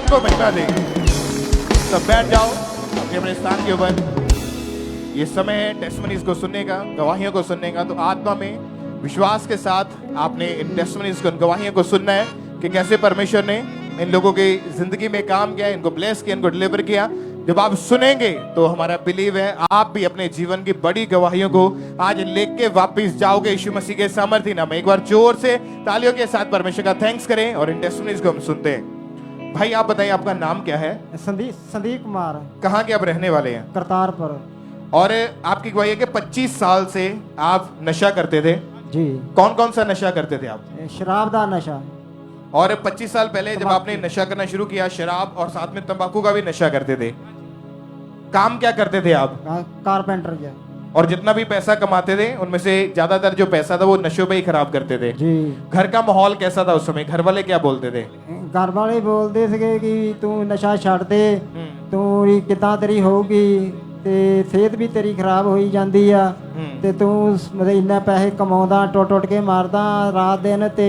नाम को महिमा दे। तो बैठ जाओ अपने अपने स्थान के ऊपर। ये समय है टेस्टिमनीज को सुनने का, गवाहियों को सुनने का। तो आत्मा में विश्वास के साथ आपने इन टेस्टिमनीज को, इन गवाहियों को सुनना है कि कैसे परमेश्वर ने इन लोगों की जिंदगी में काम किया, इनको ब्लेस किया, इनको डिलीवर किया। जब आप सुनेंगे तो हमारा बिलीव है आप भी अपने जीवन की बड़ी गवाहियों को आज लेके वापस जाओगे यीशु मसीह के सामर्थ्य नाम में। एक बार जोर से तालियों के साथ परमेश्वर का थैंक्स करें और इन टेस्टिमनीज को हम सुनते हैं। भाई आप बताइए आपका नाम क्या है? संदीप कुमार। कहाँ के आप रहने वाले हैं? करतारपुर। और आपकी गवाही है कि 25 साल से आप नशा करते थे। जी। कौन कौन सा नशा करते थे आप? शराब का नशा। और 25 साल पहले जब आपने नशा करना शुरू किया, शराब और साथ में तंबाकू का भी नशा करते थे। काम क्या करते थे आप? कारपेंटर क्या। और जितना भी पैसा कमाते थे उनमें से ज्यादातर जो पैसा था वो नशों पे ही खराब करते थे। जी। घर का माहौल कैसा था उस समय? घर वाले क्या बोलते थे? घर वाले बोलते थे कि तू नशा छड़ दे, तू कितना तेरी होगी ਤੇ ਸਿਹਤ ਵੀ ਤੇਰੀ ਖਰਾਬ ਹੋਈ ਜਾਂਦੀ ਆ ਤੇ ਤੂੰ ਮਤਲਬ ਇੰਨਾ ਪੈਸੇ ਕਮਾਉਂਦਾ ਟੁੱਟ ਟੁੱਟ ਕੇ ਮਾਰਦਾ ਰਾਤ ਦਿਨ ਤੇ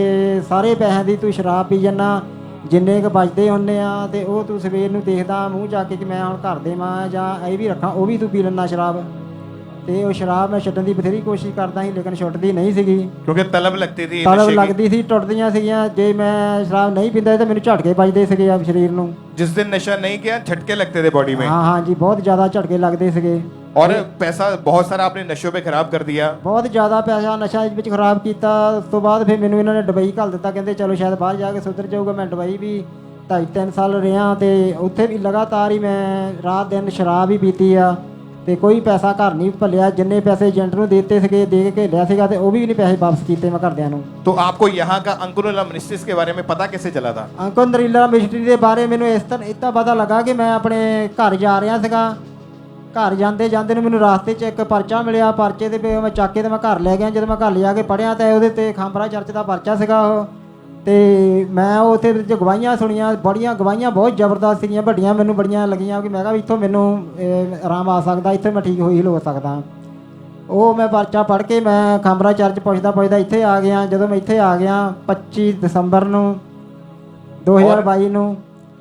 ਸਾਰੇ ਪੈਸਿਆਂ ਦੀ ਤੂੰ ਸ਼ਰਾਬ ਪੀ ਜੰਨਾ ਜਿੰਨੇ ਕੁ ਬਚਦੇ ਹੁੰਨੇ ਆ ਤੇ ਉਹ ਤੂੰ ਸਵੇਰ ਨੂੰ ਦੇਖਦਾ ਮੂੰਹ ਜਾ ਕੇ ਕਿ ਮੈਂ ਹੁਣ ਘਰ ਦੇ ਮਾਂ ਜਾਂ ਇਹ ਵੀ ਰੱਖਾਂ ਉਹ ਵੀ ਤੂੰ ਪੀ ਲੈਂਦਾ ਸ਼ਰਾਬ ਤੇ ਉਹ ਸ਼ਰਾਬ ਮੈਂ ਛੱਡਣ ਦੀ ਬਥੇਰੀ ਕੋਸ਼ਿਸ਼ ਕਰਦਾ ਸੀ ਲੇਕਿਨ ਛੁੱਟਦੀ ਨਹੀਂ ਸੀਗੀ ਕਿਉਂਕਿ ਤਲਬ ਲੱਗਦੀ ਸੀ ਤਲਬ ਲੱਗਦੀ ਸੀ ਟੁੱਟਦੀਆਂ ਸੀਗੀਆਂ ਜੇ ਮੈਂ ਸ਼ਰਾਬ ਨਹੀਂ ਪੀਂਦਾ ਤਾਂ ਮੈਨੂੰ ਝਟਕੇ ਵੱਜਦੇ ਸੀਗੇ ਆ ਸਰੀਰ ਨੂੰ जिस दिन नशा नहीं किया झटके लगते थे बॉडी में। हाँ हाँ जी बहुत ज्यादा झटके लगते ਸੀਗੇ और पैसा बहुत सारा आपने नशों पे खराब कर दिया। ਬਹੁਤ ਜ਼ਿਆਦਾ ਪੈਸਾ ਨਸ਼ਾ ਵਿੱਚ ਖਰਾਬ ਕੀਤਾ ਉਸ ਤੋਂ ਬਾਅਦ ਫਿਰ ਮੈਨੂੰ ਇਹਨਾਂ ਨੇ ਦੁਬਈ ਘੱਲ ਦਿੱਤਾ ਕਹਿੰਦੇ ਚਲੋ ਸ਼ਾਇਦ ਬਾਹਰ ਜਾ ਕੇ ਸੁਧਰ ਜਾਊਗਾ ਮੈਂ ਦੁਬਈ ਵੀ 2.5-3 ਸਾਲ ਰਿਹਾ ਤੇ ਉੱਥੇ ਵੀ ਲਗਾਤਾਰ ਹੀ ਮੈਂ ਰਾਤ ਦਿਨ ਸ਼ਰਾਬ ਹੀ ਪੀਤੀ ਆ ਤੇ ਕੋਈ ਪੈਸਾ ਘਰ ਨਹੀਂ ਭੱਲਿਆ ਜਿੰਨੇ ਪੈਸੇ ਏਜੰਟ ਨੂੰ ਦਿੱਤੇ ਸੀਗੇ ਦੇ ਕੇ ਲਿਆ ਸੀਗਾ ਤੇ ਉਹ ਵੀ ਨਹੀਂ ਪੈਸੇ ਵਾਪਸ ਕੀਤੇ ਮੈਂ ਘਰਦਿਆਂ ਨੂੰ। तो आपको यहाँ का अंकुरला मिनिस्ट्रीज के बारे में पता कैसे चला था? ਅੰਕੁਰਿਲਾ ਮਿਸ਼ਨਰੀ ਦੇ ਬਾਰੇ ਮੈਨੂੰ ਇਸ ਤਰ੍ਹਾਂ ਇੱਦਾਂ ਪਤਾ ਲੱਗਾ ਕਿ ਮੈਂ ਆਪਣੇ ਘਰ ਜਾ ਰਿਹਾ ਸੀਗਾ ਘਰ ਜਾਂਦੇ ਜਾਂਦੇ ਨੂੰ ਮੈਨੂੰ ਰਾਸਤੇ 'ਚ ਇੱਕ ਪਰਚਾ ਮਿਲਿਆ ਪਰਚੇ ਦੇ ਮੈਂ ਚੱਕ ਕੇ ਤੇ ਮੈਂ ਘਰ ਲੈ ਗਿਆ ਜਦੋਂ ਮੈਂ ਘਰ ਲਿਆ ਕੇ ਪੜ੍ਹਿਆ ਤਾਂ ਉਹਦੇ ਤੇ ਖਾਂਬਰਾ ਚਰਚ ਦਾ ਪਰਚਾ ਸੀਗਾ ਉਹ ਤੇ ਮੈਂ ਉੱਥੇ ਜੋ ਗਵਾਹੀਆਂ ਸੁਣੀਆਂ ਬੜੀਆਂ ਗਵਾਹੀਆਂ ਬਹੁਤ ਜ਼ਬਰਦਸਤ ਸੀਗੀਆਂ ਵੱਡੀਆਂ ਮੈਨੂੰ ਬੜੀਆਂ ਲੱਗੀਆਂ ਕਿ ਮੈਂ ਕਿਹਾ ਵੀ ਇੱਥੋਂ ਮੈਨੂੰ ਆਰਾਮ ਆ ਸਕਦਾ ਇੱਥੇ ਮੈਂ ਠੀਕ ਹੋਈ ਹੋ ਸਕਦਾ। ਉਹ ਮੈਂ ਪਰਚਾ ਪੜ੍ਹ ਕੇ ਮੈਂ ਖਾਂਬਰਾ ਚਰਚ ਪੁੱਛਦਾ ਇੱਥੇ ਆ ਗਿਆ ਜਦੋਂ ਮੈਂ ਇੱਥੇ ਆ ਗਿਆ 25 ਦਸੰਬਰ ਨੂੰ 2022 ਨੂੰ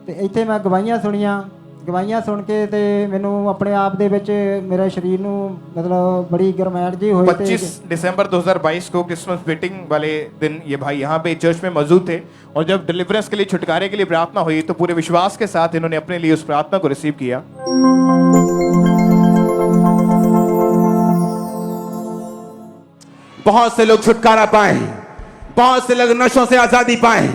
ਤੇ ਇੱਥੇ ਮੈਂ ਗਵਾਹੀਆਂ ਸੁਣੀਆਂ ਗਵਾਹੀਆਂ ਸੁਣ ਕੇ ਤੇ ਮੈਨੂੰ ਆਪਣੇ ਆਪ ਦੇ ਵਿੱਚ ਮੇਰੇ ਸਰੀਰ ਨੂੰ ਮਤਲਬ ਬੜੀ ਗਰਮैश जी हुई। 25 दिसंबर 2022 को क्रिसमस मीटिंग वाले दिन ये भाई यहाँ पे चर्च में मौजूद थे और जब डिलीवरेंस के लिए छुटकारे के लिए प्रार्थना हुई तो पूरे विश्वास के साथ इन्होंने अपने लिए उस प्रार्थना को रिसीव किया। बहुत से लोग छुटकारा पाए, बहुत से लोग नशों से आजादी पाए।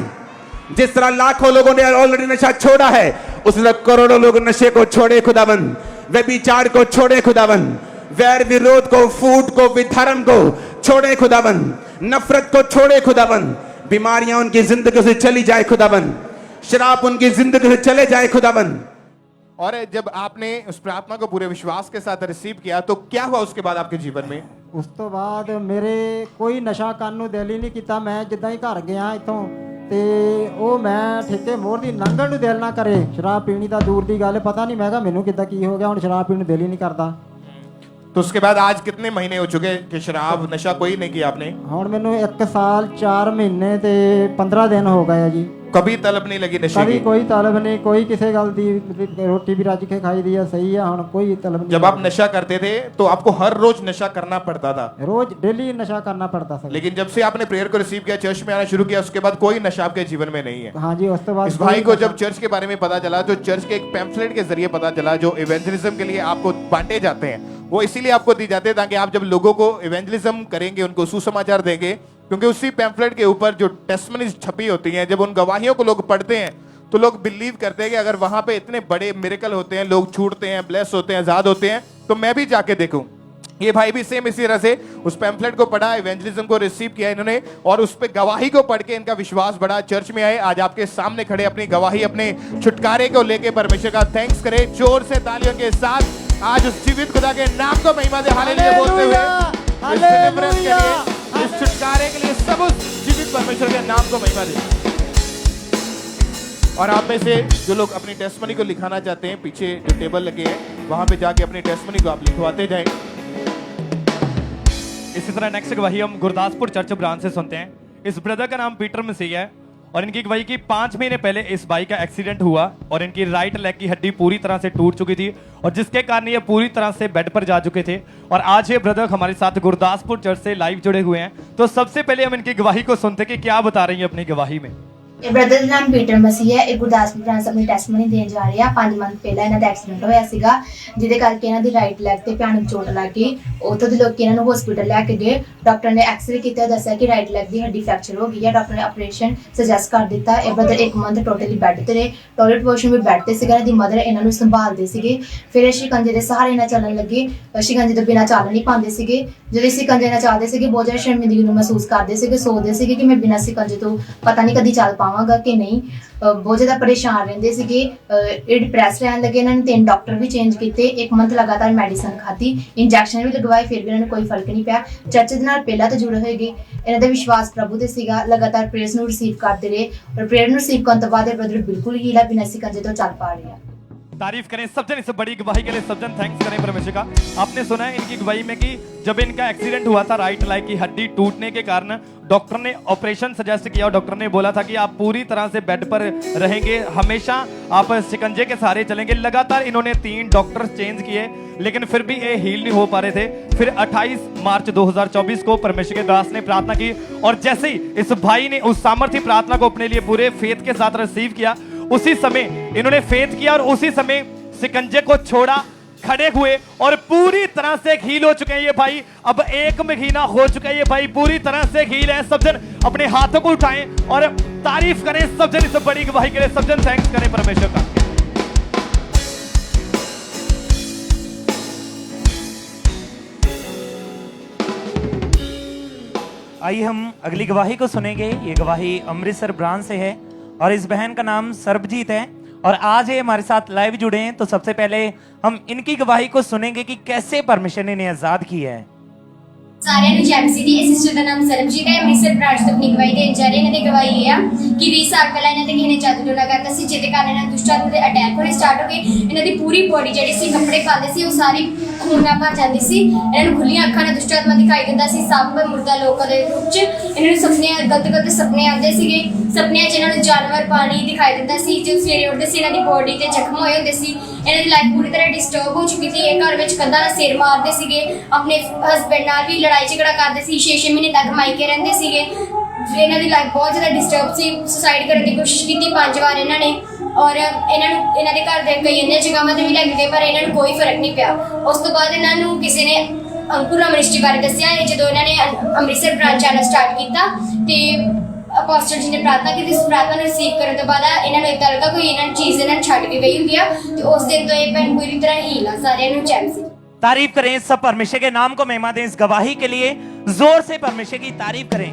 जिस तरह लाखों लोगों ने ऑलरेडी नशा छोड़ा है उस तरह करोड़ों लोग नशे को छोड़े खुदाबंद, व्यभिचार को छोड़े खुदाबंद, वैर विरोध को, फूट को, विधर्म को छोड़े खुदाबंद, नफरत को छोड़े खुदाबंद, बीमारियां उनकी जिंदगी से चली जाए खुदाबंद, शराब उनकी जिंदगी से चले जाए खुदाबंद। और जब आपने उस प्रार्थना को पूरे विश्वास के साथ रिसीव किया तो क्या हुआ उसके बाद आपके जीवन में? ਉਸ ਤੋਂ ਬਾਅਦ ਮੇਰੇ ਕੋਈ ਨਸ਼ਾ ਕਰਨ ਨੂੰ ਦਿਲ ਹੀ ਨਹੀਂ ਕੀਤਾ ਮੈਂ ਜਿੱਦਾਂ ਹੀ ਘਰ ਗਿਆ ਇੱਥੋਂ ਤੇ ਉਹ ਮੈਂ ਠੇਕੇ ਮੋਹਰ ਦੀ ਲੰਘਣ ਨੂੰ ਦਿਲ ਨਾ ਕਰੇ ਸ਼ਰਾਬ ਪੀਣੀ ਤਾਂ ਦੂਰ ਦੀ ਗੱਲ ਪਤਾ ਨਹੀਂ ਮੈਂ ਕਿਹਾ ਮੈਨੂੰ ਕਿੱਦਾਂ ਕੀ ਹੋ ਗਿਆ ਹੁਣ ਸ਼ਰਾਬ ਪੀਣ ਨੂੰ ਦਿਲ ਹੀ ਨਹੀਂ ਕਰਦਾ। तो उसके बाद आज कितने महीने हो चुके कि शराब नशा कोई नहीं किया आपने? ਹੁਣ ਮੈਨੂੰ 1 ਸਾਲ 4 ਮਹੀਨੇ ਤੇ 15 ਦਿਨ ਹੋ ਗਏ ਆ ਜੀ। कभी तलब नहीं लगी नशे कभी की? कोई तलब नहीं कोई किसी गल दी रोटी भी रज के खाई दी है सही है हुण कोई तलब नहीं। जब आप नशा करते थे तो आपको हर रोज नशा करना पड़ता था? रोज डेली नशा करना पड़ता था। लेकिन जब से आपने प्रेयर को रिसीव किया चर्च में आना शुरू किया उसके बाद कोई नशा आपके जीवन में नहीं है? हाँ जी। उस बाद इस भाई को जब चर्च के बारे में पता चला तो चर्च के एक पैम्फलेट के जरिए पता चला जो इवेंजलिज्म के लिए आपको बांटे जाते हैं वो इसीलिए आपको दी जाते हैं ताकि आप जब लोगों को इवेंजलिज्म करेंगे उनको सुसमाचार देंगे क्योंकि उसी पैम्फलेट के ऊपर जो टेस्टिमनीज छपी होती हैं जब उन गवाहियों को लोग पढ़ते हैं तो लोग बिलीव करते हैं कि अगर वहां पे इतने बड़े मिरेकल होते हैं लोग छूटते हैं ब्लेस होते हैं आजाद होते हैं तो मैं भी जाके देखूं। ये भाई भी सेम इसी तरह से उस पैम्फलेट को पढ़ा इवेंजलिज्म को रिसीव किया इन्होंने और उस पे गवाही को पढ़ के इनका विश्वास बढ़ा चर्च में आए आज आपके सामने खड़े अपनी गवाही अपने छुटकारे को लेके परमेश्वर का थैंक्स करें जोर से तालियों के साथ। आज उस जीवित खुदा के नाम को महिमा दे हालेलुया बोलते हुए इस डिलीवरेंस के लिए इस छुटकारे के लिए सब उस जीवित परमेश्वर के नाम को महिमा दे। और आप में से जो लोग अपनी टेस्टमनी को लिखाना चाहते हैं पीछे जो टेबल लगे हैं वहां पे जाके अपनी टेस्टमनी को आप लिखवाते जाएं। इसी तरह नेक्स्ट गवाही हम गुरदासपुर चर्च ब्रांच से सुनते हैं। इस ब्रदर का नाम पीटर मसीह है और इनकी गवाही की 5 महीने पहले इस भाई का एक्सीडेंट हुआ और इनकी राइट लेग की हड्डी पूरी तरह से टूट चुकी थी और जिसके कारण ये पूरी तरह से बेड पर जा चुके थे। और आज ये ब्रदर हमारे साथ गुरदासपुर चर्च से लाइव जुड़े हुए हैं। तो सबसे पहले हम इनकी गवाही को सुनते कि क्या बता रही है अपनी गवाही में। ਇਹ ਬ੍ਰਦਰ ਦਾ ਨਾਮ ਪੀਟਰ ਮਸੀਹ ਹੈ। ਇਹ ਗੁਰਦਾਸਪੁਰ ਬ੍ਰਾਂਚ ਆਪਣੀ ਟੈਸਟਮਨੀ ਦੇਣ ਜਾ ਰਹੇ ਆ। 5 ਮੰਥ ਪਹਿਲਾਂ ਇਹਨਾਂ ਦਾ ਐਕਸੀਡੈਂਟ ਹੋਇਆ ਸੀਗਾ ਜਿਹਦੇ ਕਰਕੇ ਇਹਨਾਂ ਦੀ ਰਾਈਟ ਲੈਗ ਤੇ ਭਿਆਨਕ ਚੋਟ ਲੱਗ ਗਈ। ਉੱਥੋਂ ਦੇ ਲੋਕੀ ਇਹਨਾਂ ਨੂੰ ਹਸਪੀਟਲ ਲੈ ਕੇ ਗਏ। ਡਾਕਟਰ ਨੇ ਐਕਸਰੇ ਕੀਤਾ, ਦੱਸਿਆ ਕਿ ਰਾਈਟ ਲੈਗ ਦੀ ਹੱਡੀ ਫ੍ਰੈਕਚਰ ਹੋ ਗਈ ਹੈ। ਡਾਕਟਰ ਨੇ ਆਪਰੇਸ਼ਨ ਸੁਜੈਸਟ ਕਰ ਦਿੱਤਾ। ਇਹ ਬ੍ਰਦਰ 1 ਮੰਥ ਟੋਟਲੀ ਬੈੱਡ ਤੇ ਰਹੇ। ਟਾਇਲਟ ਵਾਸ਼ਰੂਮ ਵੀ ਬੈੱਡ ਤੇ ਸੀਗਾ। ਇਹਨਾਂ ਦੀ ਮਦਰ ਇਹਨਾਂ ਨੂੰ ਸੰਭਾਲਦੇ ਸੀਗੇ। ਫਿਰ ਇਹ ਸ਼ਿਕੰਜੇ ਦੇ ਸਹਾਰੇ ਨਾਲ ਚੱਲਣ ਲੱਗੇ। ਸ਼ਿਕੰਜੇ ਤੋਂ ਬਿਨਾਂ ਚੱਲ ਨਹੀਂ ਪਾਉਂਦੇ ਸੀਗੇ। ਜਦੋਂ ਸ਼ਿਕੰਜੇ ਨਾਲ ਚੱਲਦੇ ਸੀਗੇ ਬਹੁਤ ਜ਼ਿਆਦਾ ਸ਼ਰਮਿੰਦਗੀ ਨੂੰ ਮਹਿਸੂਸ ਕਰਦੇ ਸੀਗੇ। ਸੋਚਦੇ ਸੀਗੇ ਕਿ ਮੈਂ ਬਿਨਾਂ ਸ਼ਿਕੰਜੇ ਤੋਂ ਪਤਾ ਨਹੀਂ ਕਦੀ ਚੱਲ ਪਾਵਾਂਗਾ ਕਿ ਨਹੀਂ। ਬਹੁਤ ਜ਼ਿਆਦਾ ਪਰੇਸ਼ਾਨ ਰਹਿੰਦੇ ਸੀਗੇ। ਇਹ ਡਿਪਰੈਸ ਰਹਿਣ ਲੱਗੇ। ਇਹਨਾਂ ਨੇ 3 ਡਾਕਟਰ ਵੀ ਚੇਂਜ ਕੀਤੇ। 1 ਮੰਥ ਲਗਾਤਾਰ ਮੈਡੀਸਨ ਖਾਧੀ, ਇੰਜੈਕਸ਼ਨ ਵੀ ਲਗਵਾਏ, ਫਿਰ ਵੀ ਇਹਨਾਂ ਨੂੰ ਕੋਈ ਫਰਕ ਨਹੀਂ ਪਿਆ। ਚਰਚ ਦੇ ਨਾਲ ਪਹਿਲਾਂ ਤੋਂ ਜੁੜੇ ਹੋਏ ਗਏ। ਇਹਨਾਂ ਦਾ ਵਿਸ਼ਵਾਸ ਪ੍ਰਭੂ ਤੇ ਸੀਗਾ। ਲਗਾਤਾਰ ਪ੍ਰੇਅਰਸ ਨੂੰ ਰਿਸੀਵ ਕਰਦੇ ਰਹੇ और प्रेयर ਨੂੰ ਰਿਸੀਵ ਕਰਨ ਤੋਂ ਬਾਅਦ ਇਹ ਬ੍ਰਦਰ ਬਿਲਕੁਲ ਹੀ ਹੀਲਾ ਬਿਨਾਂ ਸਿਕੰਜੇ ਤੋਂ ਚੱਲ पा रहे हैं। तारीफ करें सब जन, इस बड़ी गवाही के लिए सब जन थैंक्स करें परमेश्वर का। आपने सुना है इनकी गवाही में कि जब इनका एक्सीडेंट हुआ था राइट लेग की हड्डी टूटने के कारण डॉक्टर ने ऑपरेशन सजेस्ट किया और डॉक्टर ने बोला था कि आप पूरी तरह से बेड पर रहेंगे, हमेशा आप शिकंजे के सहारे चलेंगे। लगातार इन्होंने 3 डॉक्टर चेंज किए लेकिन फिर भी ये हील नहीं हो पा रहे थे। फिर 28 मार्च 2024 को परमेश्वर के दास ने प्रार्थना की और जैसे ही इस भाई ने उस सामर्थ्य प्रार्थना को अपने लिए पूरे फेथ के साथ रिसीव किया, उसी समय इन्होंने फेथ किया और उसी समय शिकंजे को छोड़ा, खड़े हुए और पूरी तरह से हील हो चुके हैं ये भाई। अब 1 महीना हो चुका है ये भाई पूरी तरह से हील है। सब जन अपने हाथों को उठाएं और तारीफ करें सब जन, इस बड़ी गवाही के लिए सब जन थैंक्स करें परमेश्वर का। आइए हम अगली गवाही को सुनेंगे। ये गवाही अमृतसर ब्रांच से है और इस बहन का नाम सरबजीत है और आज ये हमारे साथ लाइव जुड़े हैं। तो सबसे पहले हम इनकी गवाही को सुनेंगे कि कैसे परमेश्वर ने इन्हें आजाद किया है। ਸਾਰਿਆਂ ਨੂੰ ਜੈਮਸੀ ਦੀ ਸਿਸਟਰ ਦਾ ਨਾਮ ਸਰਬਜੀਤ ਹੈ। ਅੰਮ੍ਰਿਤਸਰ ਬ੍ਰਾਂਚ ਤੋਂ ਆਪਣੀ ਗਵਾਹੀ ਦੇਣ ਜਾ ਰਹੇ। ਇਹਨਾਂ ਦੀ ਗਵਾਹੀ ਇਹ ਆ ਕਿ 20 ਸਾਲ ਪਹਿਲਾਂ ਇਹਨਾਂ ਤੇ ਕਿਸੇ ਨੇ ਜਾਦੂ ਟੋਨਾ ਕਰਤਾ ਸੀ ਜਿਹਦੇ ਕਾਰਨ ਇਹਨਾਂ ਦੁਸ਼ਟ ਆਤਮਾ ਦੇ ਅਟੈਕ ਹੋਣੇ ਸਟਾਰਟ ਹੋ ਗਏ। ਇਹਨਾਂ ਦੀ ਪੂਰੀ ਬੋਡੀ ਜਿਹੜੀ ਸੀ ਕੱਪੜੇ ਪਾਉਂਦੇ ਸੀ ਉਹ ਸਾਰੀ ਖੂਨ ਨਾਲ ਭਰ ਜਾਂਦੀ ਸੀ। ਇਹਨਾਂ ਨੂੰ ਖੁੱਲੀਆਂ ਅੱਖਾਂ ਨਾਲ ਦੁਸ਼ਟ ਆਤਮਾ ਦਿਖਾਈ ਦਿੰਦਾ ਸੀ, ਸੱਪ ਮੁਰਦਾ ਲੋਕਾਂ ਦੇ ਰੂਪ 'ਚ। ਇਹਨਾਂ ਨੂੰ ਸੁਪਨੇ ਗਲਤ ਸੁਪਨੇ ਆਉਂਦੇ ਸੀਗੇ। ਸੁਪਨਿਆਂ 'ਚ ਇਹਨਾਂ ਨੂੰ ਜਾਨਵਰ ਪਾਣੀ ਦਿਖਾਈ ਦਿੰਦਾ ਸੀ। ਜਦੋਂ ਸਵੇਰੇ ਉੱਠਦੇ ਸੀ ਇਹਨਾਂ ਦੀ ਬੋਡੀ ਤੇ ਜ਼ਖਮ ਹੋਏ ਹੁੰਦੇ ਸੀ। ਇਹਨਾਂ ਦੀ ਲਾਈਫ ਪੂਰੀ ਤਰ੍ਹਾਂ ਡਿਸਟਰਬ ਹੋ ਚੁੱਕੀ ਸੀ। ਇਹ ਘਰ ਵਿੱਚ ਕੰਧਾਂ ਨਾਲ ਸਿਰ ਮਾਰਦੇ ਸੀਗੇ। ਆਪਣੇ ਹਸਬੈਂਡ ਨਾਲ ਵੀ ਲੜਾਈ ਝਗੜਾ ਕਰਦੇ ਸੀ। 6-6 ਮਹੀਨੇ ਤੱਕ ਮਾਇਕੇ ਰਹਿੰਦੇ ਸੀਗੇ। ਇਹਨਾਂ ਦੀ ਲਾਈਫ ਬਹੁਤ ਜ਼ਿਆਦਾ ਡਿਸਟਰਬ ਸੀ। ਸੁਸਾਈਡ ਕਰਨ ਦੀ ਕੋਸ਼ਿਸ਼ ਕੀਤੀ 5 ਵਾਰ ਇਹਨਾਂ ਨੇ ਔਰ ਇਹਨਾਂ ਦੇ ਘਰ ਦੇ ਕਈ ਇੰਨੇ ਜਗ੍ਹਾਵਾਂ ਤੇ ਵੀ ਲੱਗ ਗਏ ਪਰ ਇਹਨਾਂ ਨੂੰ ਕੋਈ ਫਰਕ ਨਹੀਂ ਪਿਆ। ਉਸ ਤੋਂ ਬਾਅਦ ਇਹਨਾਂ ਨੂੰ ਕਿਸੇ ਨੇ ਅੰਕੁਰ ਮਿਨਿਸਟਰੀ ਬਾਰੇ ਦੱਸਿਆ। ਜਦੋਂ ਇਹਨਾਂ ਨੇ ਅੰਮ੍ਰਿਤਸਰ ਬ੍ਰਾਂਚ ਚੈਨਲ ਸਟਾਰਟ ਕੀਤਾ ਤੇ ਅਪੋਸਟਲ ਜੀ ਨੇ ਪ੍ਰਾਰਥਨਾ ਕੀਤੀ। ਇਸ ਪ੍ਰਾਰਥਨਾ ਨੂੰ ਰਿਸੀਵ ਕਰਨ ਤੋਂ ਬਾਅਦ ਇਹਨਾਂ ਨੂੰ ਇਦਾਂ ਲੱਗਾ ਕੋਈ ਇਹਨਾਂ ਚੀਜ਼ ਇਹਨਾਂ ਨੂੰ ਛੱਡ ਕੇ ਗਈ ਹੁੰਦੀ ਆ ਤੇ ਉਸ ਦਿਨ ਤੋਂ ਇਹ ਭੈਣ ਪੂਰੀ ਤਰ੍ਹਾਂ ਹੀਲ ਆ। ਸਾਰਿਆਂ ਨੂੰ ਚੈਮਸੀ तारीफ करें सब परमेश्वर के नाम को महिमा दें। इस गवाही के लिए जोर से परमेश्वर की तारीफ करें।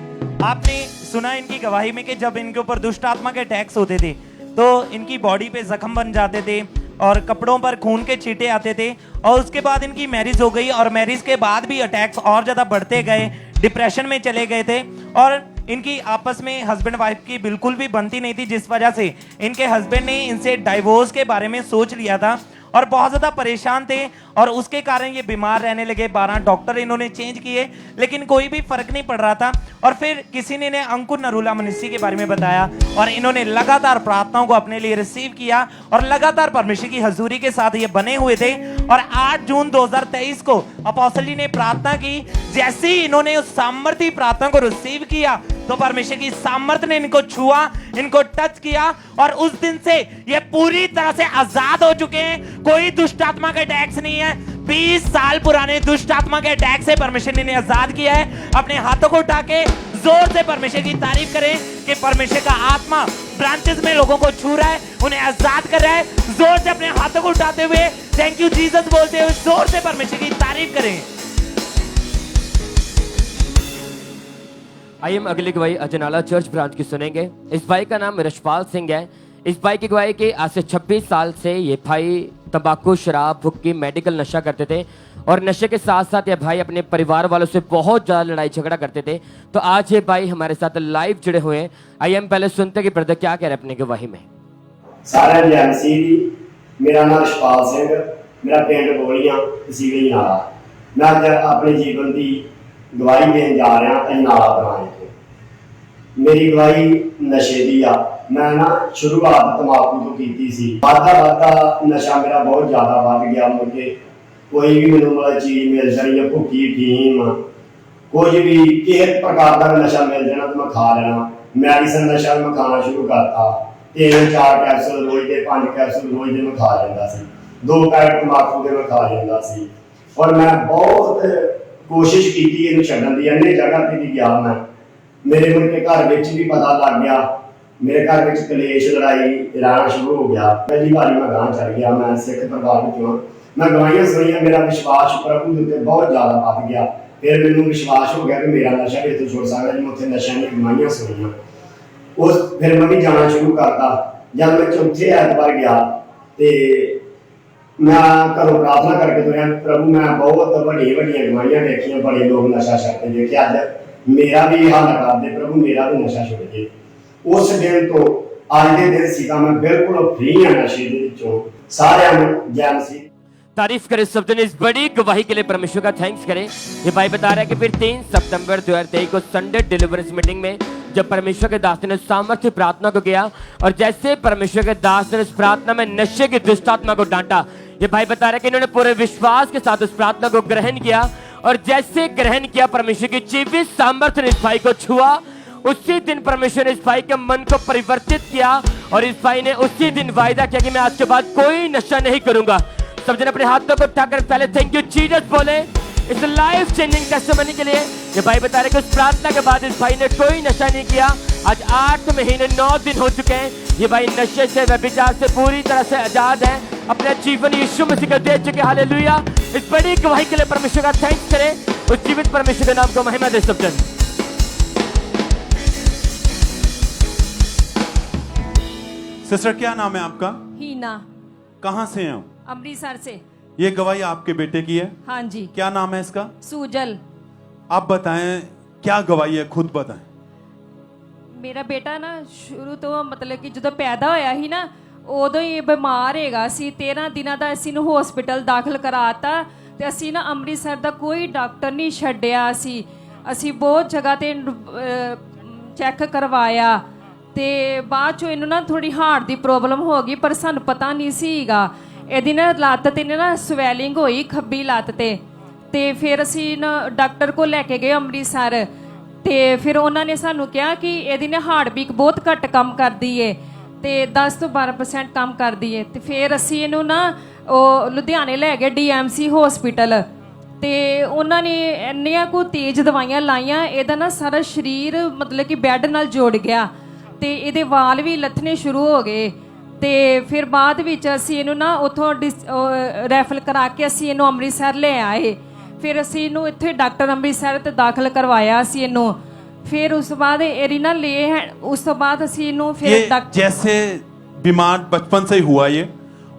आपने सुना इनकी गवाही में कि जब इनके ऊपर दुष्ट आत्मा के अटैक्स होते थे तो इनकी बॉडी पे जख्म बन जाते थे और कपड़ों पर खून के छींटे आते थे और उसके बाद इनकी मैरिज हो गई और मैरिज के बाद भी अटैक्स और ज़्यादा बढ़ते गए, डिप्रेशन में चले गए थे और इनकी आपस में हस्बैंड वाइफ की बिल्कुल भी बनती नहीं थी, जिस वजह से इनके हस्बैंड ने इनसे डाइवोर्स के बारे में सोच लिया था और बहुत ज़्यादा परेशान थे और उसके कारण ये बीमार रहने लगे। 12 डॉक्टर इन्होंने चेंज किए लेकिन कोई भी फर्क नहीं पड़ रहा था। और फिर किसी ने इन्हें अंकुर नरूला मिनिस्ट्री के बारे में बताया और इन्होंने लगातार प्रार्थनाओं को अपने लिए रिसीव किया और लगातार परमेश्वर की हजूरी के साथ ये बने हुए थे। और 8 जून 2023 को अपोस्टल जी ने प्रार्थना की। जैसे ही इन्होंने उस सामर्थ्य प्रार्थना को रिसीव किया तो परमेश्वर की सामर्थ्य ने इनको छुआ, इनको टच किया और उस दिन से ये पूरी तरह से आजाद हो चुके हैं। कोई दुष्ट आत्मा का अटैक्स नहीं है। 20 साल पुराने दुष्ट आत्मा के अटैक से परमेश्वर ने इन्हें आजाद किया है। अपने हाथों को उठा के जोर से परमेश्वर की तारीफ करें कि परमेश्वर का आत्मा ब्रांचेस में लोगों को छू रहा है, उन्हें आजाद कर रहा है। जोर से अपने हाथों को उठाते हुए थैंक यू जीसस बोलते हुए जोर से परमेश्वर की तारीफ करें। आइए हम अगली गवाही अजनाला चर्च ब्रांच की सुनेंगे। इस भाई का नाम रशपाल सिंह है। इस भाई की गवाही कि आज से 26 साल से ये भाई तंबाकू, शराब, हुक्की, मेडिकल नशा करते थे और नशे के साथ साथ ये भाई अपने परिवार वालों से बहुत ज़्यादा लड़ाई झगड़ा करते थे। तो आज ये भाई हमारे साथ लाइव जुड़े हुए हैं। आइए हम पहले सुनते कि ब्रदर क्या कह रहे हैं अपनी गवाही में। सारे जैमसी मेरा नाम रशपाल सिंह, मेरा पिंड गोलियां तहसील अजनाला। मैं अज अपने जीवन की गवाही देन जा रहा अजनाला ब्रांच। ਮੇਰੀ ਗਵਾਹੀ ਨਸ਼ੇ ਦੀ ਆ। ਮੈਂ ਨਾ ਸ਼ੁਰੂਆਤ ਤਮਾਕੂ ਤੋਂ ਕੀਤੀ ਸੀ। ਵੱਧਦਾ ਨਸ਼ਾ ਮੇਰਾ ਬਹੁਤ ਜ਼ਿਆਦਾ ਵੱਧ ਗਿਆ। ਮੁਝੇ ਕੋਈ ਵੀ ਮੈਨੂੰ ਮਤਲਬ ਚੀਜ਼ ਮਿਲ ਜਾਣੀ ਹੈ, ਭੁੱਕੀ ਫੀਮ ਕੁਝ ਵੀ ਕਿਸੇ ਪ੍ਰਕਾਰ ਦਾ ਨਸ਼ਾ ਮਿਲ ਜਾਣਾ ਤਾਂ ਮੈਂ ਖਾ ਲੈਣਾ। ਮੈਡੀਸਨ ਨਸ਼ਾ ਮੈਂ ਖਾਣਾ ਸ਼ੁਰੂ ਕਰਤਾ। 3-4 ਕੈਪਸੂਲ ਰੋਜ਼ ਦੇ, 5 ਕੈਪਸੂਲ ਰੋਜ਼ ਦੇ ਮੈਂ ਖਾ ਜਾਂਦਾ ਸੀ। 2 ਪੈਕਟ ਤਮਾਕੂ ਦੇ ਮੈਂ ਖਾ ਜਾਂਦਾ ਸੀ। ਔਰ ਮੈਂ ਬਹੁਤ ਕੋਸ਼ਿਸ਼ ਕੀਤੀ ਇਹਨੂੰ ਛੱਡਣ ਦੀ। ਇੰਨੇ ਜਗ੍ਹਾ ਤੇ ਵੀ ਗਿਆ ਮੈਂ। ਮੇਰੇ ਮੁੜ ਕੇ ਘਰ ਵਿੱਚ ਵੀ ਪਤਾ ਲੱਗ ਗਿਆ। ਮੇਰੇ ਘਰ ਵਿੱਚ ਕਲੇਸ਼ ਲੜਾਈ ਰਹਿਣਾ ਸ਼ੁਰੂ ਹੋ ਗਿਆ। ਪਹਿਲੀ ਵਾਰੀ ਮੈਂ ਗਾਂਹ ਚੜ ਗਿਆ। ਮੈਂ ਸਿੱਖ ਪਰਿਵਾਰ ਵਿੱਚੋਂ, ਮੈਂ ਗਵਾਹੀਆਂ ਸੁਣੀਆਂ। ਮੇਰਾ ਵਿਸ਼ਵਾਸ ਪ੍ਰਭੂ ਦੇ ਉੱਤੇ ਬਹੁਤ ਜ਼ਿਆਦਾ ਵੱਧ ਗਿਆ। ਫਿਰ ਮੈਨੂੰ ਵਿਸ਼ਵਾਸ ਹੋ ਗਿਆ ਕਿ ਮੇਰਾ ਨਸ਼ਾ ਵੀ ਇੱਥੇ ਛੁੱਟ ਸਕਦਾ ਜੇ ਮੈਂ ਉੱਥੇ ਨਸ਼ਿਆਂ ਦੀਆਂ ਗਵਾਹੀਆਂ ਸੁਣੀਆਂ। ਫਿਰ ਮੈਂ ਵੀ ਜਾਣਾ ਸ਼ੁਰੂ ਕਰਤਾ। ਜਦ ਮੈਂ ਚੌਥੇ ਐਤਵਾਰ ਗਿਆ ਤੇ ਮੈਂ ਘਰੋਂ ਪ੍ਰਾਰਥਨਾ ਕਰਕੇ ਤੁਰਿਆ, ਪ੍ਰਭੂ ਮੈਂ ਬਹੁਤ ਵੱਡੀਆਂ ਗਵਾਹੀਆਂ ਦੇਖੀਆਂ, ਬੜੇ ਲੋਕ ਨਸ਼ਾ ਛੱਡਦੇ ਦੇਖਿਆ। ਅੱਜ ਮੇਰਾ ਵੀ ਹੱਲ ਕਰ ਦੇ ਪ੍ਰਭੂ, ਮੇਰਾ ਵੀ ਨਸ਼ਾ ਛੁੱਟ ਜੇ। ਉਸ ਦਿਨ ਤੋਂ ਅੱਜ ਦੇ ਦਿਨ ਸੀਗਾ मैं बिल्कुल फ्री हाँ नशे दे विचों। सारिआं नूं जय मसीह। तारीफ करें सब जने इस बड़ी गवाही के लिए परमेश्वर का थैंक्स करें। ये भाई बता रहा है कि फिर 3 सितंबर 2023 को संडे डिलीवरेंस मीटिंग में जब परमेश्वर के दास ने सामर्थ्य प्रार्थना को किया और जैसे परमेश्वर के दास ने उस प्रार्थना में नशे की दुष्ट आत्मा को डांटा, ये भाई बता रहे कि इन्होंने पूरे विश्वास के साथ उस प्रार्थना को ग्रहण किया और जैसे ग्रहण किया परमेश्वर की जीवित सामर्थ्य ने इस भाई को छुआ। उसी दिन परमेश्वर ने इस भाई के मन को परिवर्तित किया और इस भाई ने उसी दिन वायदा किया कि मैं आज के बाद कोई नशा नहीं करूंगा। सब जन अपने हाथों को उठाकर पहले थैंक यू जीसस बोले इस लाइफ चेंजिंग टेस्टिमनी के लिए। ये भाई बता रहे कि उस प्रार्थना के बाद इस भाई ने कोई नशा नहीं किया। आज 8 महीने 9 दिन हो चुके हैं। ये भाई नशे से, व्यभिचार से पूरी तरह से आजाद है। अपना जीवन यीशु मसीह को दे चुके। हालेलुया। इस बड़ी गवाही के लिए परमेश्वर का थैंक्स करें। उस जीवित परमेश्वर के नाम को महिमा दे सब जन। सिस्टर क्या नाम है आपका? हीना। कहाँ से हैं? अमृतसर से। ये गवाही आपके बेटे की है? हाँ जी। क्या नाम है इसका? सूजल। आप बताएं क्या गवाही है, खुद बताएं। मेरा बेटा ना शुरू तो मतलब कि जो पैदा होया ही ना उदों ही बीमार हैगा सी। 13 दिनों का असीं नूं हॉस्पिटल दाखिल कराता ते असीं ना अमृतसर का कोई डॉक्टर नहीं छड्डिया। असीं बहुत जगह ते चैक करवाया ते बाद चों इन्हूं ना थोड़ी हार्ट की प्रॉब्लम हो गई पर सानूं पता नहीं सीगा। ਇਹਦੀ ਨਾ ਲੱਤ ਤੇ ਨਾ ਸਵੈਲਿੰਗ ਹੋਈ ਖੱਬੀ ਲੱਤ ਤੇ ਫਿਰ ਅਸੀਂ ਨਾ ਡਾਕਟਰ ਕੋਲ ਲੈ ਕੇ ਗਏ ਅੰਮ੍ਰਿਤਸਰ ਤੇ ਫਿਰ ਉਹਨਾਂ ਨੇ ਸਾਨੂੰ ਕਿਹਾ ਕਿ ਇਹਦੀ ਨਾ ਹਾਰਟ ਬੀਟ ਬਹੁਤ ਘੱਟ ਕੰਮ ਕਰਦੀ ਏ ਤੇ 10 ਤੋਂ 12% ਕੰਮ ਕਰਦੀ ਏ ਤੇ ਫਿਰ ਅਸੀਂ ਇਹਨੂੰ ਨਾ ਉਹ ਲੁਧਿਆਣੇ ਲੈ ਗਏ DMC ਹਸਪੀਟਲ ਤੇ ਉਹਨਾਂ ਨੇ ਇੰਨੀਆਂ ਕੋ ਤੇਜ਼ ਦਵਾਈਆਂ ਲਾਈਆਂ ਇਹਦਾ ਨਾ ਸਾਰਾ ਸਰੀਰ ਮਤਲਬ ਕਿ ਬੈੱਡ ਨਾਲ ਜੁੜ ਗਿਆ ਤੇ ਇਹਦੇ ਵਾਲ ਵੀ ਲੱਥਣੇ ਸ਼ੁਰੂ ਹੋ ਗਏ ਤੇ ਫਿਰ ਬਾਅਦ ਵਿੱਚ ਅਸੀਂ ਇਹਨੂੰ ਨਾ ਉੱਥੋਂ ਰੈਫਰ ਕਰਾ ਕੇ ਅਸੀਂ ਇਹਨੂੰ ਅੰਮ੍ਰਿਤਸਰ ਲੈ ਆਏ। ਫਿਰ ਅਸੀਂ ਇਹਨੂੰ ਇੱਥੇ ਡਾਕਟਰ ਅੰਮ੍ਰਿਤਸਰ ਤੇ ਦਾਖਲ ਕਰਵਾਇਆ ਅਸੀਂ ਇਹਨੂੰ। फिर उस बाद एरिना ले है उस बाद असीनू फिर जैसे बीमार बचपन से ही हुआ ये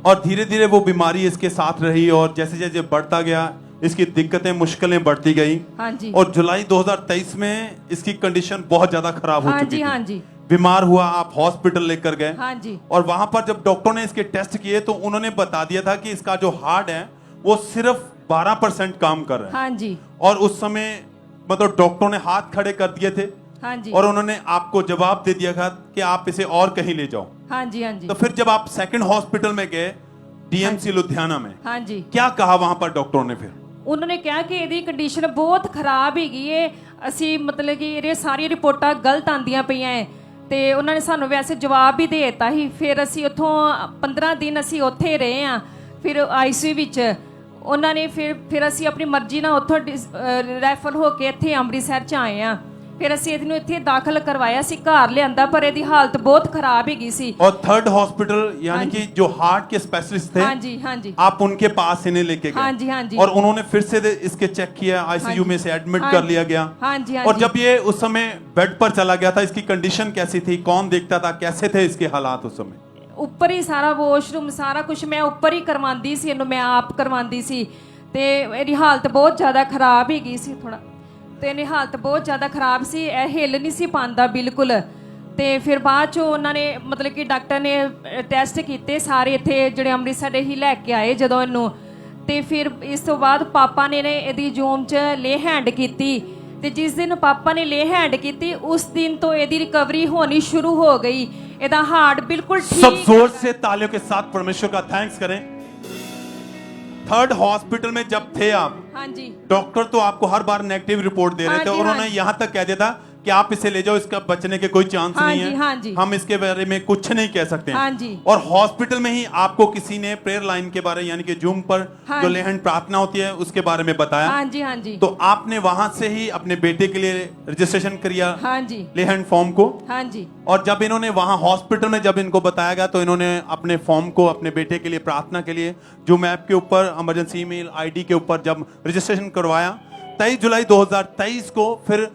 और धीरे धीरे वो बीमारी इसके साथ रही और जैसे जैसे बढ़ता गया इसकी दिक्कतें मुश्किलें बढ़ती गई। हाँ जी। और जुलाई 2023 में इसकी कंडीशन बहुत ज्यादा खराब हो चुकी थी। हाँ जी। बीमार हुआ, आप हॉस्पिटल लेकर गए। हाँ जी। और वहां पर जब डॉक्टर ने इसके टेस्ट किए तो उन्होंने बता दिया था कि इसका जो हार्ट है वो सिर्फ 12% काम कर रहा है। हाँ जी। और उस समय मतलब डॉक्टरों ने हाथ खड़े कर दिए थे। हाँ जी। और उन्होंने आपको जवाब दे दिया था कि आप इसे और कहीं ले जाओ। हाँ जी। हाँ जी। तो फिर जब आप सेकंड हॉस्पिटल में गए DMC लुधियाना में, हाँ जी, क्या कहा वहां पर डॉक्टरों ने? फिर उन्होंने कहा कि ਇਹਦੀ ਕੰਡੀਸ਼ਨ ਬਹੁਤ ਖਰਾਬ ਹੈਗੀ ਏ। ਅਸੀਂ ਮਤਲਬ ਕਿ ਇਹਦੇ ਸਾਰੀਆਂ ਰਿਪੋਰਟਾਂ ਗਲਤ ਆਂਦੀਆਂ ਪਈਆਂ ਏ ਤੇ ਉਹਨਾਂ ਨੇ ਸਾਨੂੰ ਵੈਸੇ ਜਵਾਬ ਵੀ ਦੇ ਦਿੱਤਾ ਸੀ। ਫਿਰ ਅਸੀਂ ਉੱਥੋਂ 15 ਦਿਨ ਅਸੀਂ ਉੱਥੇ ਰਹੇ ਆ। ਫਿਰ ICU ਵਿੱਚ ਉਹਨਾਂ ਨੇ ਫਿਰ ਅਸੀਂ ਆਪਣੀ ਮਰਜ਼ੀ ਨਾਲ ਉੱਥੋਂ ਰੈਫਰ ਹੋ ਕੇ ਇੱਥੇ ਅੰਮ੍ਰਿਤਸਰ ਚ ਆਏ ਆ। फिर ਅਸੀਂ ਇਹਨੂੰ ਇੱਥੇ ਦਾਖਲ ਕਰਵਾਇਆ ਸੀ, ਘਰ ਲਿਆਂਦਾ ਪਰ ਇਹਦੀ ਹਾਲਤ ਬਹੁਤ ਖਰਾਬ ਹੈਗੀ ਸੀ। और थर्ड हॉस्पिटल यानी कि जो हार्ट के स्पेशलिस्ट थे, हाँ जी, हाँ जी, आप उनके पास इन्हें लेके गए। हाँ जी, हाँ जी। और उन्होंने फिर से इसके चेक किया, ICU में से एडमिट कर लिया गया। हाँ जी, हाँ और जी। जब ये उस समय बेड पर चला गया था, इसकी कंडीशन कैसी थी, कौन देखता था, कैसे थे इसके हालात उस समय? ਉੱਪਰ ਹੀ ਸਾਰਾ ਵਾਸ਼ਰੂਮ ਸਾਰਾ ਕੁਝ ਮੈਂ ਉੱਪਰ ਹੀ ਕਰਵਾਉਂਦੀ ਸੀ, ਇਹਨੂੰ ਮੈਂ ਆਪ ਕਰਵਾਉਂਦੀ ਸੀ ਤੇ ਇਹਦੀ ਹਾਲਤ ਬਹੁਤ ਜ਼ਿਆਦਾ ਖਰਾਬ ਹੈਗੀ ਸੀ ਥੋੜਾ ਤੇ ਇਹਦੀ ਹਾਲਤ ਬਹੁਤ ਜ਼ਿਆਦਾ ਖਰਾਬ ਸੀ। ਇਹ ਹਿੱਲ ਨਹੀਂ ਸੀ ਪਾਉਂਦਾ ਬਿਲਕੁਲ। ਤੇ ਫਿਰ ਬਾਅਦ ਚੋਂ ਉਹਨਾਂ ਨੇ ਮਤਲਬ ਕਿ ਡਾਕਟਰ ਨੇ ਟੈਸਟ ਕੀਤੇ ਸਾਰੇ ਇੱਥੇ ਜਿਹੜੇ ਅੰਮ੍ਰਿਤਸਰ ਦੇ ਹੀ ਲੈ ਕੇ ਆਏ ਜਦੋਂ ਇਹਨੂੰ ਤੇ ਫਿਰ ਇਸ ਤੋਂ ਬਾਅਦ ਪਾਪਾ ਨੇ ਇਹਦੀ ਜੂਮ 'ਚ ਲੇ ਹੈਂਡ ਕੀਤੀ ਤੇ ਜਿਸ ਦਿਨ ਪਾਪਾ ਨੇ ਲੇ ਹੈਂਡ ਕੀਤੀ ਉਸ ਦਿਨ ਤੋਂ ਇਹਦੀ ਰਿਕਵਰੀ ਹੋਣੀ ਸ਼ੁਰੂ ਹੋ ਗਈ। ਇਹਦਾ ਹਾਰਟ ਬਿਲकुल सब ठीक जोर से तालियों के साथ परमेश्वर का थैंक्स करें। थर्ड हॉस्पिटल में जब थे आप, हाँ जी डॉक्टर तो आपको हर बार नेगेटिव रिपोर्ट दे रहे हाँ थे जी, और हाँ उन्होंने जी। यहाँ तक कह दिया था कि आप इसे ले जाओ, इसका बचने के कोई चांस हाँ नहीं जी, है, हाँ जी। हम इसके बारे में कुछ नहीं कह सकते हैं। हाँ जी। और हॉस्पिटल में ही आपको किसी ने प्रेयर लाइन के बारे यानी कि जूम पर हाँ जो जी। लेहन प्रार्थना होती है उसके बारे में बताया। हाँ जी हाँ जी तो आपने वहां से ही अपने बेटे के लिए रजिस्ट्रेशन किया हाँ जी लेहन फॉर्म को, हाँ जी और जब इन्होंने वहां हॉस्पिटल में जब इनको बताया गया तो इन्होंने अपने फॉर्म को अपने बेटे के लिए प्रार्थना के लिए जूम ऐप के ऊपर इमरजेंसी ईमेल आईडी के ऊपर जब रजिस्ट्रेशन करवाया 23 जुलाई 2023 को फिर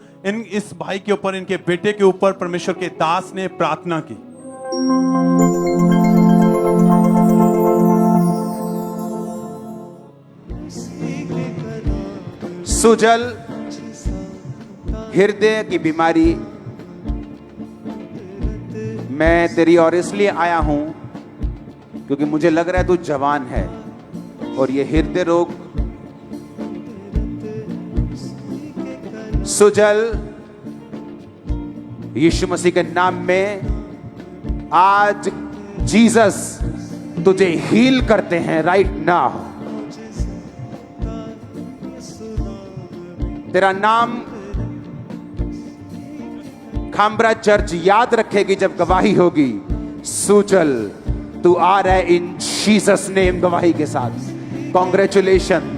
इस भाई के ऊपर इनके बेटे के ऊपर परमेश्वर के दास ने प्रार्थना की। सुजल हृदय की बीमारी, मैं तेरी ओर इसलिए आया हूं क्योंकि मुझे लग रहा है तू जवान है और ये हृदय रोग सुजल यीशु मसीह के नाम में आज जीसस तुझे हील करते हैं राइट नाउ। तेरा नाम खामबरा चर्च याद रखेगी जब गवाही होगी। सुजल तू आ रहा है इन जीसस नेम गवाही के साथ। कॉन्ग्रेचुलेशन।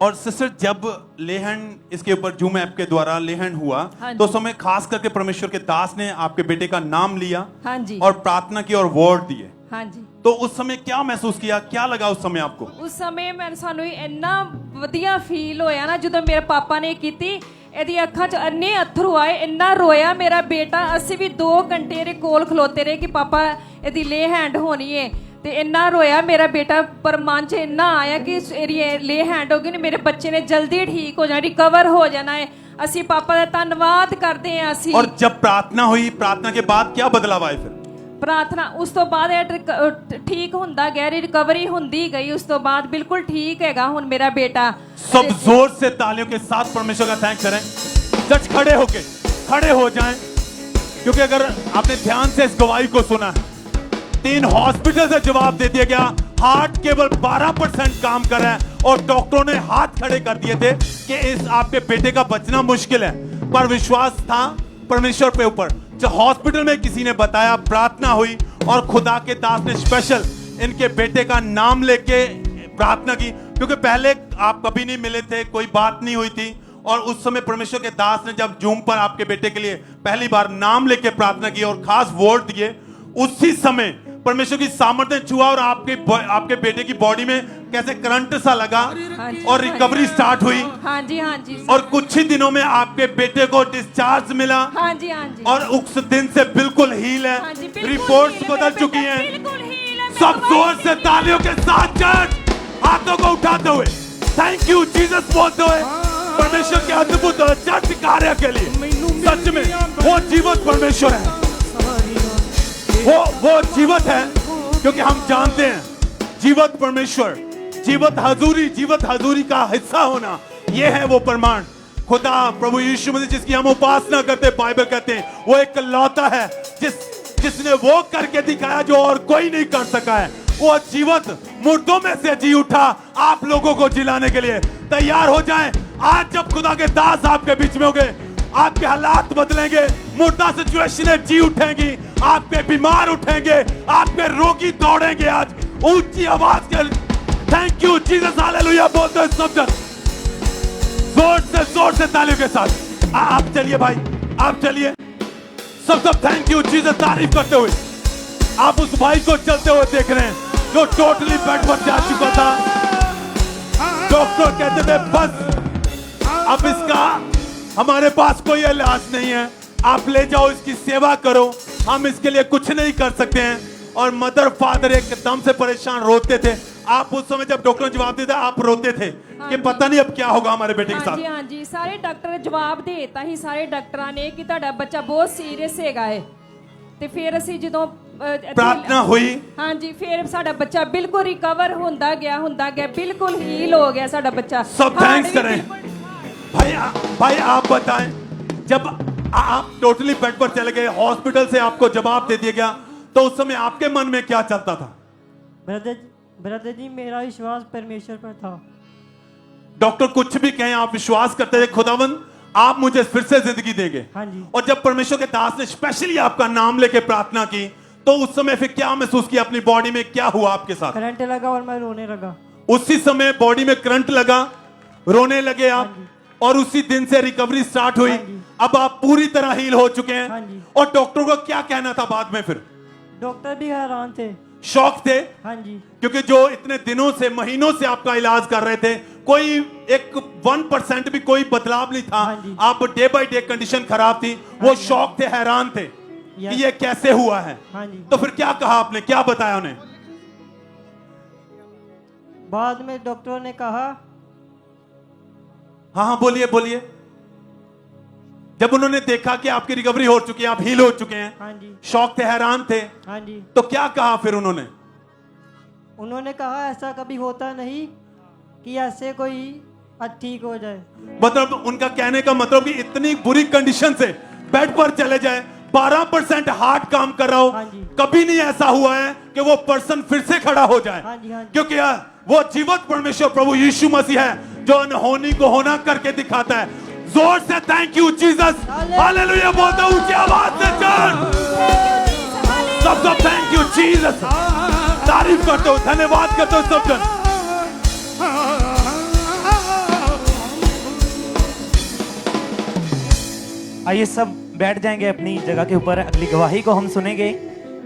और सिस्टर जब लेहन इसके ऊपर जूम ऐप के द्वारा लेहन हुआ हाँ जी। तो उस समय खास करके परमेश्वर के दास ने आपके बेटे का नाम लिया हाँ जी और प्रार्थना की और वर्ड दिए। हाँ जी तो उस समय क्या महसूस किया, क्या लगा उस समय आपको? उस समय मैं सानू ਇੰਨਾ ਵਧੀਆ ਫੀਲ ਹੋਇਆ ਨਾ ਜਦੋਂ ਮੇਰੇ ਪਾਪਾ ਨੇ ਕੀਤੀ। ਇਹਦੀ ਅੱਖਾਂ 'ਚ ਇੰਨੇ ਅਥਰੂ ਆਏ, ਇੰਨਾ ਰੋਇਆ ਮੇਰਾ ਬੇਟਾ। ਅਸੀਂ ਵੀ 2 ਘੰਟੇ ਇਹਦੇ ਕੋਲ ਖਲੋਤੇ ਰਹੇ ਕਿ ਪਾਪਾ ਇਹਦੀ ਲੇ ਹੈਂਡ ਹੋਣੀ ਏ ਤੇ ਇੰਨਾ ਰੋਇਆ ਮੇਰਾ ਬੇਟਾ। ਪਰ ਮਨ 'ਚ ਇੰਨਾ ਆਇਆ ਕਿ ਇਹਦੀ ਲੇ ਹੈਂਡ ਹੋ ਗਈ ਨੇ, ਮੇਰੇ ਬੱਚੇ ਨੇ ਜਲਦੀ ਠੀਕ ਹੋ ਜਾਣਾ, ਰਿਕਵਰ ਹੋ ਜਾਣਾ ਹੈ। ਅਸੀਂ ਪਾਪਾ ਦਾ ਧੰਨਵਾਦ ਕਰਦੇ ਹਾਂ। ਅਸੀਂ और जब प्रार्थना हुई, प्रार्थना के बाद क्या बदलाव आए फिर? प्रार्थना उस तो बाद ठीक हुंदा गया, रिकवरी हुंदी गई। उस तो बाद बिल्कुल ठीक हैगा हुन मेरा बेटा। सब जोर से तालियों के साथ परमेश्वर का थैंक्स करें। जज खड़े हो जाएं, क्योंकि अगर आपने ध्यान से इस गवाही को सुना है, 3 हॉस्पिटल से जवाब दे दिया गया, हार्ट केवल 12% काम कर रहा है और डॉक्टरों ने हाथ खड़े कर दिए थे कि इस आपके बेटे का बचना मुश्किल है, पर विश्वास था परमेश्वर पे ऊपर। जो हॉस्पिटल में किसी ने बताया, प्रार्थना हुई और खुदा के दास ने स्पेशल इनके बेटे का नाम लेके प्रार्थना की, क्योंकि पहले आप कभी नहीं मिले थे, कोई बात नहीं हुई थी। और उस समय परमेश्वर के दास ने जब जूम पर आपके बेटे के लिए पहली बार नाम लेके प्रार्थना की और खास वर्ड दिए, उसी समय परमेश्वर की सामर्थ्य छुआ और आपके बेटे की बॉडी में कैसे करंट सा लगा और रिकवरी स्टार्ट हुई। हाँ जी हाँ जी और कुछ ही दिनों में आपके बेटे को डिस्चार्ज मिला। हाँ जी हाँ जी और उस दिन से बिल्कुल हील है, हाँ जी, बिल्कुल रिपोर्ट्स हील है, बदल मेरा चुकी बेटा हैं। बिल्कुल हील है, सब मेरा जोर भाई से तालियों के साथ चर्च हाथों को उठाते हुए थैंक यू जीसस बोलते हुए परमेश्वर के अद्भुत चर्च कार्य के लिए। सच में वो जीवित परमेश्वर है, वो जीवित है, क्योंकि हम जानते हैं जीवित परमेश्वर, जीवित हजूरी का हिस्सा होना, ये है वो प्रमाण। खुदा प्रभु यीशु मसीह जिसकी हम उपासना करते, बाइबल कहते हैं वो एक लौता है जिसने वो करके दिखाया जो और कोई नहीं कर सका है। वो जीवित मुर्दों में से जी उठा आप लोगों को जिलाने के लिए। तैयार हो जाएं, आज जब खुदा के दास आपके बीच में होंगे, आपके हालात बदलेंगे, मुर्दा सिचुएशनें जी उठेंगी, आपके बीमार उठेंगे, आपके रोगी दौड़ेंगे। आज ऊंची आवाज के थैंक यू जीसस हालेलुया बोलते हैं सब जन, जोर से तालियों के साथ। आप चलिए भाई, आप चलिए, सब थैंक यू जीसस तारीफ करते हुए। आप उस भाई को चलते हुए देख रहे हैं जो टोटली बेड पर जा चुका था। डॉक्टर कहते थे बस अब इसका हमारे पास कोई इलाज नहीं है, आप ले जाओ, इसकी सेवा करो, हम इसके लिए कुछ नहीं कर सकते हैं। और मदर फादर एकदम से परेशान रोते थे। आप उस समय जब डॉक्टर ने जवाब दिया था आप रोते थे कि पता नहीं अब क्या होगा हमारे बेटे के साथ। हाँ जी सारे डॉक्टर जवाब देता ही सारे डॉक्टਰਾਂ ਨੇ ਕਿ ਤੁਹਾਡਾ ਬੱਚਾ ਬਹੁਤ ਸੀਰੀਅਸ ਹੈਗਾ ਹੈ। ਤੇ ਫਿਰ ਅਸੀਂ ਜਦੋਂ प्रार्थना हुई, हाँ जी, फिर साडा बच्चा बिल्कुल रिकवर होंदा गया बिल्कुल हील हो गया साडा बच्चा। सब थैंक्स करें। भाई आप बताएं, जब आप टोटली बेड पर चले गए, हॉस्पिटल से आपको जवाब दे दिया गया, तो उस समय आपके मन में क्या चलता था? ब्रदर जी, मेरा विश्वास परमेश्वर पर था। डॉक्टर कुछ भी कहें, आप विश्वास करते थे खुदावंद आप मुझे फिर से जिंदगी देंगे। हाँ जी। और जब परमेश्वर के दास ने स्पेशली आपका नाम लेके प्रार्थना की, तो उस समय फिर क्या महसूस किया? अपनी बॉडी में क्या हुआ आपके साथ? करंट लगा और मैं रोने लगा। उसी समय बॉडी में करंट लगा, रोने लगे आप, और उसी दिन से रिकवरी स्टार्ट हुई। अब आप पूरी तरह हील हो चुके हैं। और डॉक्टर को क्या कहना था बाद में? फिर डॉक्टर भी हैरान थे, शॉक थे। हाँ जी। क्योंकि जो इतने दिनों से, महीनों से आपका इलाज कर रहे थे, कोई एक 1% भी कोई बदलाव नहीं था। आप डे बाय डे कंडीशन खराब थी। वो शॉक थे, हैरान थे कि ये कैसे हुआ है। तो फिर क्या कहा आपने, क्या बताया उन्हें? बाद में डॉक्टरों ने कहा, हाँ बोलिए बोलिए। जब उन्होंने देखा कि आपकी रिकवरी हो चुकी है, आप हील हो चुके हैं, हाँ जी, शॉक थे, हैरान थे, हाँ जी, तो क्या कहा फिर उन्होंने? उन्होंने कहा ऐसा कभी होता नहीं कि ऐसे कोई ठीक हो जाए। मतलब उनका कहने का मतलब कि इतनी बुरी कंडीशन से बेड पर चले जाए, 12% हार्ट काम कर रहा हो, कभी नहीं ऐसा हुआ है कि वो पर्सन फिर से खड़ा हो जाए। क्योंकि वो जीवित परमेश्वर प्रभु यीशु मसीह है जो अनहोनी को होना करके दिखाता है। जोर से थैंक यू जीसस, हालेलुया बोलता ऊंची आवाज से चढ़, सब थैंक यू जीसस, तारीफ करते हो, धन्यवाद करते हो सब जन। आइए सब बैठ जाएंगे अपनी जगह के ऊपर। अगली गवाही को हम सुनेंगे।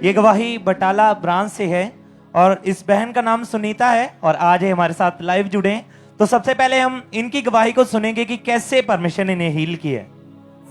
ये गवाही बटाला ब्रांच से है और इस बहन का नाम सुनीता है और आज ये हमारे साथ लाइव जुड़े हैं। तो सबसे पहले हम इनकी गवाही को सुनेंगे कि कैसे परमेश्वर ने इन्हें हील किया।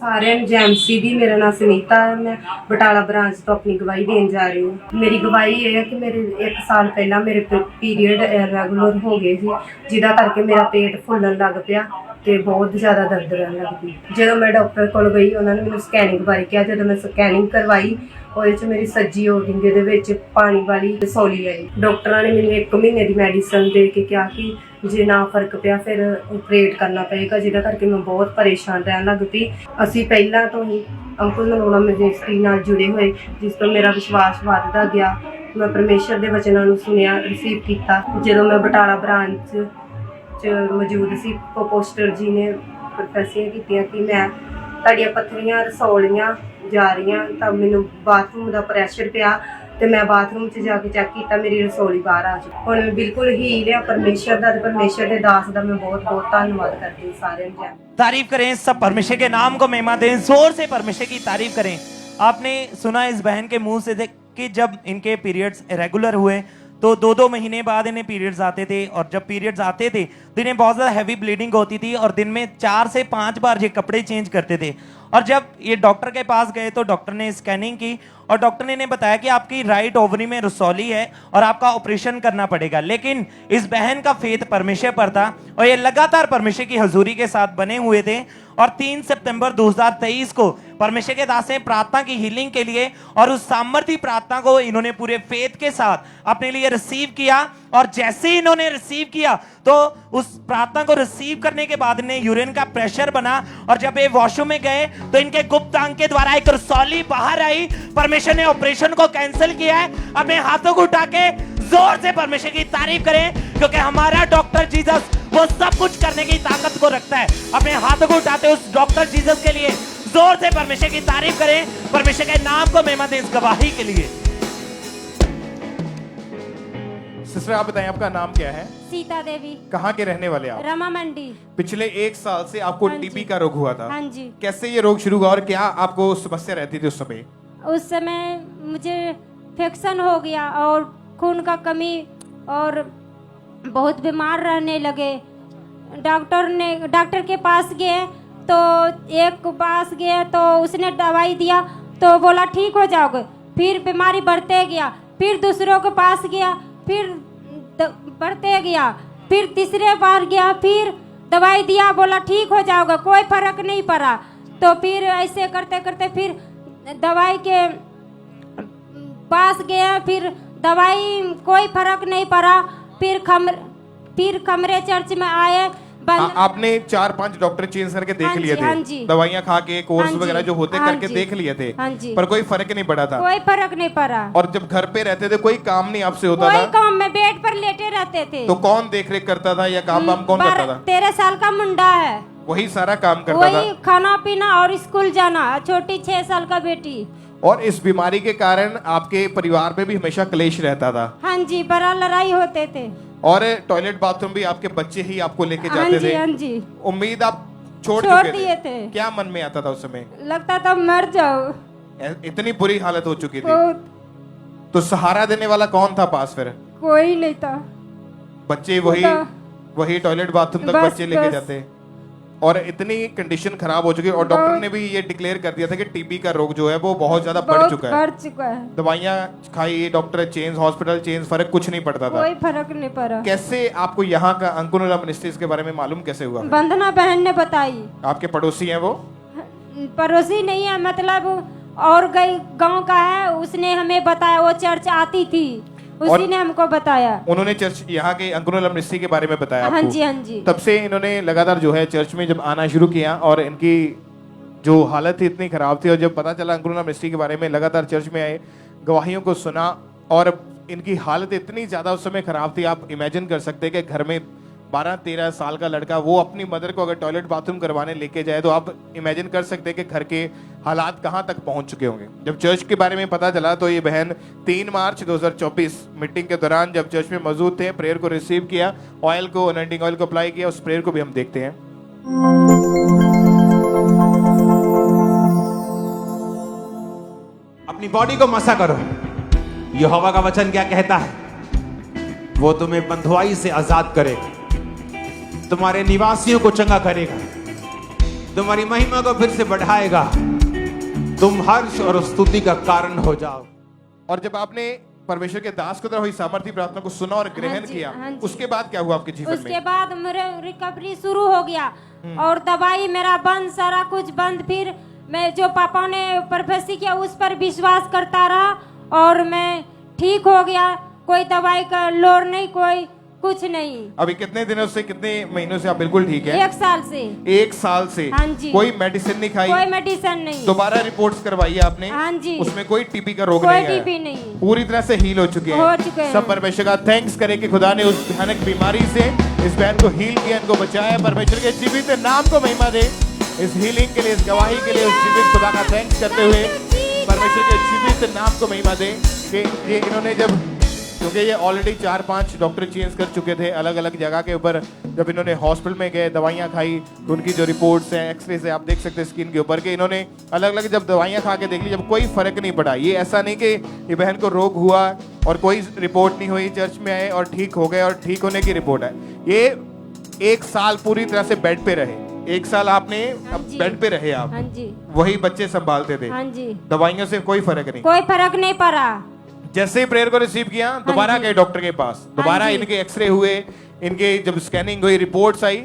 सारे जैमसी दी, मेरा नाम सुनीता है, मैं बटाला ब्रांच तो अपनी गवाही देने जा रही हूँ। मेरी गवाही ये है कि मेरे 1 साल पहला मेरे पीरियड रेगुलर हो गए थे, जिदा करके मेरा पेट फुलन लग पिया ਤੇ ਬਹੁਤ ਜ਼ਿਆਦਾ ਦਰਦ ਰਹਿਣ ਲੱਗ ਪਈ। ਜਦੋਂ ਮੈਂ ਡਾਕਟਰ ਕੋਲ ਗਈ, ਉਹਨਾਂ ਨੇ ਮੈਨੂੰ ਸਕੈਨਿੰਗ ਬਾਰੇ ਕਿਹਾ। ਜਦੋਂ ਮੈਂ ਸਕੈਨਿੰਗ ਕਰਵਾਈ, ਉਹਦੇ 'ਚ ਮੇਰੀ ਸੱਜੀ ਓਰਗਨ ਦੇ ਵਿੱਚ ਪਾਣੀ ਵਾਲੀ ਰਸੌਲੀ ਆਈ। ਡਾਕਟਰਾਂ ਨੇ ਮੈਨੂੰ 1 ਮਹੀਨੇ ਦੀ ਮੈਡੀਸਨ ਦੇ ਕੇ ਕਿਹਾ ਕਿ ਜੇ ਨਾ ਫਰਕ ਪਿਆ ਫਿਰ ਆਪਰੇਟ ਕਰਨਾ ਪਏਗਾ, ਜਿਹਦਾ ਕਰਕੇ ਮੈਂ ਬਹੁਤ ਪਰੇਸ਼ਾਨ ਰਹਿਣ ਲੱਗ ਪਈ। ਅਸੀਂ ਪਹਿਲਾਂ ਤੋਂ ਹੀ ਅੰਕੁਰ ਨਰੋਣਾ ਮਿਨਿਸਟਰੀ ਨਾਲ ਜੁੜੇ ਹੋਏ, ਜਿਸ ਤੋਂ ਮੇਰਾ ਵਿਸ਼ਵਾਸ ਵੱਧਦਾ ਗਿਆ। ਮੈਂ ਪਰਮੇਸ਼ਰ ਦੇ ਵਚਨਾਂ ਨੂੰ ਸੁਣਿਆ, ਰਿਸੀਵ ਕੀਤਾ। ਜਦੋਂ ਮੈਂ ਬਟਾਲਾ ਬ੍ਰਾਂਚ ਮੌਜੂਦ ਸੀ, पोस्टर जी ने प्रोफेसियां कीतियां कि मैं ਤੁਹਾਡੀਆਂ ਪੱਥਰੀਆਂ ਰਸੌਲੀਆਂ ਜਾ ਰਹੀਆਂ। ਤਾਂ ਮੈਨੂੰ ਬਾਥਰੂਮ ਦਾ ਪ੍ਰੈਸ਼ਰ ਪਿਆ ਤੇ ਮੈਂ ਬਾਥਰੂਮ 'ਚ ਜਾ ਕੇ ਚੈੱਕ ਕੀਤਾ, ਮੇਰੀ ਰਸੌਲੀ ਬਾਹਰ ਆ ਚੁੱਕੀ। ਹੁਣ ਮੈਂ ਬਿਲਕੁਲ ਹੀਲ ਆ परमेश्वर ਦਾ ਤੇ परमेश्वर ਦੇ ਦਾਸ ਦਾ मैं बहुत बहुत ਧੰਨਵਾਦ करती हूँ। सारे तारीफ करें, सब परमेश्वर के नाम को महिमा दें, जोर से परमेश्वर की तारीफ करें। आपने सुना इस बहन के मुंह से कि जब इनके पीरियड्स रेगुलर हुए तो 2-2 महीने बाद इन्हें पीरियड्स आते थे, और जब पीरियड्स आते थे तो इन्हें बहुत ज़्यादा हैवी ब्लीडिंग होती थी और दिन में 4 से 5 बार ये कपड़े चेंज करते थे। और जब ये डॉक्टर के पास गए तो डॉक्टर ने स्कैनिंग की और डॉक्टर ने इन्हें बताया कि आपकी राइट ओवरी में रसौली है और आपका ऑपरेशन करना पड़ेगा। लेकिन इस बहन का फेथ परमेश्वर पर था और ये लगातार परमेश्वर की हजूरी के साथ बने हुए थे। और 3 सितंबर 2023 को परमेश्वर के दास ने प्रार्थना की हीलिंग के लिए, और उस सामर्थ्य प्रार्थना को इन्होंने पूरे फेथ के साथ अपने लिए रिसीव किया। और जैसे ही इन्होंने रिसीव किया तो उस प्रार्थना को रिसीव करने के बाद इन्हें यूरिन का प्रेशर बना, और जब ये वॉशरूम में गए तो इनके गुप्त अंग के द्वारा एक रसौली बाहर आई। परमेश्वर ने ऑपरेशन को कैंसिल किया है। अपने हाथों को उठा के जोर से परमेश्वर की तारीफ करें, क्योंकि हमारा डॉक्टर जीसस वो सब कुछ करने की ताकत को रखता है। अपने हाथों को उठाते उस डॉक्टर जीसस के लिए जोर से परमेश्वर की तारीफ करें, परमेश्वर के नाम को महिमा दें इस गवाही के लिए। सिस्टर आप बताएं, आपका नाम क्या है? सीता देवी। कहाँ के रहने वाले आप? रमा मंडी। पिछले 1 साल से आपको टीबी का रोग हुआ था। हाँ जी। कैसे ये रोग शुरू हुआ और क्या आपको समस्या रहती थी उस समय? उस समय मुझे इन्फेक्शन हो गया और खून का कमी और बहुत बीमार रहने लगे। डॉक्टर के पास गए तो एक पास गए तो उसने दवाई दिया तो बोला ठीक हो जाओगे। फिर बीमारी बढ़ते गया, फिर दूसरों के पास गया, फिर बढ़ते गया, फिर तीसरे बार गया, फिर दवाई दिया, बोला ठीक हो जाओगे, कोई फर्क नहीं पड़ा। तो फिर ऐसे करते करते फिर दवाई के पास गया, फिर दवाई कोई फर्क नहीं पड़ा। फिर खमरे चर्च में आए, आपने 4-5 डॉक्टर चेंज करके देख लिए हाँ थे, जी। दवाइयाँ खा के कोर्स हाँ जी, वगैरह जो होते हाँ करके जी, देख लिए थे, हाँ जी। पर कोई फर्क नहीं पड़ा था। कोई फर्क नहीं पड़ा। और जब घर पे रहते थे कोई काम नहीं आपसे होता कोई था? काम में बेड पर लेटे रहते थे। तो कौन देख रेख करता था या काम वाम कौन करता था? 13 साल का मुंडा है, वही सारा काम करता वही था। खाना पीना और स्कूल जाना। छोटी 6 साल का बेटी। और इस बीमारी के कारण आपके परिवार में भी हमेशा क्लेश रहता था। हाँ जी, बड़ा लड़ाई होते थे। और टॉयलेट बाथरूम भी आपके बच्चे ही आपको लेके हाँ जाते जी, थे। हाँ जी। उम्मीद आप छोड़ छोड़ चुके दिए थे। क्या मन में आता था उस समय? लगता था मर जाओ। इतनी बुरी हालत हो चुकी थी। बहुत। तो सहारा देने वाला कौन था पास फिर? कोई नहीं था। बच्चे वही टॉयलेट बाथरूम तक बस, बच्चे लेके बस। जाते। और इतनी कंडीशन खराब हो चुकी, और डॉक्टर ने भी ये डिक्लेयर कर दिया था कि टीबी का रोग जो है वो बहुत ज्यादा बढ़ चुका है। बढ़ चुका है। दवाइयाँ खाई, डॉक्टर चेंज, हॉस्पिटल चेंज, फर्क कुछ नहीं पड़ता था। कोई फर्क नहीं पड़ा। कैसे आपको यहाँ का अंकुर मिनिस्ट्रीज के बारे में मालूम कैसे हुआ? वंदना बहन ने बताई। आपके पड़ोसी हैं वो? पड़ोसी नहीं है, मतलब और गई गांव का है, उसने हमें बताया। वो चर्च आती थी, उसी ने हमको बताया। उन्होंने चर्च यहाँ के अंकुर मिनिस्ट्री के बारे में बताया हाँ आपको? जी, हाँ जी। तब से इन्होंने लगातार जो है चर्च में जब आना शुरू किया, और इनकी जो हालत थी इतनी खराब थी, और जब पता चला अंकुर मिनिस्ट्री के बारे में, लगातार चर्च में आए, गवाहियों को सुना, और इनकी हालत इतनी ज्यादा उस समय खराब थी। आप इमेजिन कर सकते हैं कि घर में 12-13 साल का लड़का वो अपनी मदर को अगर टॉयलेट बाथरूम करवाने लेके जाए, तो आप इमेजिन कर सकते हैं कि घर के हालात कहां तक पहुंच चुके होंगे। जब चर्च के बारे में पता चला तो ये बहन 3 मार्च 2024 मीटिंग के दौरान जब चर्च में मौजूद थे, प्रेयर को रिसीव किया, ऑयल को, अनॉइंटिंग ऑयल को अप्लाई किया। उस प्रेयर को भी हम देखते हैं। अपनी बॉडी को मसा करो। यहोवा का वचन क्या कहता है? वो तुम्हें बंधुआई से आजाद करेगा, तुम्हारे निवासियों को चंगा करेगा, तुम्हारी महिमा को फिर से बढ़ाएगा, तुम हर्ष और स्तुति का कारण हो जाओ। और जब आपने परमेश्वर के दास की तरह हुई सामर्थ्य प्रार्थना को सुना और ग्रहण किया, उसके बाद क्या हुआ आपके जीवन में? उसके बाद मेरे रिकवरी शुरू हो गया, और दवाई मेरा बंद, सारा कुछ बंद। फिर मैं जो पापा ने प्रोफेसी किया उस पर विश्वास करता रहा, और मैं ठीक हो गया। कोई दवाई का लोर नहीं, कोई कुछ नहीं। अभी कितने दिनों से, कितने महीनों से आप बिल्कुल ठीक है? 1 साल से। 1 साल से? हाँ जी। कोई मेडिसिन नहीं खाई? कोई मेडिसिन नहीं। दोबारा रिपोर्ट्स करवाई आपने? हाँ जी। उसमें कोई टीबी का रोग कोई नहीं है? टीबी नहीं। पूरी तरह से हील हो चुके हैं। हो चुके हैं। सब परमेश्वर का थैंक्स करें कि खुदा ने उस भयानक बीमारी से इस बहन को हील किया, इनको बचाया। परमेश्वर के जीवित नाम को महिमा दे। इस हीलिंग के लिए, इस गवाही के लिए उस जीवित खुदा का थैंक्स करते हुए परमेश्वर के जीवित नाम को महिमा दे कि ये इन्होंने क्योंकि ये ऑलरेडी 4-5 डॉक्टर चेंज कर चुके थे अलग अलग जगह के ऊपर। जब इन्होंने हॉस्पिटल में गए, दवाइयाँ खाई, तो उनकी जो रिपोर्ट्स हैं, एक्सरे से आप देख सकते हैं स्किन के ऊपर, कि इन्होंने अलग अलग जब दवाइयाँ खा के देख ली, जब कोई फर्क नहीं पड़ा। ये ऐसा नहीं कि ये बहन को रोग हुआ और कोई रिपोर्ट नहीं हुई, चर्च में आए और ठीक हो गए और ठीक होने की रिपोर्ट है। ये 1 साल पूरी तरह से बेड पे रहे। 1 साल आपने बेड पे रहे आप। हाँ जी। वही बच्चे संभालते थे। हाँ जी। दवाइयों से कोई फर्क नहीं? कोई फर्क नहीं पड़ा। जैसे ही प्रेयर को रिसीव किया, दोबारा गए डॉक्टर के पास, दोबारा इनके एक्सरे हुए, इनके जब स्कैनिंग हुई, रिपोर्ट्स आई,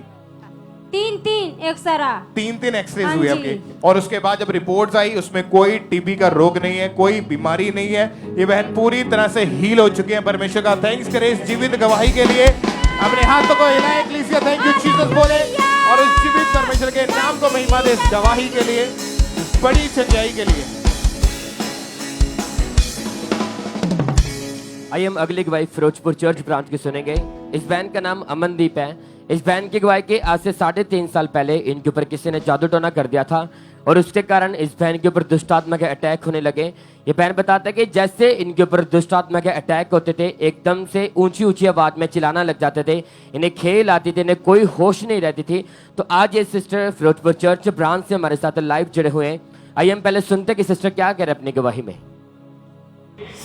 3 एक्सरा, 3 एक्सरे हुए आपके। और उसके बाद जब रिपोर्ट्स आई, उसमें कोई टीबी का रोग नहीं है, कोई बीमारी नहीं है। ये बहन पूरी तरह से हील हो चुके हैं। परमेश्वर का थैंक्स करें इस जीवित गवाही के लिए। अपने हाथों को हिलाएं, एक्लीसिया थैंक यू जीसस बोले, और उस जीवित परमेश्वर के नाम को महिमा दे इस गवाही के लिए, इस बड़ी सच्चाई के लिए। आइए हम अगली गवाही फिरोजपुर चर्च ब्रांच की सुनेंगे। इस बहन का नाम अमनदीप है। इस बहन की गवाही के आज से 3.5 साल पहले इनके ऊपर किसी ने जादू टोना कर दिया था, और उसके कारण इस बहन के ऊपर दुष्टात्मा के अटैक होने लगे। ये बहन बताता है कि जैसे इनके ऊपर दुष्टात्मा के अटैक होते थे, एकदम से ऊंची ऊंची आवाज में चिल्लाना लग जाते थे, इन्हें खेल आती थी, इन्हें कोई होश नहीं रहती थी। तो आज ये सिस्टर फिरोजपुर चर्च ब्रांच से हमारे साथ लाइव जुड़े हुए हैं। आइए हम पहले सुनते हैं कि सिस्टर क्या कह रहे हैं अपनी गवाही में।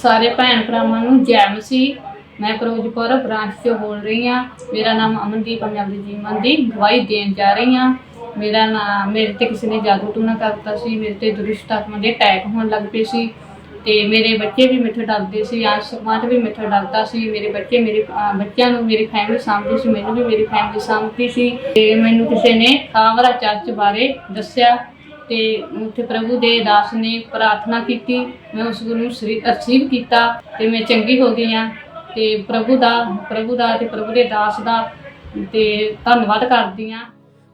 ਸਾਰੇ ਭੈਣ ਭਰਾਵਾਂ ਨੂੰ ਜੈ ਮਸੀਹ। ਮੈਂ ਫਿਰੋਜ਼ਪੁਰ ਬ੍ਰਾਂਚ ਤੋਂ ਬੋਲ ਰਹੀ ਹਾਂ। ਮੇਰਾ ਨਾਮ ਅਮਨਦੀਪ, ਪੰਜਾਬ ਦੇ ਜੀਵਨ ਦੀ ਗਵਾਹੀ ਦੇਣ ਜਾ ਰਹੀ ਹਾਂ। ਮੇਰਾ ਨਾਮ, ਮੇਰੇ ਤੇ ਕਿਸੇ ਨੇ ਜਾਦੂ ਟੂਣਾ ਕਰਤਾ ਸੀ, ਮੇਰੇ ਤੇ ਦੁਸ਼ਟ ਆਤਮਾ ਦੇ ਅਟੈਕ ਹੋਣ ਲੱਗ ਪਏ ਸੀ, ਤੇ ਮੇਰੇ ਬੱਚੇ ਵੀ ਮੈਥੋਂ ਡਰਦੇ ਸੀ, ਆਸ ਸਮਾਜ ਵੀ ਮੈਥੋਂ ਡਰਦਾ ਸੀ। ਮੇਰੇ ਬੱਚੇ ਮੇਰੇ ਬੱਚਿਆਂ ਨੂੰ ਮੇਰੀ ਫੈਮਿਲੀ ਸਾਂਭਦੀ ਸੀ, ਮੈਨੂੰ ਵੀ ਮੇਰੀ ਫੈਮਿਲੀ ਸਾਂਭਦੀ ਸੀ। ਤੇ ਮੈਨੂੰ ਕਿਸੇ ਨੇ ਕਾਵਰਾ ਚਰਚ ਬਾਰੇ ਦੱਸਿਆ, ਤੇ ਉੱਥੇ ਪ੍ਰਭੂ ਦੇ ਦਾਸ ਨੇ ਪ੍ਰਾਰਥਨਾ ਕੀਤੀ। ਮੈਂ ਉਸ ਗੁਰੂ ਨੂੰ ਰਿਸੀਵ ਕੀਤਾ ਤੇ ਮੈਂ ਚੰਗੀ ਹੋ ਗਈ ਹਾਂ। ਤੇ ਪ੍ਰਭੂ ਦਾ ਤੇ ਪ੍ਰਭੂ ਦੇ ਦਾਸ ਦਾ ਤੇ ਧੰਨਵਾਦ ਕਰਦੀ ਹਾਂ।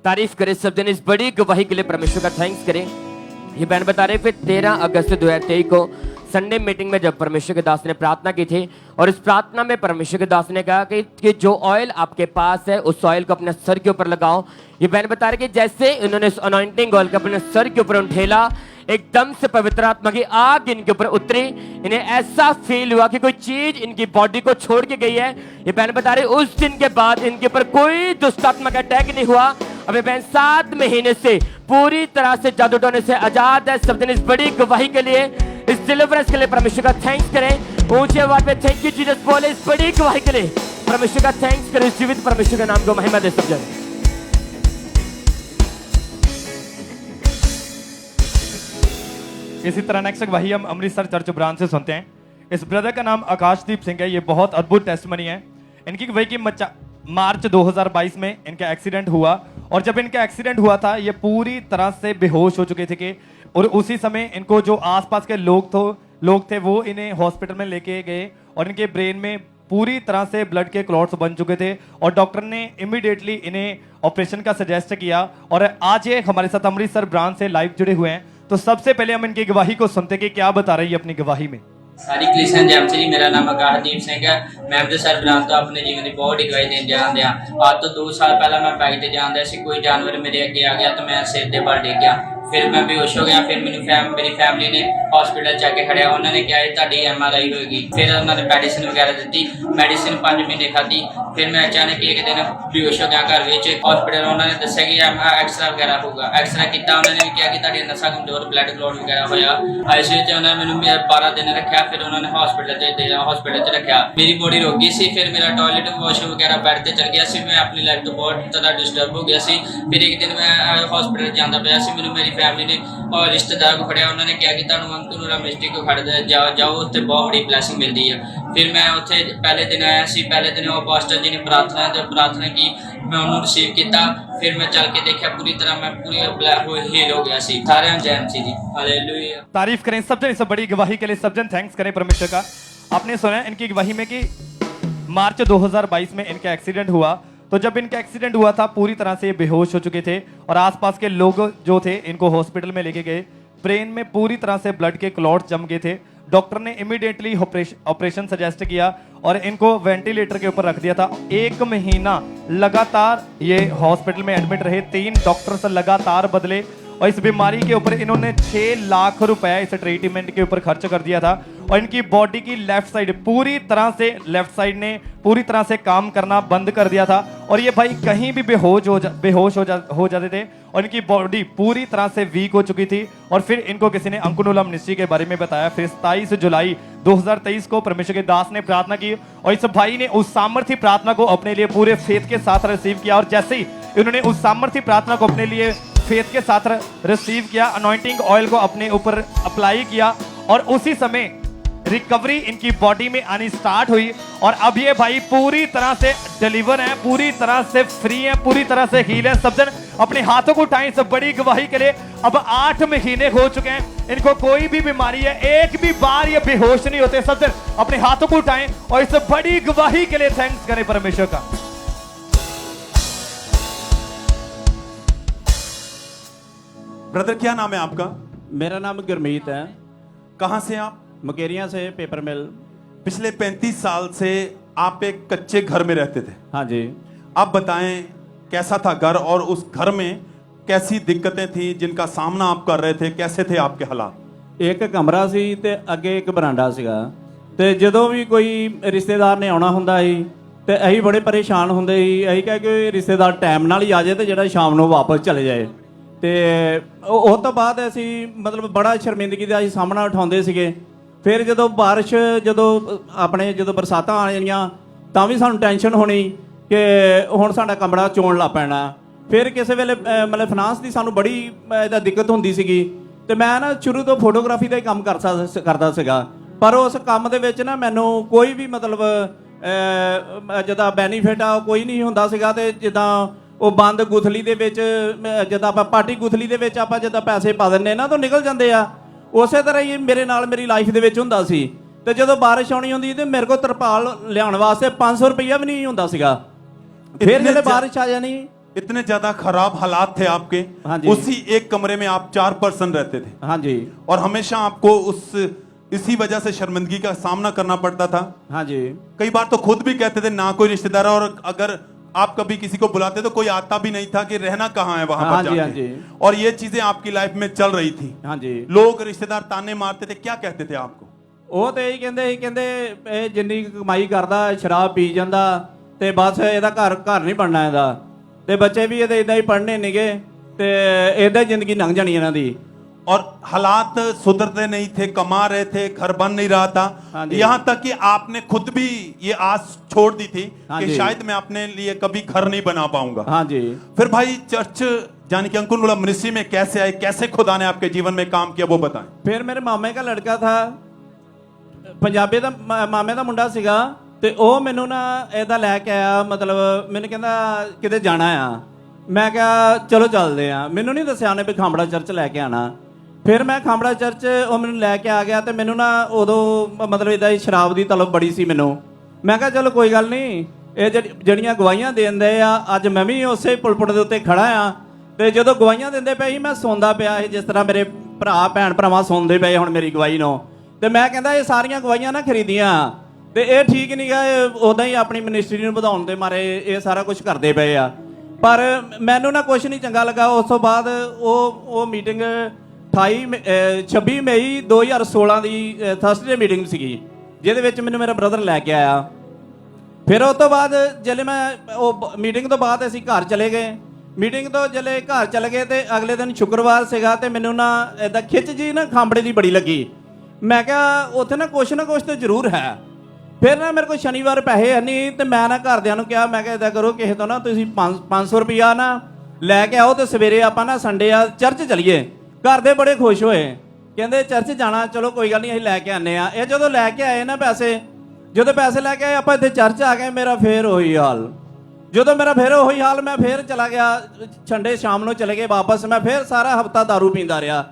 तारीफ करें सब जन इस बड़ी गवाही के लिए परमेश्वर का थैंक्स करें। ये बहन बता रहे फिर 13 अगस्त 2023 को संडे मीटिंग में जब परमेश्वर के दास ने प्रार्थना की थी और इस प्रार्थना में परमेश्वर के दास ने कहा कि जो ऑयल आपके पास है उस ऑयल को अपने सर के ऊपर लगाओ। ये बहन बता रहे कि जैसे इन्होंने इस अनॉइंटिंग ऑयल को अपने सर के ऊपर उठेला एकदम से पवित्र आत्मा की आग इनके ऊपर उतरी। इन्हें ऐसा फील हुआ कि कोई चीज इनकी बॉडी को छोड़ के गई है। ये बहन बता रहे उस दिन के बाद इनके ऊपर कोई दुष्ट आत्मा का अटैक नहीं हुआ। अब ये बहन 7 महीने से पूरी तरह से जादू टोने से आजाद है। सब दिन इस बड़ी गवाही के लिए, इस डिलीवरेंस के लिए परमेश्वर का थैंक्स करें। ऊंचे आवाज में थैंक यू जीसस बोले। इस बड़ी गवाही के लिए परमेश्वर का थैंक्स करें। इस जीवित परमेश्वर के नाम को महिमा दे सब जन। इसी तरह नेक्स्ट गवाही हम अमृतसर चर्च ब्रांच से सुनते हैं। इस ब्रदर का नाम आकाशदीप सिंह है। ये बहुत अद्भुत टेस्टमनी है। इनकी गवाही की मार्च 2022 में इनका एक्सीडेंट हुआ और जब इनका एक्सीडेंट हुआ था ये पूरी तरह से बेहोश हो चुके थे कि और उसी समय इनको जो आसपास के लोग थे वो इन्हें हॉस्पिटल में लेके गए और इनके ब्रेन में पूरी तरह से ब्लड के क्लॉट्स बन चुके थे और डॉक्टर ने इमीडिएटली इन्हें ऑपरेशन का सजेस्ट किया और आज ये हमारे साथ अमृतसर ब्रांच से लाइव जुड़े हुए हैं। तो सबसे पहले हम इनकी गवाही को सुनते कि क्या बता रही है अपनी गवाही में। सारी क्रिश्चियन जैमसी जी, मेरा नाम आकाशदीप सिंह है। मैं अमृतसर ब्रांच तो अपने जीवन की बहुत ही गवाही देने जान दिया। आज तो 2 साल पहले मैं बाइक से जान दिया कोई जानवर मेरे अगे आ गया तो मैं सिर के बल डिग गया। फिर मैं बेहोश हो गया। फिर मेरी फैमिली ने हॉस्पिटल जाके खड़िया। उन्होंने कहा ਤੁਹਾਡੀ MRI होगी। फिर उन्होंने मेडिसिन वगैरह दी। मेडिसिन 5 महीने खाधी। फिर मैं अचानक एक दिन बेहोश हो गया घर में। हॉस्पिटल उन्होंने दसा कि एक्सरा वगैरह होगा। एक्सरा किया उन्होंने भी कहा कि ਤੁਹਾਡੀ नसा कमजोर ब्लड क्लॉट वगैरह होया। ICU च उन्होंने मैंने 12 दिन रखा। फिर उन्होंने हॉस्पिटल च रखा। मेरी बॉडी रुक गई सी। फिर मेरा टॉयलेट वॉशरूम वगैरह बेड से चल गया सी। मैं अपनी लाइफ तो बहुत तरह डिस्टर्ब हो गया सी। फिर एक दिन मैं हॉस्पिटल जाता पाया सी। मैंने मेरी फैमिली ने और रिश्तेदार को खड़िया। उन्होंने कहा कि ਤੁਹਾਨੂੰ ਅੰਕਨੂਰਾ ਮਿਸਟਰੀ को खड़ जाओ ਉੱਥੇ बहुत बड़ी ब्लैसिंग मिलती है। फिर मैं ਉੱਥੇ पहले दिन आया सी। पहले दिन वो पास्टर जी ने प्रार्थना की मैं उन्होंने रिसीव किया। फिर मैं चल के देखा पूरी तरह मैं पूरी हील हो गया सी। सारे जय मसीह जी, हालेलुया। तारीफ करें सब जन इस बड़ी गवाही के लिए। सब जन थैंक्स करें परमेश्वर का। आपने सुना इनकी गवाही में कि मार्च 2022 में इनका एक्सीडेंट हुआ। तो जब इनका एक्सीडेंट हुआ था पूरी तरह से बेहोश हो चुके थे और आसपास के लोग जो थे इनको हॉस्पिटल में लेके गए। ब्रेन में पूरी तरह से ब्लड के क्लॉट जम गए थे। डॉक्टर ने इमीडिएटली ऑपरेशन सजेस्ट किया और इनको वेंटिलेटर के ऊपर रख दिया था। 1 महीना लगातार ये हॉस्पिटल में एडमिट रहे। 3 डॉक्टर्स लगातार बदले और इस बीमारी के ऊपर इन्होंने 6 लाख रुपए इस ट्रीटमेंट के ऊपर खर्च कर दिया था। और इनकी बॉडी की लेफ्ट साइड ने पूरी तरह से काम करना बंद कर दिया था और ये भाई कहीं भी बेहोश हो जाते थे और इनकी बॉडी पूरी तरह से वीक हो चुकी थी। और फिर इनको किसी ने अंकुनुला मिनिस्ट्री के बारे में बताया। फिर 27 जुलाई 2023 को परमेश्वर के दास ने प्रार्थना की और इस भाई ने उस सामर्थ्य प्रार्थना को अपने लिए पूरे फेथ के साथ रिसीव किया। और जैसे ही इन्होंने उस सामर्थ्य प्रार्थना को अपने लिए फेथ के साथ रिसीव किया, अनॉइंटिंग ऑयल को अपने ऊपर अप्लाई किया और उसी समय रिकवरी इनकी बॉडी में आनी स्टार्ट हुई। और अब ये भाई पूरी तरह से डिलीवर है, पूरी तरह से फ्री है, पूरी तरह से हील है। सब जन अपने हाथों को उठाएं इस बड़ी गवाही के लिए। अब 8 महीने हो चुके हैं, इनको कोई भी बीमारी है, एक भी बार ये बेहोश नहीं होते। सब जन अपने हाथों को उठाएं और इस बड़ी गवाही के लिए थैंक्स करें परमेश्वर का। ब्रदर क्या नाम है आपका? मेरा नाम गुरमीत है। कहाँ से आप? मुकेरिया से, पेपर मिल। पिछले 35 साल से आप एक कच्चे घर में रहते थे। हाँ जी। आप बताएं कैसा था घर और उस घर में कैसी दिक्कतें थी जिनका सामना आप कर रहे थे, कैसे थे आपके हालात? एक कमरा सी ते अगे एक बरांडा सीगा ते जदों भी कोई रिश्तेदार ने आना हुंदा सी ते असीं बड़े परेशान हुंदे सी। असीं कह के रिश्तेदार टाइम नाल ही आ जाए ते जिहड़ा शाम नूं वापस चले जाए। ते उस तो बाद असीं मतलब बड़ा शर्मिंदगी दा सामना उठाउंदे सीगे। फिर जो बारिश जो बरसातां आईयां तां भी सानूं टेंशन होनी कि हुण साडा कमरा चोण लग पैना। फिर किसी वेले मतलब फाइनांस की सानूं बड़ी दिक्कत हुंदी सीगी ते मैं ना शुरू तो फोटोग्राफी का ही काम करदा सीगा। पर उस काम दे विच ना मैनूं कोई भी मतलब जिद्दां बैनीफिट आ कोई नहीं हुंदा सीगा। ते जिद्दां ਉਹ ਬੰਦ ਗੁਥਲੀ ਦੇ ਵਿੱਚ ਜਦੋਂ ਆਪਾਂ ਪਾਰਟੀ ਗੁਥਲੀ ਦੇ ਵਿੱਚ ਆਪਾਂ ਜਦੋਂ ਪੈਸੇ ਪਾ ਦਿੰਦੇ ਨਾ ਤਾਂ ਨਿਕਲ ਜਾਂਦੇ ਆ। ਉਸੇ ਤਰ੍ਹਾਂ ਹੀ ਮੇਰੇ ਨਾਲ ਮੇਰੀ ਲਾਈਫ ਦੇ ਵਿੱਚ ਹੁੰਦਾ ਸੀ। ਤੇ ਜਦੋਂ ਬਾਰਿਸ਼ ਆਉਣੀ ਹੁੰਦੀ ਤੇ ਮੇਰੇ ਕੋਲ ਤਰਪਾਲ ਲਿਆਉਣ ਵਾਸਤੇ 500 ਰੁਪਈਆ ਵੀ ਨਹੀਂ ਹੁੰਦਾ ਸੀਗਾ। फिर इतने जब जा- बारिश आ जानी, इतने ज्यादा खराब हालात थे आपके। हाँ जी। उसी एक कमरे में आप 4 पर्सन रहते थे। हाँ जी। और हमेशा आपको इसी वजह से शर्मिंदगी का सामना करना पड़ता था। हाँ जी। कई बार तो खुद भी कहते थे ना कोई रिश्तेदार, और अगर आप कभी किसी को बुलाते तो कोई आता भी नहीं था कि रहना कहाँ है वहां हाँ पर जी, हाँ जाके। जी। और ये चीजें आपकी लाइफ में चल रही थी। हाँ जी। लोग रिश्तेदार ताने मारते थे, क्या कहते थे आपको? ਉਹ ਤੇ ਇਹੀ ਕਹਿੰਦੇ ਸੀ, ਕਹਿੰਦੇ ਇਹ ਜਿੰਨੀ ਕੁ ਕਮਾਈ ਕਰਦਾ ਸ਼ਰਾਬ ਪੀ ਜਾਂਦਾ ਤੇ ਬਸ ਇਹਦਾ ਘਰ ਨਹੀਂ ਬਣਨਾ ਇਹਦਾ, ਤੇ ਬੱਚੇ ਵੀ ਇਹਦੇ ਇਦਾਂ ਹੀ ਪੜ੍ਹਨੇ ਨਹੀਂਗੇ ਤੇ ਇਦਾਂ ਹੀ ਜ਼ਿੰਦਗੀ ਲੰਘ ਜਾਣੀ ਇਹਨਾਂ ਦੀ। और हालात सुधरते नहीं थे, कमा रहे थे, घर बन नहीं रहा था। हाँ जी। यहाँ तक कि आपने खुद भी ये आस छोड़ दी थी हाँ कि जी। शायद मैं अपने लिए कभी घर नहीं बना पाऊंगा। हाँ जी। फिर भाई चर्च यानी कि अंकुर मिनिस्ट्री में कैसे आए, कैसे खुदा ने आपके जीवन में काम किया, वो बताएं। ਫਿਰ ਮੇਰੇ ਮਾਮੇ ਦਾ ਲੜਕਾ ਥਾ, ਪੰਜਾਬੀ ਦਾ ਮਾਮੇ ਦਾ ਮੁੰਡਾ ਸੀਗਾ, ਤੇ ਉਹ ਮੈਨੂੰ ਨਾ ਇਹਦਾ ਲੈ ਕੇ ਆਇਆ, ਮਤਲਬ ਮੈਨੂੰ ਕਹਿੰਦਾ ਕਿਤੇ ਜਾਣਾ ਆ। ਮੈਂ ਕਿਹਾ ਚਲੋ ਚੱਲਦੇ ਆ। ਮੈਨੂੰ ਨਹੀਂ ਦੱਸਿਆ ਉਹਨੇ ਵੀ ਖਾਂਬੜਾ ਚਰਚ ਲੈ ਕੇ ਆਣਾ। ਫਿਰ ਮੈਂ ਖਾਂਬੜਾ ਚਰਚ ਉਹ ਮੈਨੂੰ ਲੈ ਕੇ ਆ ਗਿਆ, ਤੇ ਮੈਨੂੰ ਨਾ ਉਦੋਂ ਮਤਲਬ ਇਦਾਂ ਹੀ ਸ਼ਰਾਬ ਦੀ ਤਲਬ ਬੜੀ ਸੀ ਮੈਨੂੰ। ਮੈਂ ਕਿਹਾ ਚਲੋ ਕੋਈ ਗੱਲ ਨਹੀਂ, ਇਹ ਜਿਹੜੀਆਂ ਗਵਾਹੀਆਂ ਦਿੰਦੇ ਆ, ਅੱਜ ਮੈਂ ਵੀ ਉਸੇ ਪੁਲਪੁਟ ਦੇ ਉੱਤੇ ਖੜਾ ਆ। ਤੇ ਜਦੋਂ ਗਵਾਹੀਆਂ ਦਿੰਦੇ ਪਏ ਸੀ, ਮੈਂ ਸੌਂਦਾ ਪਿਆ ਸੀ, ਜਿਸ ਤਰ੍ਹਾਂ ਮੇਰੇ ਭਰਾ ਭੈਣ ਭਰਾਵਾਂ ਸੌਂਦੇ ਪਏ ਹੁਣ ਮੇਰੀ ਗਵਾਹੀ ਨੂੰ। ਤੇ ਮੈਂ ਕਹਿੰਦਾ ਇਹ ਸਾਰੀਆਂ ਗਵਾਹੀਆਂ ਨਾ ਖਰੀਦੀਆਂ, ਤੇ ਇਹ ਠੀਕ ਨਹੀਂ ਗਾ, ਉਦਾਂ ਹੀ ਆਪਣੀ ਮਿਨਿਸਟਰੀ ਨੂੰ ਵਧਾਉਣ ਦੇ ਮਾਰੇ ਇਹ ਸਾਰਾ ਕੁਝ ਕਰਦੇ ਪਏ ਆ। ਪਰ ਮੈਨੂੰ ਨਾ ਕੁਝ ਨਹੀਂ ਚੰਗਾ ਲੱਗਾ। ਉਸ ਤੋਂ ਬਾਅਦ ਉਹ ਮੀਟਿੰਗ 26 ਮਈ 2016 ਦੀ ਥਰਸਡੇ ਮੀਟਿੰਗ ਸੀਗੀ, ਜਿਹਦੇ ਵਿੱਚ ਮੈਨੂੰ ਮੇਰਾ ਬ੍ਰਦਰ ਲੈ ਕੇ ਆਇਆ। ਫਿਰ ਉਸ ਤੋਂ ਬਾਅਦ ਜਦੋਂ ਮੈਂ ਉਹ ਮੀਟਿੰਗ ਤੋਂ ਬਾਅਦ ਅਸੀਂ ਘਰ ਚਲੇ ਗਏ। ਮੀਟਿੰਗ ਤੋਂ ਜਦੋਂ ਘਰ ਚਲੇ ਗਏ ਤੇ ਅਗਲੇ ਦਿਨ ਸ਼ੁੱਕਰਵਾਰ ਸੀਗਾ, ਤੇ ਮੈਨੂੰ ਨਾ ਏਦਾਂ ਖਿੱਚ ਜੀ ਨਾ ਖਾਂਬੜੇ ਦੀ ਬੜੀ ਲੱਗੀ। ਮੈਂ ਕਿਹਾ ਉੱਥੇ ਨਾ ਕੁਛ ਤਾਂ ਜ਼ਰੂਰ ਹੈ। ਫਿਰ ਨਾ ਮੇਰੇ ਕੋਲ ਸ਼ਨੀਵਾਰ ਪੈਸੇ ਹੈ ਨਹੀਂ, ਤੇ ਮੈਂ ਨਾ ਘਰਦਿਆਂ ਨੂੰ ਕਿਹਾ, ਮੈਂ ਕਿਹਾ ਏਦਾਂ ਕਰੋ, ਕਿਸੇ ਤੋਂ ਨਾ ਤੁਸੀਂ 500 ਰੁਪਇਆ ਨਾ ਲੈ ਕੇ ਆਓ, ਤੇ ਸਵੇਰੇ ਆਪਾਂ ਨਾ ਸੰਡੇ ਆ ਚਰਚ ਚਲੀਏ। ਘਰ ਦੇ ਬੜੇ ਖੁਸ਼ ਹੋਏ, ਕਹਿੰਦੇ ਚਰਚ ਜਾਣਾ, ਚਲੋ ਕੋਈ ਗੱਲ ਨਹੀਂ ਅਸੀਂ ਲੈ ਕੇ ਆਨੇ ਆ। ਇਹ ਜਦੋਂ ਲੈ ਕੇ ਆਏ ਨਾ ਪੈਸੇ, ਜਦੋਂ ਪੈਸੇ ਲੈ ਕੇ ਆਏ ਆਪਾਂ ਇੱਥੇ ਚਰਚ ਆ ਗਏ, ਮੇਰਾ ਫੇਰ ਉਹੀ ਹਾਲ। ਜਦੋਂ ਮੇਰਾ ਫੇਰ ਉਹੀ ਹਾਲ, ਮੈਂ ਫੇਰ ਚਲਾ ਗਿਆ ਸੰਡੇ ਸ਼ਾਮ ਨੂੰ ਚਲੇ ਗਏ ਵਾਪਸ। ਮੈਂ ਫੇਰ ਸਾਰਾ ਹਫਤਾ ਦਾਰੂ ਪੀਂਦਾ ਰਿਹਾ।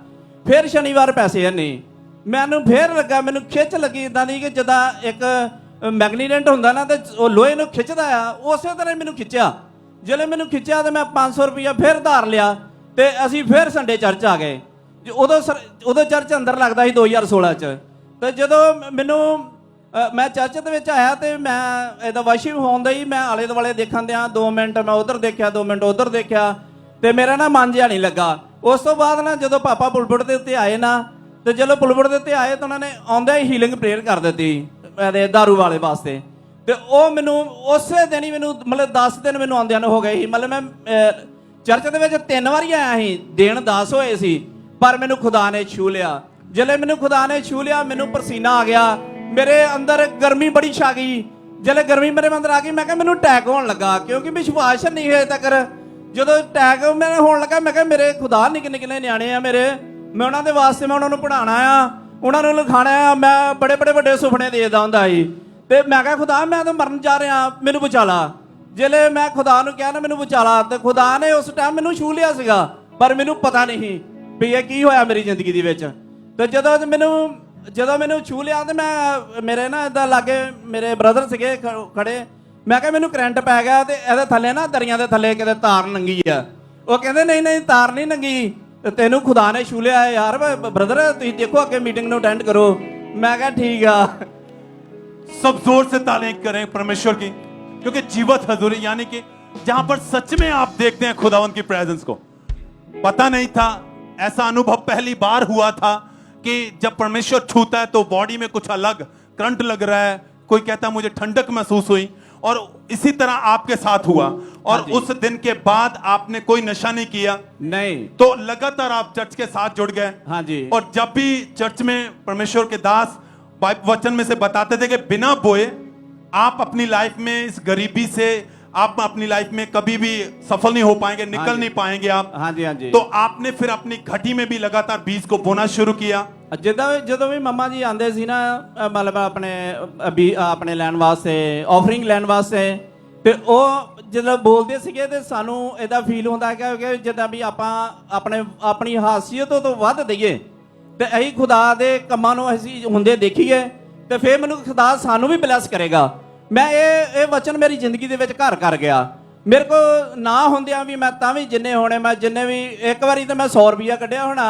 ਫਿਰ ਸ਼ਨੀਵਾਰ ਪੈਸੇ ਹੈ ਨਹੀਂ, ਮੈਨੂੰ ਫੇਰ ਲੱਗਾ, ਮੈਨੂੰ ਖਿੱਚ ਲੱਗੀ ਇਦਾਂ ਦੀ ਕਿ ਜਿੱਦਾਂ ਇੱਕ ਮੈਗਨੀਟੈਂਟ ਹੁੰਦਾ ਨਾ, ਤੇ ਉਹ ਲੋਹੇ ਨੂੰ ਖਿੱਚਦਾ ਆ, ਉਸੇ ਤਰ੍ਹਾਂ ਮੈਨੂੰ ਖਿੱਚਿਆ। ਜਦੋਂ ਮੈਨੂੰ ਖਿੱਚਿਆ ਤੇ ਮੈਂ 500 ਰੁਪਇਆ ਫੇਰ ਧਾਰ ਲਿਆ, ਤੇ ਅਸੀਂ ਫੇਰ ਸੰਡੇ ਚਰਚ ਆ ਗਏ। ਉਦੋਂ ਚਰਚ ਅੰਦਰ ਲੱਗਦਾ ਸੀ 2016 ਚ। ਤੇ ਜਦੋਂ ਮੈਨੂੰ ਮੈਂ ਚਰਚ ਦੇ ਵਿੱਚ ਆਇਆ, ਤੇ ਮੈਂ ਇਹਦਾ ਵਰਸ਼ਿਪ ਹੋਣ ਹੀ ਮੈਂ ਆਲੇ ਦੁਆਲੇ ਦੇਖਣ ਦਿਆਂ, 2 ਮਿੰਟ ਮੈਂ ਉਧਰ ਦੇਖਿਆ, 2 ਮਿੰਟ ਉਧਰ ਦੇਖਿਆ, ਤੇ ਮੇਰਾ ਨਾ ਮਨ ਜਿਹਾ ਨਹੀਂ ਲੱਗਾ। ਉਸ ਤੋਂ ਬਾਅਦ ਨਾ ਜਦੋਂ ਪਾਪਾ ਪੁਲਪੁਟ ਦੇ ਉੱਤੇ ਆਏ ਨਾ, ਤੇ ਜਦੋਂ ਪੁਲਪੁਟ ਦੇ ਉੱਤੇ ਆਏ ਤਾਂ ਉਹਨਾਂ ਨੇ ਆਉਂਦਾ ਹੀ ਹੀਲਿੰਗ ਪ੍ਰੇਅਰ ਕਰ ਦਿੱਤੀ ਇਹਦੇ ਦਾਰੂ ਵਾਲੇ ਵਾਸਤੇ। ਤੇ ਉਹ ਮੈਨੂੰ ਉਸੇ ਦਿਨ ਹੀ ਮੈਨੂੰ ਮਤਲਬ 10 ਦਿਨ ਮੈਨੂੰ ਆਉਂਦਿਆਂ ਨੂੰ ਹੋ ਗਏ ਸੀ। ਮਤਲਬ ਮੈਂ ਚਰਚ ਦੇ ਵਿੱਚ 3 ਵਾਰੀ ਆਇਆ ਸੀ, ਦਿਨ 10 ਹੋਏ ਸੀ, ਪਰ ਮੈਨੂੰ ਖੁਦਾ ਨੇ ਛੂ ਲਿਆ। ਜਦੋਂ ਮੈਨੂੰ ਖੁਦਾ ਨੇ ਛੂ ਲਿਆ, ਮੈਨੂੰ ਪਸੀਨਾ ਆ ਗਿਆ, ਮੇਰੇ ਅੰਦਰ ਗਰਮੀ ਬੜੀ ਛਾ ਗਈ। ਜਦੋਂ ਗਰਮੀ ਮੇਰੇ ਅੰਦਰ ਆ ਗਈ, ਮੈਂ ਕਿਹਾ ਮੈਨੂੰ ਅਟੈਕ ਹੋਣ ਲੱਗਾ, ਕਿਉਂਕਿ ਵਿਸ਼ਵਾਸ ਨਹੀਂ ਹੋਇਆ ਤੱਕ। ਜਦੋਂ ਅਟੈਕ ਮੈਨੂੰ ਹੋਣ ਲੱਗਾ, ਮੈਂ ਕਿਹਾ ਮੇਰੇ ਖੁਦਾ ਨਿੱਕੇ ਨਿਆਣੇ ਆ ਮੇਰੇ, ਮੈਂ ਉਹਨਾਂ ਦੇ ਵਾਸਤੇ ਮੈਂ ਉਹਨਾਂ ਨੂੰ ਪੜ੍ਹਾਉਣਾ ਆ, ਉਹਨਾਂ ਨੂੰ ਲਿਖਾਣਾ ਆ। ਮੈਂ ਬੜੇ ਵੱਡੇ ਸੁਪਨੇ ਦੇਖਦਾ ਹੁੰਦਾ ਸੀ, ਤੇ ਮੈਂ ਕਿਹਾ ਖੁਦਾ ਮੈਂ ਤਾਂ ਮਰਨ ਜਾ ਰਿਹਾ, ਮੈਨੂੰ ਬਚਾ ਲਾ। ਜਿਹੜੇ ਮੈਂ ਖੁਦਾ ਨੂੰ ਕਿਹਾ ਨਾ ਮੈਨੂੰ ਬਚਾ ਲਾ, ਤੇ ਖੁਦਾ ਨੇ ਉਸ ਟਾਈਮ ਮੈਨੂੰ ਛੂ ਲਿਆ ਸੀਗਾ, ਪਰ ਮੈਨੂੰ ਪਤਾ ਨਹੀਂ ਵੀ ਇਹ ਕੀ ਹੋਇਆ ਮੇਰੀ ਜ਼ਿੰਦਗੀ ਦੇ ਵਿੱਚ। ਤੇ ਜਦੋਂ ਮੈਨੂੰ ਛੂ ਲਿਆ, ਤੇ ਮੈਂ ਮੇਰੇ ਨਾ ਏਦਾਂ ਲਾਗੇ ਮੇਰੇ ਬ੍ਰਦਰ ਸੀਗੇ ਖੜੇ। ਮੈਂ ਕਿਹਾ ਮੈਨੂੰ ਕਰੰਟ ਪੈ ਗਿਆ, ਤੇ ਇਹਦੇ ਥੱਲੇ ਨਾ ਦਰੀਆਂ ਦੇ ਥੱਲੇ ਕਿਤੇ ਤਾਰ ਨੰਗੀ ਆ। ਉਹ ਕਹਿੰਦੇ ਨਹੀਂ ਤਾਰ ਨਹੀਂ ਨੰਗੀ, ਤੈਨੂੰ ਖੁਦਾ ਨੇ ਛੂ ਲਿਆ ਯਾਰ। ਬ੍ਰਦਰ ਤੁਸੀਂ ਦੇਖੋ ਅੱਗੇ ਮੀਟਿੰਗ ਨੂੰ ਅਟੈਂਡ ਕਰੋ। मैं कहा ठीक है। सब जोर से तालीम करें परमेश्वर की, क्योंकि जीवत हजूरी यानी कि जहां पर सच में आप देखते हैं खुदावंत की प्रेजेंस को। पता नहीं था, ऐसा अनुभव पहली बार हुआ था कि जब परमेश्वर छूता है तो बॉडी में कुछ अलग करंट लग रहा है, कोई कहता है मुझे ठंडक महसूस हुई, और इसी तरह आपके साथ हुआ। और उस दिन के बाद आपने कोई नशा नहीं किया, नहीं, तो लगातार आप चर्च के साथ जुड़ गए। हाँ जी। और जब भी चर्च में परमेश्वर के दास वचन में से बताते थे कि बिना बोए आप अपनी लाइफ में इस गरीबी से आप अपनी लाइफ में कभी भी सफल नहीं हो पाएंगे, निकल नहीं पाएंगे आप। हाँ जी, हाँ जी। तो आपने फिर अपनी घटी में भी लगातार बीज को बोना शुरू किया। ਜਦੋਂ ਵੀ ਮੰਮਾ ਜੀ ਆਂਦੇ ਸੀ ਨਾ, ਮਤਲਬ ਆਪਣੇ ਲੈਣ ਵਾਸਤੇ, ਆਫਰਿੰਗ ਲੈਣ ਵਾਸਤੇ, ਤੇ ਉਹ ਜਦੋਂ ਬੋਲਦੇ ਸੀਗੇ ਤੇ ਸਾਨੂੰ ਇਹਦਾ ਫੀਲ ਹੁੰਦਾ ਕਿ ਜਿੱਦਾਂ ਵੀ ਆਪਾਂ ਆਪਣੀ ਹਾਸੀਅਤ ਤੋਂ ਵੱਧ ਦਈਏ ਤੇ ਅਸੀਂ ਖੁਦਾ ਦੇ ਕੰਮਾਂ ਨੂੰ ਅਸੀਂ ਹੁੰਦੇ ਦੇਖੀਏ, ਤੇ ਫਿਰ ਮੈਨੂੰ ਖੁਦਾ ਸਾਨੂੰ ਵੀ ਬਲੈਸ ਕਰੇਗਾ। ਮੈਂ ਇਹ ਵਚਨ ਮੇਰੀ ਜ਼ਿੰਦਗੀ ਦੇ ਵਿੱਚ ਘਰ ਕਰ ਗਿਆ। ਮੇਰੇ ਕੋ ਨਾ ਹੁੰਦਿਆਂ ਵੀ ਮੈਂ ਤਾਂ ਵੀ ਜਿੰਨੇ ਹੋਣੇ ਮੈਂ ਜਿੰਨੇ ਵੀ ਇੱਕ ਵਾਰੀ ਤੇ ਮੈਂ 100 ਰੁਪਿਆ ਕੱਢਿਆ ਹੋਣਾ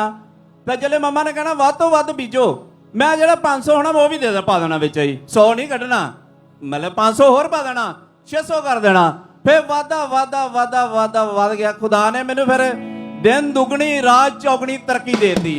ਤੇ ਜਦੋਂ ਮੰਮਾ ਨੇ ਕਹਿਣਾ ਵੱਧ ਤੋਂ ਵੱਧ ਬੀਜੋ ਮੈਂ ਜਿਹੜਾ 500 ਹੋਣਾ ਉਹ ਵੀ ਦੇ ਪਾ ਦੇਣਾ ਵਿੱਚ ਹੀ 100 ਨਹੀਂ ਕੱਢਣਾ ਮਤਲਬ 500 ਹੋਰ ਪਾ ਦੇਣਾ 600 ਕਰ ਦੇਣਾ ਫਿਰ ਵੱਧ ਗਿਆ खुदा ने मैंने फिर दिन दुगनी रात चौगनी तरक्की दे दी।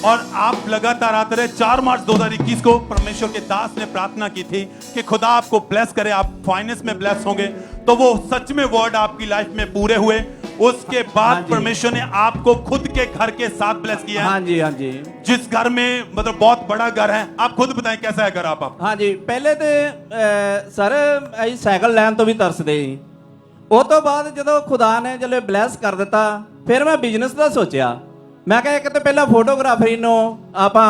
और आप लगातार आते रहे। 4 मार्च 2021 को परमेश्वर के दास ने प्रार्थना की थी कि खुदा आपको ब्लेस करे, आप फाइनेंस में ब्लेस होंगे, तो वो सच में वर्ड आपकी लाइफ में पूरे हुए। उसके बाद परमेश्वर ने आपको खुद के घर के साथ ब्लेस किया। हाँ जी, हाँ जी। जिस घर में मतलब बहुत बड़ा घर है, आप खुद बताएं कैसा है घर आप? हाँ जी, पहले तो सर ਅਸੀਂ ਸਾਈਕਲ ਲੈਣ ਤੋਂ ਵੀ ਤਰਸਦੇ ਸੀ। ਉਹ ਤੋਂ ਬਾਅਦ ਜਦੋਂ ਖੁਦਾ ਨੇ ਜਦੋਂ ਬਲੈਸ ਕਰ ਦਿੱਤਾ ਫਿਰ ਮੈਂ ਬਿਜ਼ਨਸ ਦਾ ਸੋਚਿਆ। ਮੈਂ ਕਿਹਾ ਇੱਕ ਤਾਂ ਪਹਿਲਾਂ ਫੋਟੋਗ੍ਰਾਫਰੀ ਨੂੰ ਆਪਾਂ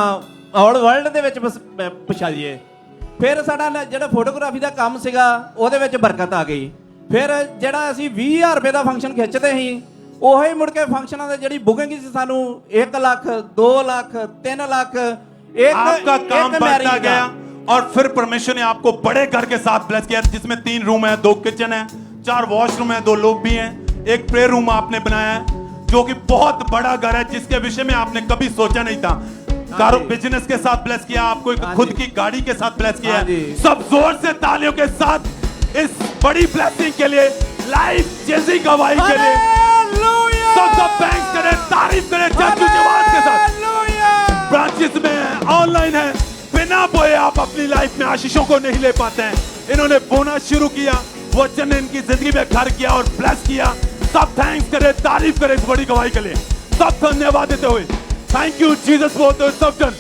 ਆਲ ਵਰਲਡ ਦੇ ਵਿੱਚ ਪਛਾਈਏ, ਫਿਰ ਸਾਡਾ ਜਿਹੜਾ ਫੋਟੋਗ੍ਰਾਫੀ ਦਾ ਕੰਮ ਸੀਗਾ ਉਹਦੇ ਵਿੱਚ ਬਰਕਤ ਆ ਗਈ। ਫਿਰ ਜਿਹੜਾ ਅਸੀਂ 20,000 ਰੁਪਏ ਦਾ ਫੰਕਸ਼ਨ ਖਿੱਚਦੇ ਸੀ ਉਹੀ ਮੁੜ ਕੇ ਫੰਕਸ਼ਨਾਂ ਦੇ ਜਿਹੜੀ ਬੁਕਿੰਗ ਸੀ ਸਾਨੂੰ 1 ਲੱਖ 2 ਲੱਖ 3 ਲੱਖ आपका काम बढ़ता गया और फिर परमेश्वर ने आपको बड़े घर के साथ ब्लेस किया जिसमें 3 रूम है, 2 किचन है, 4 वॉशरूम है, 2 लॉबी है, एक प्रेयर रूम आपने बनाया है जो कि बहुत बड़ा घर है जिसके विषय में आपने कभी सोचा नहीं था। कारो बिजनेस के साथ ब्लेस किया, आपको एक खुद की गाड़ी के साथ ब्लेस किया। सब जोर से तालियों के साथ इस बड़ी ब्लेसिंग के लिए, लाइफ जैसी गवाही के लिए सब थैंक्स करें, तारीफ करें जय आवाज के साथ। ब्रांचेस में है, ऑनलाइन है, बिना बोए आप अपनी लाइफ में आशीषों को नहीं ले पाते हैं। इन्होंने बोना शुरू किया, वचन ने इनकी जिंदगी में घर किया और ब्लेस किया। सब थैंक्स करें, तारीफ करें इस बड़ी गवाही के लिए। सब धन्यवाद देते हुए thank you Jesus for the सबजन।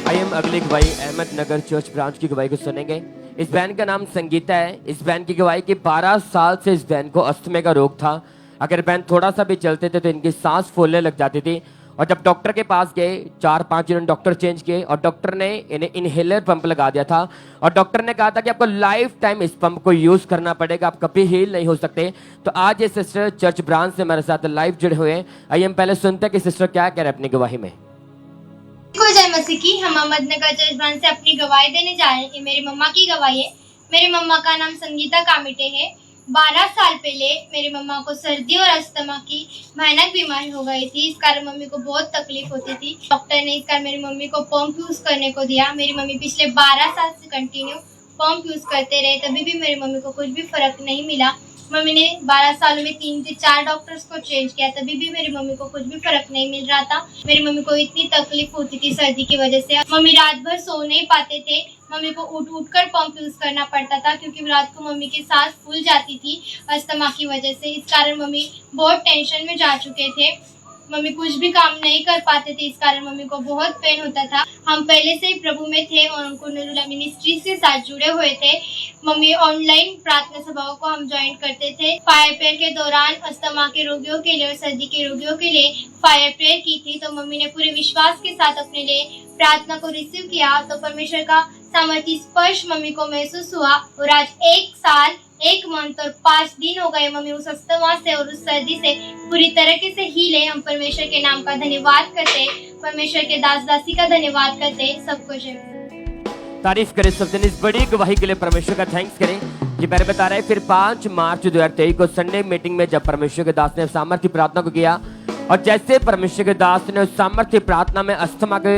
आइए हम अगली गवाही अहमदनगर चर्च ब्रांच की गवाही को सुनेंगे। इस बहन का नाम संगीता है। इस बहन की गवाही कि 12 साल से इस बहन को अस्थमे का रोग था। अगर बहन थोड़ा सा भी चलते थे तो इनकी सांस फूलने लग जाती थी और जब डॉक्टर के पास गए 4-5 इन्होंने डॉक्टर चेंज किए और डॉक्टर ने इन्हें इनहेलर पंप लगा दिया था और डॉक्टर ने कहा था कि आपको लाइफ टाइम इस पंप को यूज करना पड़ेगा, आप कभी हील नहीं हो सकते। तो आज ये सिस्टर चर्च ब्रांच से हमारे साथ लाइव जुड़े हुए हैं। आइए हम पहले सुनते हैं कि सिस्टर क्या कह रहे हैं अपनी गवाही में। जय मसीह की। हम अहमदनगर चर्च ब्रांच से अपनी गवाही देने जा रहे हैं। ये मेरी मम्मा की गवाही है। मेरी मम्मा का नाम संगीता कामिटे है। 12 साल पहले मेरी मम्मा को सर्दी और अस्थमा की भयानक बीमारी हो गई थी। इस कारण मम्मी को बहुत तकलीफ होती थी। डॉक्टर ने इस कारण मेरी मम्मी को पंप यूज करने को दिया। मेरी मम्मी पिछले 12 साल से कंटिन्यू पंप यूज करते रहे, तभी भी मेरी मम्मी को कुछ भी फर्क नहीं मिला। मम्मी ने 12 सालों में 3 से 4 डॉक्टर्स को चेंज किया, तभी भी मेरी मम्मी को कुछ भी फर्क नहीं मिल रहा था। मेरी मम्मी को इतनी तकलीफ होती थी सर्दी की वजह से। मम्मी रात भर सो नहीं पाते थे। मम्मी को उठ कर पंप यूज करना पड़ता था क्योंकि रात को मम्मी की सांस फूल जाती थी अस्थमा की वजह से। इस कारण मम्मी बहुत टेंशन में जा चुके थे। मम्मी कुछ भी काम नहीं कर पाते थे, इस कारण मम्मी को बहुत पेन होता था। हम पहले से ही प्रभु में थे और उनको नरूला मिनिस्ट्री के साथ जुड़े हुए थे। मम्मी ऑनलाइन प्रार्थना सभाओं को हम ज्वाइन करते थे। फायर प्रेयर के दौरान अस्थमा के रोगियों के लिए और सर्दी के रोगियों के लिए फायर प्रेयर की थी, तो मम्मी ने पूरे विश्वास के साथ अपने लिए प्रार्थना को रिसीव किया। तो परमेश्वर का सामर्थ्य स्पर्श मम्मी को महसूस हुआ और आज 1 साल 1 मंथ और 5 दिन हो गए मम्मी उस अस्थमा से और उस सर्दी से पूरी तरीके से हीले। हम परमेश्वर के नाम का धन्यवाद करते, परमेश्वर के दास दासी का धन्यवाद करते। सबको जय। तारीफ करें सब जन। इस बड़ी गवाही के लिए परमेश्वर का थैंक्स करें। ये मैंने बता रहा है फिर 5 मार्च 2023 को संडे मीटिंग में जब परमेश्वर के दास ने सामर्थ्य प्रार्थना को किया और जैसे परमेश्वर के दास ने उस सामर्थ्य प्रार्थना में अस्थमा के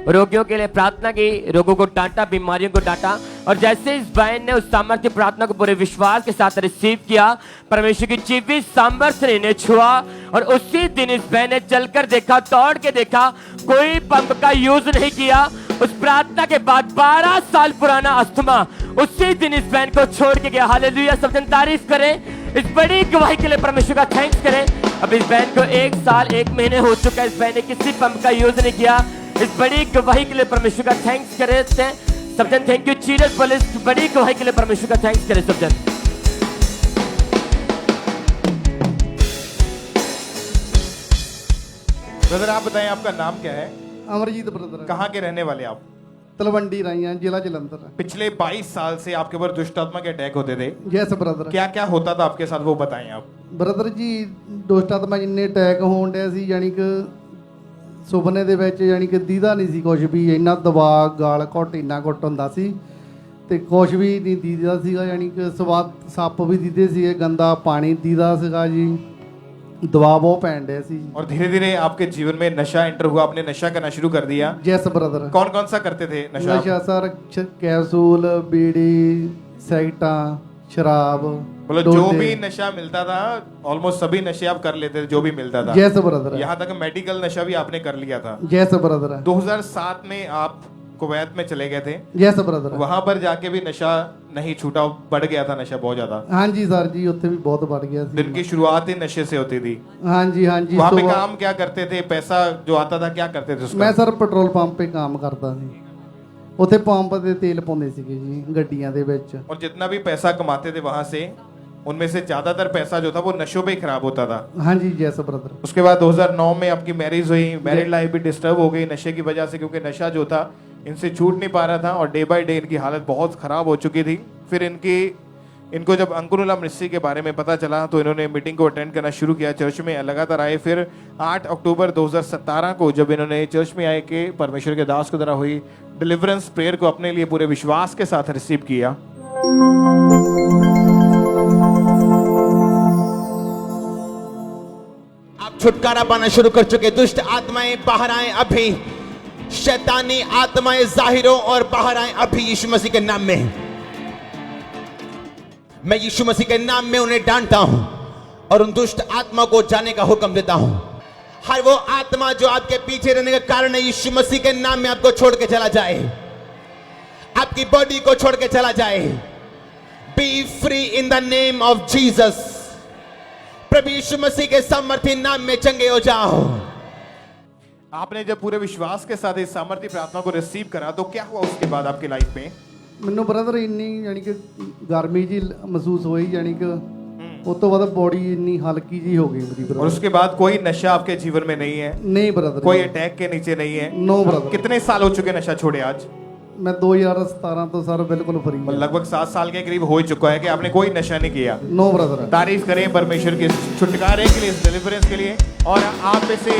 रोगियों के लिए प्रार्थना की, रोगों को डांटा, बीमारियों को डांटा और जैसे इस बहन ने उस सामर्थ्य प्रार्थना को पूरे विश्वास के साथ रिसीव किया, परमेश्वर की जीवित सामर्थ्य ने इन्हें छुआ और उसी दिन इस बहन ने चलकर देखा, दौड़ के देखा, कोई पंप का यूज नहीं किया। उस प्रार्थना के बाद 12 साल पुराना अस्थमा उसी दिन इस बहन को छोड़ के गया। हालेलुया। सब जन तारीफ करें। इस बड़ी गवाही के लिए परमेश्वर का थैंक्स करें। अब इस बहन को 1 साल 1 महीने हो चुका है, इस बहन ने किसी पंप का यूज नहीं किया। इस बड़ी गवाही के लिए परमेश्वर का थैंक्स करें सब जन। थैंक यू चीरस बोले। इस बड़ी गवाही के लिए परमेश्वर का थैंक्स करें सब जन। ब्रदर आप बताएं आपका नाम क्या है? अमरजीत ब्रदर। कहाँ के रहने वाले आप? तलवंडी राइयां, जिला जलंधर। पिछले 22 साल से आपके ऊपर दुष्ट आत्मा के अटैक होते थे। Yes brother. क्या क्या होता था आपके साथ वो बताएं आप। ब्रदर जी ਦੁਸ਼ਟ ਆਤਮਾ ਜਿੰਨੇ ਅਟੈਕ ਹੋਣ ਡਿਆ ਸੀ, ਯਾਨੀ ਕਿ ਸੁਪਨੇ ਦੇ ਵਿੱਚ ਯਾਨੀ ਕਿ ਦੀਦਾ ਨਹੀਂ ਸੀ ਕੁਝ ਵੀ, ਇੰਨਾ ਦਬਾਅ ਗਾਲ ਘੁੱਟ ਇੰਨਾ ਘੁੱਟ ਹੁੰਦਾ ਸੀ ਤੇ ਕੁਛ ਵੀ ਨਹੀਂ ਦੀਦਾ ਸੀਗਾ, ਯਾਨੀ ਕਿ ਸਵਾਦ ਸੱਪ ਵੀ ਦੀਦੇ ਸੀਗੇ, ਗੰਦਾ ਪਾਣੀ ਦੀਦਾ ਸੀਗਾ ਜੀ, ਦਵਾ ਬਹੁਤ ਪੈਣ ਡਿਆ ਸੀ ਜੀ। और धीरे धीरे आपके जीवन में नशा एंटर हुआ, आपने नशा करना शुरू कर दिया। जैस ब्रदर कौन कौन सा करते थे नशा आप? नशा सर कैप्सूल, बीड़ी, सिगरेटा, शराब, मतलब जो भी नशा मिलता था ऑलमोस्ट सभी नशे आप कर लेते थे, जो भी मिलता था। जैस ब्रदर, यहाँ तक मेडिकल नशा भी आपने कर लिया था। जैस ब्रदर 2007 में आप कुवैत में चले गए थे। जैस ब्रदर, वहां पर जाके भी नशा नहीं छूटा, बढ़ गया था नशा बहुत ज्यादा। हाँ जी सर जी, उत्थे भी बहुत बढ़ गया सी। दिन की शुरुआत ही नशे से होती थी। हाँ जी हाँ जी। वहां पे काम क्या करते थे? पैसा जो आता था क्या करते थे उसका? मैं सर पेट्रोल पंप पे काम करता ਸੀ, ਉੱਥੇ ਪੰਪ ਤੇ ਤੇਲ ਪਾਉਂਦੇ ਸੀਗੇ ਜੀ ਗੱਡੀਆਂ ਦੇ ਵਿੱਚ। और जितना भी पैसा कमाते थे वहां से, उनमें से ज्यादातर पैसा जो था वो नशों पे ही खराब होता था। हाँ जी जैस ब्रदर। उसके बाद 2009 में आपकी मैरिज हुई, मैरिड लाइफ भी डिस्टर्ब हो गई नशे की वजह से, क्योंकि नशा जो था इनसे छूट नहीं पा रहा था और डे बाय डे इनकी हालत बहुत खराब हो चुकी थी। फिर इनको जब अंकुरुला मिनिस्ट्री के बारे में पता चला तो इन्होंने मीटिंग को अटेंड करना शुरू किया, चर्च में लगातार आए। फिर 8 अक्टूबर 2017 को जब इन्होंने चर्च में आए कि परमेश्वर के दास के द्वारा हुई डिलीवरेंस प्रेयर को अपने लिए पूरे विश्वास के साथ रिसीव किया। आप छुटकारा पाना शुरू कर चुके, दुष्ट आत्माएं बाहर आए अभी, शैतानी आत्माएं जाहिर हो और बाहर आए अभी यीशु मसीह के नाम में। मैं यीशु मसीह के नाम में उन्हें डांटता हूं और उन दुष्ट आत्मा को जाने का हुक्म देता हूं। हर वो आत्मा जो आपके पीछे रहने का कारण है, यीशु मसीह के नाम में आपको छोड़ के चला जाए, आपकी बॉडी को छोड़ के चला जाए। Be free in the name of Jesus. प्रभु यीशु मसीह के सामर्थ्य नाम में चंगे हो जाओ। आपने जब पूरे विश्वास के साथ इस सामर्थ्य प्रार्थना को रिसीव करा तो क्या हुआ उसके बाद आपकी लाइफ में? ਮੈਨੂੰ ਬ੍ਰਦਰ ਇੰਨੀ ਯਾਨੀ ਕਿ ਗਰਮੀ ਜੀ ਮਹਿਸੂਸ ਹੋਈ, ਯਾਨੀ ਕਿ ਉਸ ਤੋਂ ਬਾਅਦ ਬੋਡੀ ਇੰਨੀ ਹਲਕੀ ਜੀ ਹੋ ਗਈ ਮੇਰੀ और ਬ੍ਰਦਰ। उसके बाद कोई नशा आपके जीवन में नहीं है? नहीं ब्रदर, कोई अटैक के नीचे नहीं है? No brother. कितने साल हो चुके नशा छोड़े आज? मैं 2017 तो सर बिल्कुल फ्री हूं। लगभग 7 साल के करीब हो चुका है कि आपने कोई नशा नहीं किया। No brother. तारीफ करें परमेश्वर के छुटकारे के लिए, इस डिलीवरेंस के लिए। और आप में से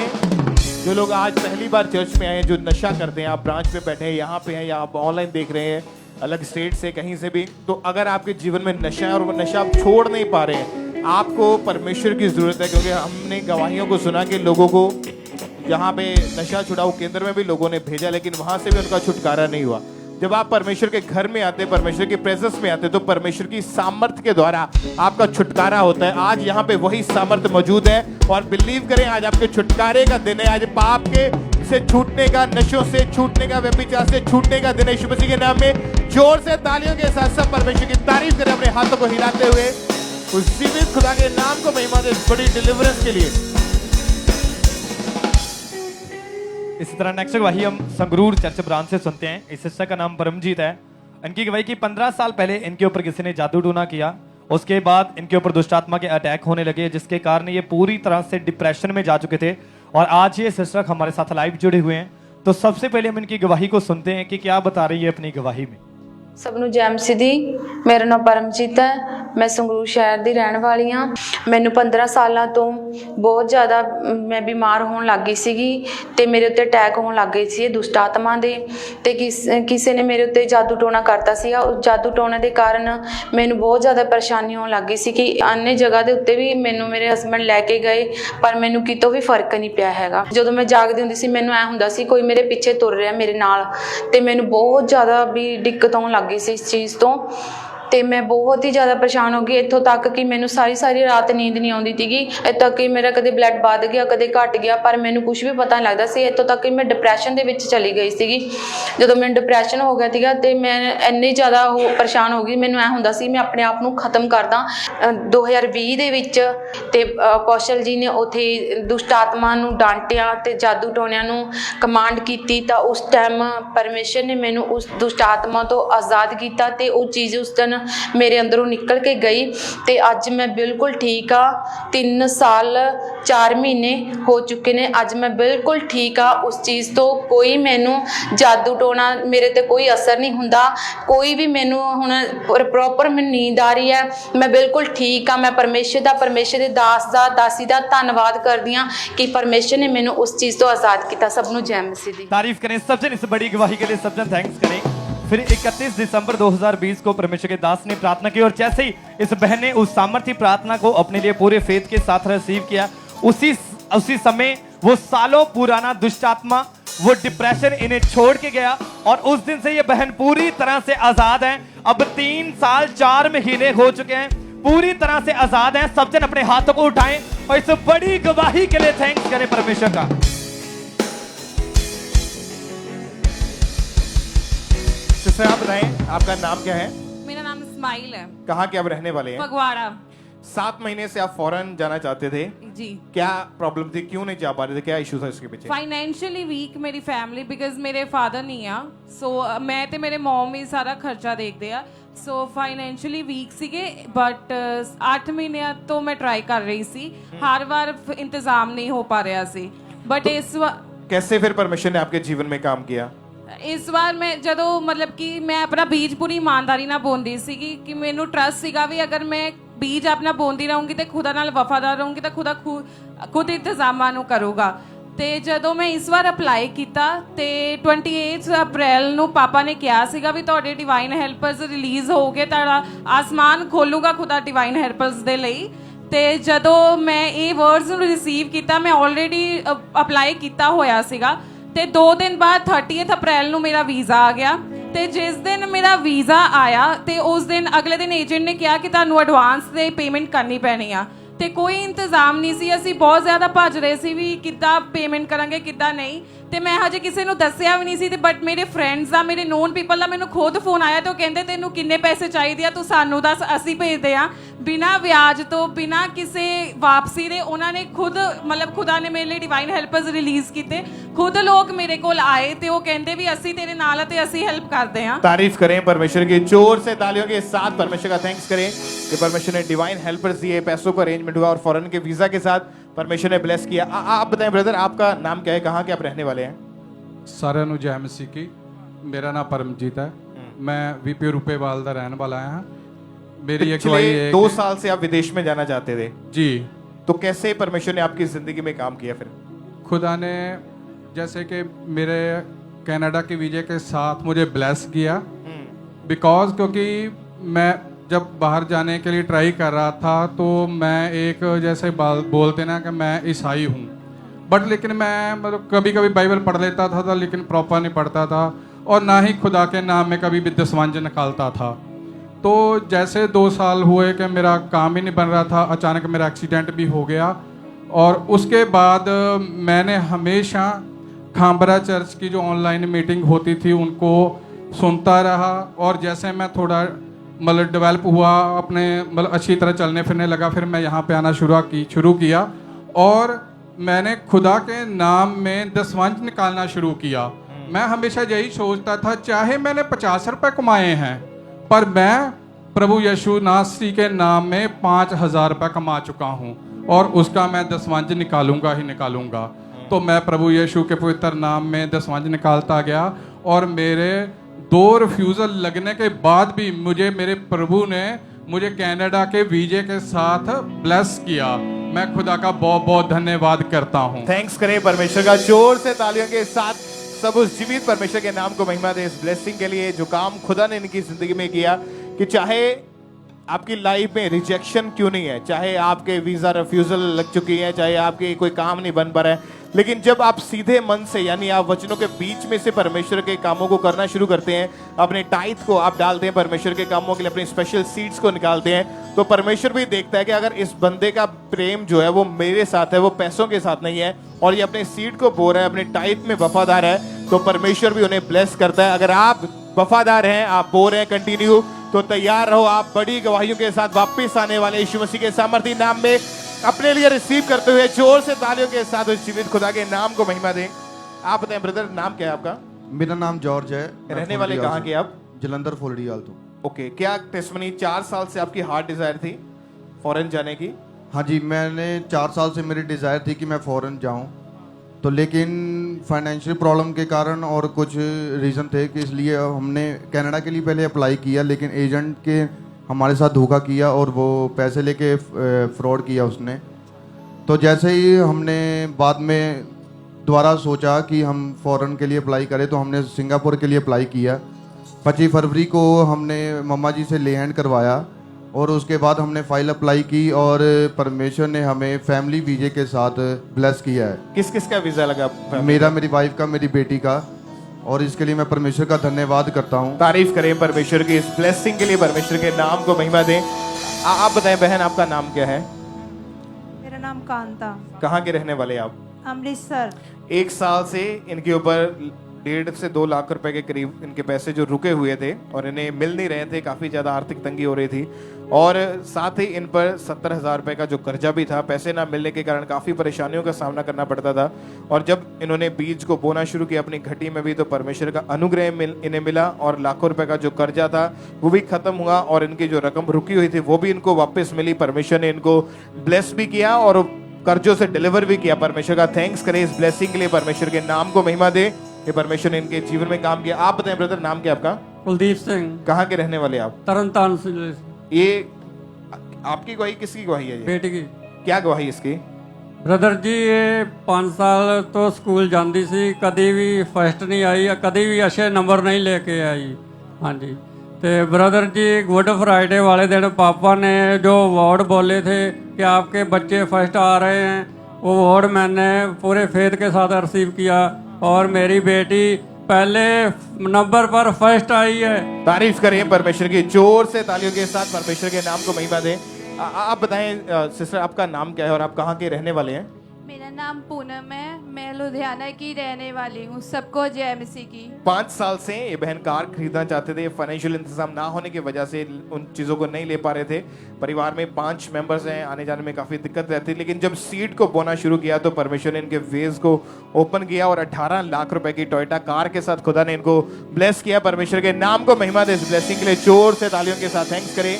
जो लोग आज पहली बार चर्च में आए हैं, जो नशा करते हैं, आप ब्रांच पे बैठे हैं, यहाँ पे हैं या आप ऑनलाइन देख रहे हैं अलग स्टेट से कहीं से भी, तो अगर आपके जीवन में नशा है और वो नशा आप छोड़ नहीं पा रहे हैं, आपको परमेश्वर की जरूरत है। क्योंकि हमने गवाहियों को सुना कि लोगों को यहाँ पे नशा छुड़ाऊ केंद्र में भी लोगों ने भेजा, लेकिन वहां से भी उनका छुटकारा नहीं हुआ। जब आप परमेश्वर के घर में आते, परमेश्वर की प्रेजेंस में आते, तो परमेश्वर की सामर्थ्य के द्वारा आपका छुटकारा होता है। आज यहाँ पे वही सामर्थ्य मौजूद है और बिलीव करें, आज आपके छुटकारे का दिन है। आज पाप के से छूटने का, नशों से छूटने का, व्यभिचार से छूटने का दिन है। यीशु मसीह के नाम में जोर से तालियों के साथ सब परमेश्वर की तारीफ करें, अपने हाथों को हिलाते हुए उस जीवित खुदा के नाम को महिमा दे, इस बड़ी डिलीवरेंस के लिए। इसी तरह नेक्स्ट गवाही हम संगरूर चर्च ब्रांच से सुनते हैं। इस सिस्टर का नाम परमजीत है। इनकी गवाही की 15 साल पहले इनके ऊपर किसी ने जादू टोना किया, उसके बाद इनके ऊपर दुष्ट आत्मा के अटैक होने लगे, जिसके कारण ये पूरी तरह से डिप्रेशन में जा चुके थे। और आज ये सिस्टर हमारे साथ लाइव जुड़े हुए हैं। तो सबसे पहले हम इनकी गवाही को सुनते हैं कि क्या बता रही है अपनी गवाही में। ਸਭ ਨੂੰ ਜੈ ਮਸੀਹ ਦੀ। ਮੇਰਾ ਨਾਮ ਪਰਮਜੀਤ ਹੈ, ਮੈਂ ਸੰਗਰੂਰ ਸ਼ਹਿਰ ਦੀ ਰਹਿਣ ਵਾਲੀ ਹਾਂ। ਮੈਨੂੰ 15 ਸਾਲਾਂ ਤੋਂ ਬਹੁਤ ਜ਼ਿਆਦਾ ਮੈਂ ਬਿਮਾਰ ਹੋਣ ਲੱਗ ਗਈ ਸੀਗੀ ਤੇ ਮੇਰੇ ਉੱਤੇ ਅਟੈਕ ਹੋਣ ਲੱਗ ਗਏ ਸੀ ਦੁਸ਼ਟ ਆਤਮਾ ਦੇ, ਤੇ ਕਿਸੇ ਨੇ ਮੇਰੇ ਉੱਤੇ ਜਾਦੂ ਟੋਣਾ ਕਰਤਾ ਸੀਗਾ। ਉਸ ਜਾਦੂ ਟੋਣੇ ਦੇ ਕਾਰਨ ਮੈਨੂੰ ਬਹੁਤ ਜ਼ਿਆਦਾ ਪਰੇਸ਼ਾਨੀ ਹੋਣ ਲੱਗ ਗਈ ਸੀ ਕਿ अन्य ਜਗ੍ਹਾ ਦੇ ਉੱਤੇ ਵੀ ਮੈਨੂੰ ਮੇਰੇ ਹਸਬੰਡ ਲੈ ਕੇ ਗਏ, ਪਰ ਮੈਨੂੰ ਕਿਤੋਂ ਵੀ ਫਰਕ ਨਹੀਂ ਪਿਆ ਹੈਗਾ। ਜਦੋਂ ਮੈਂ ਜਾਗਦੀ ਹੁੰਦੀ ਸੀ ਮੈਨੂੰ ਐ ਹੁੰਦਾ ਸੀ ਕੋਈ ਮੇਰੇ ਪਿੱਛੇ ਤੁਰ ਰਿਹਾ ਮੇਰੇ ਨਾਲ, ਤੇ ਮੈਨੂੰ ਬਹੁਤ ਜ਼ਿਆਦਾ ਵੀ ਦਿੱਕਤ ਆਉਣ ਲੱਗ गई सी इस चीज़ तो। ਤੇ ਮੈਂ ਬਹੁਤ ਹੀ ਜ਼ਿਆਦਾ ਪਰੇਸ਼ਾਨ ਹੋ ਗਈ, ਇੱਥੋਂ ਤੱਕ ਕਿ ਮੈਨੂੰ ਸਾਰੀ ਰਾਤ ਨੀਂਦ ਨਹੀਂ ਆਉਂਦੀ ਸੀਗੀ। ਇੱਥੋਂ ਤੱਕ ਕਿ ਮੇਰਾ ਕਦੇ ਬਲੱਡ ਵੱਧ ਗਿਆ, ਕਦੇ ਘਟ ਗਿਆ, ਪਰ ਮੈਨੂੰ ਕੁਝ ਵੀ ਪਤਾ ਨਹੀਂ ਲੱਗਦਾ ਸੀ। ਇੱਥੋਂ ਤੱਕ ਕਿ ਮੈਂ ਡਿਪਰੈਸ਼ਨ ਦੇ ਵਿੱਚ ਚਲੀ ਗਈ ਸੀਗੀ। ਜਦੋਂ ਮੈਨੂੰ ਡਿਪਰੈਸ਼ਨ ਹੋ ਗਿਆ ਸੀਗਾ ਤੇ ਮੈਂ ਇੰਨੀ ਜ਼ਿਆਦਾ ਪਰੇਸ਼ਾਨ ਹੋ ਗਈ, ਮੈਨੂੰ ਐ ਹੁੰਦਾ ਸੀ ਮੈਂ ਆਪਣੇ ਆਪ ਨੂੰ ਖਤਮ ਕਰਦਾ। 2020 ਦੇ ਵਿੱਚ ਤੇ ਕੌਸ਼ਲ ਜੀ ਨੇ ਉੱਥੇ ਦੁਸ਼ਟ ਆਤਮਾ ਨੂੰ ਡਾਂਟਿਆ ਤੇ ਜਾਦੂ ਟੋਣਿਆਂ ਨੂੰ ਕਮਾਂਡ ਕੀਤੀ, ਤਾਂ ਉਸ ਟਾਈਮ ਪਰਮੇਸ਼ਰ ਨੇ ਮੈਨੂੰ ਉਸ ਦੁਸ਼ਟ ਆਤਮਾ ਤੋਂ ਆਜ਼ਾਦ ਕੀਤਾ ਤੇ ਉਹ ਚੀਜ਼ ਉਸ ਦਿਨ ਮੇਰੇ ਅੰਦਰੋਂ ਨਿਕਲ ਕੇ ਗਈ ਤੇ ਅੱਜ ਮੈਂ ਬਿਲਕੁਲ ਠੀਕ ਆ। 3 ਸਾਲ 4 ਮਹੀਨੇ ਹੋ ਚੁੱਕੇ ਨੇ, ਅੱਜ ਮੈਂ ਬਿਲਕੁਲ ਠੀਕ ਆ। ਉਸ ਚੀਜ਼ ਤੋਂ ਕੋਈ ਮੈਨੂੰ ਜਾਦੂ ਟੋਣਾ ਮੇਰੇ ਤੇ ਕੋਈ ਅਸਰ ਨਹੀਂ ਹੁੰਦਾ, ਕੋਈ ਵੀ ਮੈਨੂੰ ਹੁਣ ਪ੍ਰੋਪਰ ਮੈਨੂੰ ਨੀਂਦ ਆ ਰਹੀ ਹੈ, ਮੈਂ ਬਿਲਕੁਲ ਠੀਕ ਆ। ਮੈਂ ਪਰਮੇਸ਼ਰ ਦੇ ਦਾਸ ਦਾ ਦਾਸੀ ਦਾ ਧੰਨਵਾਦ ਕਰਦੀ ਹਾਂ ਕਿ ਪਰਮੇਸ਼ਰ ਨੇ ਮੈਨੂੰ उस चीज तो आजाद किया। सब नु जय मसीह दी तारीफ करें सब जन इस बड़ी गवाही के लिए, सब जन थैंक्स करें। फिर 31 दिसंबर 2020 को परमेश्वर के दास ने प्रार्थना की और जैसे ही इस बहन ने उस सामर्थ्य प्रार्थना को अपने लिए पूरे फेथ के साथ रिसीव किया, उसी समय वो सालों पुराना दुष्ट आत्मा, वो डिप्रेशन इन्हें छोड़ के गया और उस दिन से ये बहन पूरी तरह से आजाद है। अब 3 साल 4 महीने हो चुके हैं, पूरी तरह से आजाद हैं। सब जन अपने हाथों को उठाएं और इस बड़ी गवाही के लिए थैंक्स करें परमेश्वर का। सिस्टर आप बताएं आपका नाम क्या है? मेरा नाम इस्माइल है। कहाँ के आप रहने वाले हैं? फगवाड़ा। 7 महीने से आप फॉरेन जाना चाहते थे जी। क्या प्रॉब्लम थी, क्यों नहीं जा पा रहे थे, क्या इशू था इसके पीछे? फाइनेंशियली वीक मेरी फैमिली, बिकॉज मेरे फादर नहीं आ, सो मैं ਤੇ ਮੇਰੇ ਮਮ ਹੀ ਸਾਰਾ ਖਰਚਾ ਦੇਖਦੇ ਆ, ਸੋ ਫਾਈਨੈਂਸ਼ੀਅਲੀ ਵੀਕ ਸੀਗੇ। ਬਟ 8 ਮਹੀਨਿਆਂ ਤੋਂ ਮੈਂ ਟਰਾਈ ਕਰ ਰਹੀ ਸੀ, ਹਰ ਵਾਰ ਇੰਤਜ਼ਾਮ ਨਹੀਂ ਹੋ ਪਾ ਰਿਹਾ ਸੀ। ਬਟ ਇਸ ਵਾਰ कैसे फिर परमेश्वर ने आपके जीवन में काम किया? ਇਸ ਵਾਰ ਮੈਂ ਜਦੋਂ ਮਤਲਬ ਕਿ ਮੈਂ ਆਪਣਾ ਬੀਜ ਪੂਰੀ ਇਮਾਨਦਾਰੀ ਨਾਲ ਬੋਂਦੀ ਸੀਗੀ ਕਿ ਮੈਨੂੰ ਟਰਸਟ ਸੀਗਾ ਵੀ ਅਗਰ ਮੈਂ ਬੀਜ ਆਪਣਾ ਬੋਂਦੀ ਰਹੂੰਗੀ ਤੇ ਖੁਦਾ ਨਾਲ ਵਫਾਦਾਰ ਰਹੂੰਗੀ ਤਾਂ ਖੁਦਾ ਖੁਦ ਇੰਤਜ਼ਾਮਾਂ ਨੂੰ ਕਰੂਗਾ। ਤੇ ਜਦੋਂ ਮੈਂ ਇਸ ਵਾਰ ਅਪਲਾਈ ਕੀਤਾ ਤੇ 28 ਅਪ੍ਰੈਲ ਨੂੰ ਪਾਪਾ ਨੇ ਕਿਹਾ ਸੀਗਾ ਵੀ ਤੁਹਾਡੇ ਡਿਵਾਈਨ ਹੈਲਪਰਸ ਰਿਲੀਜ਼ ਹੋ ਗਏ, ਤੁਹਾਡਾ ਆਸਮਾਨ ਖੋਲੂਗਾ ਖੁਦਾ ਡਿਵਾਈਨ ਹੈਲਪਰਸ ਦੇ ਲਈ। ਤੇ ਜਦੋਂ ਮੈਂ ਇਹ ਵਰਡਸ ਨੂੰ ਰਿਸੀਵ ਕੀਤਾ, ਮੈਂ ਆਲਰੇਡੀ ਅਪਲਾਈ ਕੀਤਾ ਹੋਇਆ ਸੀਗਾ ਤੇ 2 ਦਿਨ ਬਾਅਦ 30 ਅਪ੍ਰੈਲ ਨੂੰ ਮੇਰਾ ਵੀਜ਼ਾ ਆ ਗਿਆ। ਤੇ ਜਿਸ ਦਿਨ ਮੇਰਾ ਵੀਜ਼ਾ ਆਇਆ ਤੇ ਉਸ ਦਿਨ ਅਗਲੇ ਦਿਨ ਏਜੰਟ ਨੇ ਕਿਹਾ ਕਿ ਤੁਹਾਨੂੰ ਐਡਵਾਂਸ ਦੇ ਪੇਮੈਂਟ ਕਰਨੀ ਪੈਣੀ ਆ ਤੇ ਕੋਈ ਇੰਤਜ਼ਾਮ ਨਹੀਂ ਸੀ। ਅਸੀਂ ਬਹੁਤ ਜ਼ਿਆਦਾ ਭੱਜ ਰਹੇ ਸੀ ਵੀ ਕਿੱਦਾਂ ਪੇਮੈਂਟ ਕਰਾਂਗੇ ਕਿੱਦਾਂ ਨਹੀਂ, ਤੇ ਮੈਂ ਹਜੇ ਕਿਸੇ ਨੂੰ ਦੱਸਿਆ ਵੀ ਨਹੀਂ ਸੀ। ਤੇ ਬਟ ਮੇਰੇ ਫਰੈਂਡਸ ਦਾ, ਮੇਰੇ ਨੋਨ ਪੀਪਲ ਦਾ ਮੈਨੂੰ ਖੁਦ ਫੋਨ ਆਇਆ ਤੇ ਉਹ ਕਹਿੰਦੇ ਤੈਨੂੰ ਕਿੰਨੇ ਪੈਸੇ ਚਾਹੀਦੇ ਆ, ਤੂੰ ਸਾਨੂੰ ਦੱਸ, ਅਸੀਂ ਭੇਜਦੇ ਆ ਬਿਨਾਂ ਵਿਆਜ ਤੋਂ, ਬਿਨਾਂ ਕਿਸੇ ਵਾਪਸੀ ਦੇ। ਉਹਨਾਂ ਨੇ ਖੁਦ ਮਤਲਬ ਖੁਦਾ ਨੇ ਮੇਰੇ ਲਈ ਡਿਵਾਈਨ ਹੈਲਪਰਸ ਰਿਲੀਜ਼ ਕੀਤੇ, ਖੁਦ ਲੋਕ ਮੇਰੇ ਕੋਲ ਆਏ ਤੇ ਉਹ ਕਹਿੰਦੇ ਵੀ ਅਸੀਂ ਤੇਰੇ ਨਾਲ ਆ ਤੇ ਅਸੀਂ ਹੈਲਪ ਕਰਦੇ ਆ। तारीफ करें परमेश्वर की, जोर से तालियों के साथ परमेश्वर का थैंक्स करें कि परमेश्वर ने डिवाइन हेल्पर्स दिए, पैसों का अरेंजमेंट हुआ और फॉरेन के वीजा के साथ परमेश्वर ने ब्लेस किया। आप बताएं ब्रदर, आपका नाम क्या है, कहाँ के आप रहने वाले हैं? ਸਾਰਿਆਂ ਨੂੰ ਜੈ ਮਸੀਹ ਕੀ। ਮੇਰਾ ਨਾਮ परमजीत है, मैं वीपी रूपेवाल ਦਾ ਰਹਿਣ वाला ਹਾਂ। मेरी एक गवाही है 2 साल से आप विदेश में जाना चाहते थे जी, तो कैसे परमेश्वर ने आपकी जिंदगी में काम किया फिर? खुदा ने जैसे कि मेरे कनाडा के वीजे के साथ मुझे ब्लेस किया, बिकॉज क्योंकि मैं जब बाहर जाने के लिए ट्राई कर रहा था तो मैं एक जैसे बोलते ना कि मैं ईसाई हूँ, बट लेकिन मैं मतलब कभी कभी बाइबल पढ़ लेता था लेकिन प्रॉपर नहीं पढ़ता था और ना ही खुदा के नाम में कभी भी दसवंज निकालता था। तो जैसे 2 साल हुए कि मेरा काम ही नहीं बन रहा था, अचानक मेरा एक्सीडेंट भी हो गया और उसके बाद मैंने हमेशा खांबरा चर्च की जो ऑनलाइन मीटिंग होती थी उनको सुनता रहा और जैसे मैं थोड़ा मतलब डेवलप हुआ, अपने मतलब अच्छी तरह चलने फिरने लगा, फिर मैं यहाँ पे आना शुरू किया और मैंने खुदा के नाम में दसवंज निकालना शुरू किया। मैं हमेशा यही सोचता था चाहे मैंने 50 रुपए कमाए हैं पर मैं प्रभु यीशु नासरी के नाम में 5000 रुपये कमा चुका हूँ और उसका मैं दसवंज निकालूंगा ही निकालूंगा। तो मैं प्रभु यीशु के पवित्र नाम में दसवंज निकालता गया और मेरे 2 रिफ्यूज़ल लगने के बाद भी मुझे मेरे प्रभु ने मुझे कनाडा के वीजे के साथ ब्लेस किया। मैं खुदा का बहुत बहुत धन्यवाद करता हूँ। थैंक्स करें परमेश्वर का, जोर से तालियों के साथ सब उस जीवित परमेश्वर के नाम को महिमा दे इस ब्लेसिंग के लिए जो काम खुदा ने इनकी जिंदगी में किया। कि चाहे आपकी लाइफ में रिजेक्शन क्यों नहीं है, चाहे आपके वीजा रिफ्यूजल लग चुकी है, चाहे आपके कोई काम नहीं बन पा रहा है, लेकिन जब आप सीधे मन से यानी आप वचनों के बीच में से परमेश्वर के कामों को करना शुरू करते हैं, अपने टाइथ को आप डालते हैं परमेश्वर के कामों के लिए, अपने स्पेशल सीड्स को निकालते हैं, तो परमेश्वर भी देखता है कि अगर इस बंदे का प्रेम जो है वो मेरे साथ है, वो पैसों के साथ नहीं है और ये अपने सीड को बो रहा है, अपने टाइथ में वफादार है, तो परमेश्वर भी उन्हें ब्लेस करता है। अगर आप वफादार हैं, आप बो रहे हैं कंटिन्यू, तो तैयार रहो, आप बड़ी गवाहियों के साथ वापस आने वाले यीशु मसीह के सामर्थी नाम में अपने लिए रिसीव करते हुए जोर से तालियों के साथ उस जीवित खुदा के नाम को महिमा दें। आप बताएं ब्रदर, नाम क्या है आपका? मेरा नाम जॉर्ज है। रहने वाले कहाँ के आप? जलंधर फुलड़ियाल। तो ओके, क्या टेस्टमनी 4 साल से आपकी हार्ट डिजायर थी फॉरेन जाने की? हाँ जी, मैंने 4 साल से मेरी डिज़ायर थी कि मैं फ़ॉरेन जाऊं, तो लेकिन फाइनेंशियल प्रॉब्लम के कारण और कुछ रीज़न थे कि इसलिए हमने कनाडा के लिए पहले अप्लाई किया, लेकिन एजेंट के हमारे साथ धोखा किया और वो पैसे लेके फ्रॉड किया उसने। तो जैसे ही हमने बाद में दोबारा सोचा कि हम फ़ॉरेन के लिए अप्लाई करें, तो हमने सिंगापुर के लिए अप्लाई किया। 25 फरवरी को हमने मम्मा जी से ले हैंड करवाया और उसके बाद हमने फाइल अप्लाई की और परमेश्वर ने हमें फैमिली वीजे के साथ ब्लेस किया है। किस किस का वीजा लगा? मेरा, मेरी वाइफ का, मेरी बेटी का, और इसके लिए मैं परमेश्वर का धन्यवाद करता हूँ। तारीफ करें परमेश्वर की इस ब्लेसिंग के लिए, परमेश्वर के नाम को महिमा दें। आप बताएं बहन, आपका नाम क्या है? मेरा नाम कांता। कहाँ के रहने वाले आप? अमृतसर। 1 साल से इनके ऊपर 1.5 से 2 लाख रुपए के करीब इनके पैसे जो रुके हुए थे और इन्हें मिल नहीं रहे थे, काफी ज्यादा आर्थिक तंगी हो रही थी और साथ ही इन पर 70,000 रुपए का जो कर्जा भी था। पैसे ना मिलने के कारण काफी परेशानियों का सामना करना पड़ता था और जब इन्होंने बीज को बोना शुरू किया अपनी घटी में भी, तो परमेश्वर का अनुग्रह इन्हें मिला और लाखों रुपए का जो कर्जा था वो भी खत्म हुआ और इनकी जो रकम रुकी हुई थी वो भी इनको वापस मिली। परमेश्वर ने इनको ब्लेस भी किया और कर्जों से डिलीवर भी किया। परमेश्वर का थैंक्स करें इस ब्लेसिंग के लिए, परमेश्वर के नाम को महिमा दे। ये परमेश्वर ने इनके जीवन में काम किया। आप बताएं ब्रदर, नाम क्या आपका? कुलदीप सिंह। कहाँ के रहने वाले आप? तरनतारन से। ये आपकी गवाही किसकी गवाही है? बेटी की। क्या गवाही इसकी? ब्रदर जी ये 5 साल तो स्कूल जाती सी, कभी भी फर्स्ट नहीं आई, कभी भी अच्छे नंबर नहीं लेके आई। हाँ जी। तो ब्रदर जी गुड फ्राइडे वाले दिन पापा ने जो अवार्ड बोले थे कि आपके बच्चे फर्स्ट आ रहे हैं, वो अवार्ड मैंने पूरे फेथ के साथ रिसीव किया और मेरी बेटी पहले नंबर पर फर्स्ट आई है। तारीफ करें परमेश्वर की, जोर से तालियों के साथ परमेश्वर के नाम को महिमा दें। आप बताएं सिस्टर, आपका नाम क्या है और आप कहाँ के रहने वाले हैं? मेरा नाम पूनम है, मैं लुधियाना की रहने वाली हूँ। सबको जय मसीह की। 5 साल से ये बहन कार खरीदना चाहते थे, फाइनेंशियल इंतजाम ना होने की वजह से उन चीज़ों को नहीं ले पा रहे थे। परिवार में 5 मेंबर्स हैं, आने जाने में काफ़ी दिक्कत रहती है, लेकिन जब सीड को बोना शुरू किया तो परमेश्वर ने इनके वेज को ओपन किया और 18 लाख रुपए की टोयोटा कार के साथ खुदा ने इनको ब्लेस किया। परमेश्वर के नाम को महिमा दे। इस ब्लेसिंग के लिए जोर से तालियों के साथ थैंक्स करें।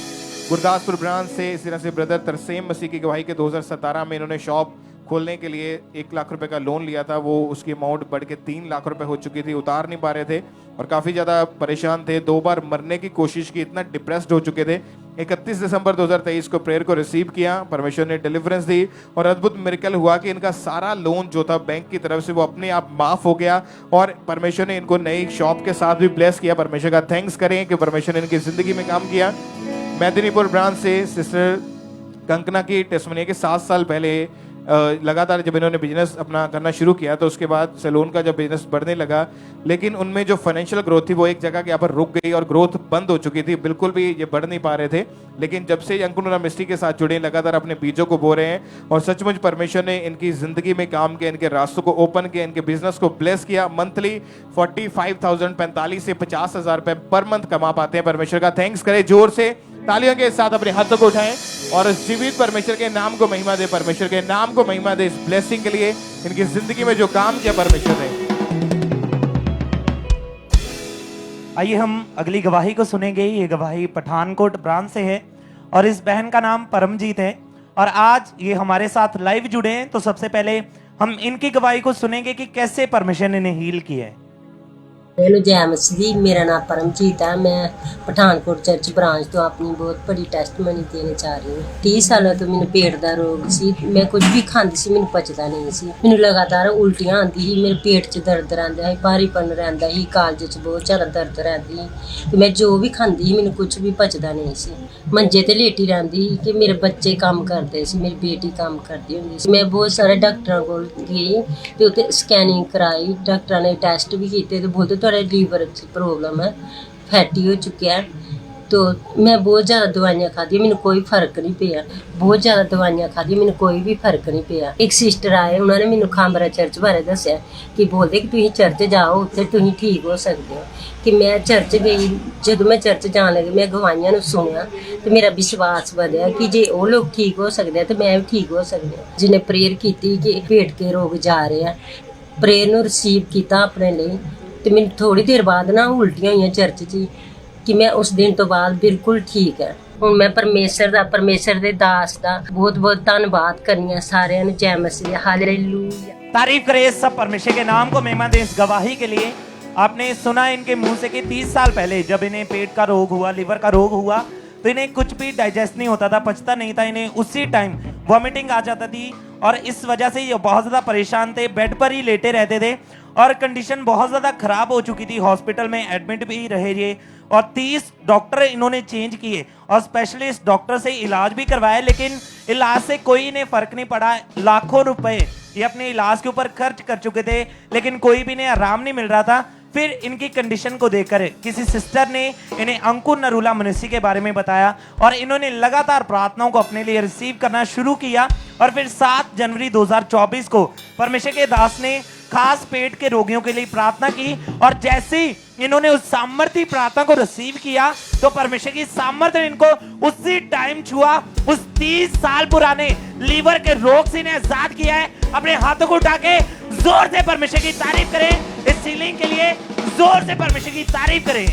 गुरदासपुर ब्रांच से इस तरह से ब्रदर तरसेम मसीह की गवाही के 2017 में इन्होंने शॉप खोलने के लिए 1 लाख रुपए का लोन लिया था। वो उसकी अमाउंट बढ़ के 3 लाख रुपए हो चुकी थी, उतार नहीं पा रहे थे और काफ़ी ज़्यादा परेशान थे। 2 बार मरने की कोशिश की, इतना डिप्रेस्ड हो चुके थे। 31 दिसंबर 2023 को प्रेयर को रिसीव किया, परमेश्वर ने डिलीवरेंस दी और अद्भुत मिरेकल हुआ कि इनका सारा लोन जो था बैंक की तरफ से वो अपने आप माफ हो गया और परमेश्वर ने इनको नई शॉप के साथ भी ब्लेस किया। परमेश्वर का थैंक्स करें कि परमेश्वर ने इनकी जिंदगी में काम किया। मेदिनीपुर ब्रांच से सिस्टर कंकना की टेस्टमनी के 7 साल पहले लगातार जब इन्होंने बिजनेस अपना करना शुरू किया तो उसके बाद सैलून का जब बिजनेस बढ़ने लगा, लेकिन उनमें जो फाइनेंशियल ग्रोथ थी वो एक जगह के यहाँ पर रुक गई और ग्रोथ बंद हो चुकी थी, बिल्कुल भी ये बढ़ नहीं पा रहे थे। लेकिन जब से अंकुर मिस्ट्री के साथ जुड़े, लगातार अपने बीजों को बो रहे हैं और सचमुच परमेश्वर ने इनकी जिंदगी में काम किया, इनके रास्तों को ओपन किया, इनके बिजनेस को ब्लेस किया। मंथली 45,000 से 50,000 रुपए पर मंथ कमा पाते हैं। परमेश्वर का थैंक्स करें, जोर से तालियों के साथ अपने हाथों को उठाएं और जीवित परमेश्वर के नाम को महिमा दे। परमेश्वर के नाम को महिमा दे इस ब्लेसिंग के लिए, इनकी जिंदगी में जो काम किया परमेश्वर ने। आइए हम अगली गवाही को सुनेंगे। ये गवाही पठानकोट ब्रांच से है और इस बहन का नाम परमजीत है और आज ये हमारे साथ लाइव जुड़े हैं। तो सबसे पहले हम इनकी गवाही को सुनेंगे कि कैसे परमेश्वर ने इन्हें हील किया है। हेलो जय मसीह, मेरा नाम परमजीत है। मैं पठानकोट चर्च ब्रांच तो अपनी बहुत बड़ी टेस्टमनी देने चाह रही हूँ। 30 सालों तो मैंने पेट का रोग सी, मैं कुछ भी खाती सी मैंने पचता नहीं सी। मैंने लगातार उल्टियाँ आती ही, मेरे पेट 'च दर्द रहता है, भारीपन रहता ही, कालज 'च बहुत ज़्यादा दर्द रहती ही। मैं जो भी खाती ही मैंने कुछ भी पचता नहीं सी। मंजे ते लेटी रहती ही कि मेरे बच्चे काम करते सी, मेरी बेटी काम करती होंगी सी। मैं बहुत सारे डॉक्टरों को गई तो उत्थे स्कैनिंग कराई, डॉक्टर ने टेस्ट भी किए तो बोलते थोड़ा लीवर की प्रॉब्लम है, फैटी हो चुका है। तो मैं बहुत ज़्यादा दवाइयाँ खाधी, मैंने कोई फर्क नहीं पिया। बहुत ज़्यादा दवाइयाँ खाधी, मैंने कोई भी फर्क नहीं पिया। एक सिस्टर आए, उन्होंने मैंने खांबरा चर्च बारे दसिया कि बोलते कि तुम चर्च जाओ, उत्थे तुम ठीक हो सकते हो। कि मैं चर्च गई, जब मैं चर्च जान लगी मैं गवाइयां नूं सुनिया तो मेरा विश्वास बढ़िया कि जे वो लोग ठीक हो सकते हैं तो मैं भी ठीक हो सकती हूँ। जिन्हें प्रेयर की कि पेट के रोग जा रहे हैं, प्रेयर नूं रिसीव किया अपने लिए। तो मैंने थोड़ी देर बाद ना उल्टियां हुई चर्च च कि मैं उस दिन तो बाद बिल्कुल ठीक है। ਹੁਣ मैं परमेश्वर दे दास दा बहुत बहुत धन्यवाद करनी है सारे। जय मसीह, हालेलुया। तारीफ करें सब परमेश्वर के नाम को, महिमा दे इस गवाही के लिए। आपने सुना इनके मुंह से कि 30 साल पहले जब इन्हें पेट का रोग हुआ, लिवर का रोग हुआ, तो इन्हें कुछ भी डाइजेस्ट नहीं होता था, पचता नहीं था। इन्हें उसी टाइम वॉमिटिंग आ जाती थी और इस वजह से ये बहुत ज़्यादा परेशान थे, बेड पर ही लेटे रहते थे और कंडीशन बहुत ज़्यादा खराब हो चुकी थी, हॉस्पिटल में एडमिट भी रहे ये, और 30 डॉक्टर इन्होंने चेंज किए और स्पेशलिस्ट डॉक्टर से इलाज भी करवाया, लेकिन इलाज से कोई इन्हें फ़र्क नहीं पड़ा। लाखों रुपए ये अपने इलाज के ऊपर खर्च कर चुके थे, लेकिन कोई भी इन्हें आराम नहीं मिल रहा था। फिर इनकी कंडीशन को देखकर किसी सिस्टर ने इन्हें अंकुर नरूला मनुष्य के बारे में बताया और इन्होंने लगातार प्रार्थनाओं को अपने लिए रिसीव करना शुरू किया। और फिर 7 जनवरी 2024 को परमेश्वर के दास ने खास पेट के रोगियों के लिए प्रार्थना की, और जैसे ही इन्होंने उस सामर्थ्य प्रार्थना को रिसीव किया तो परमेश्वर की सामर्थ्य ने इनको उसी टाइम छुआ। उस 30 साल पुराने लीवर के रोग से इन्हें आजाद किया है। अपने हाथों को उठा के जोर से परमेश्वर की तारीफ करें। इस हीलिंग के लिए जोर से परमेश्वर की तारीफ करें।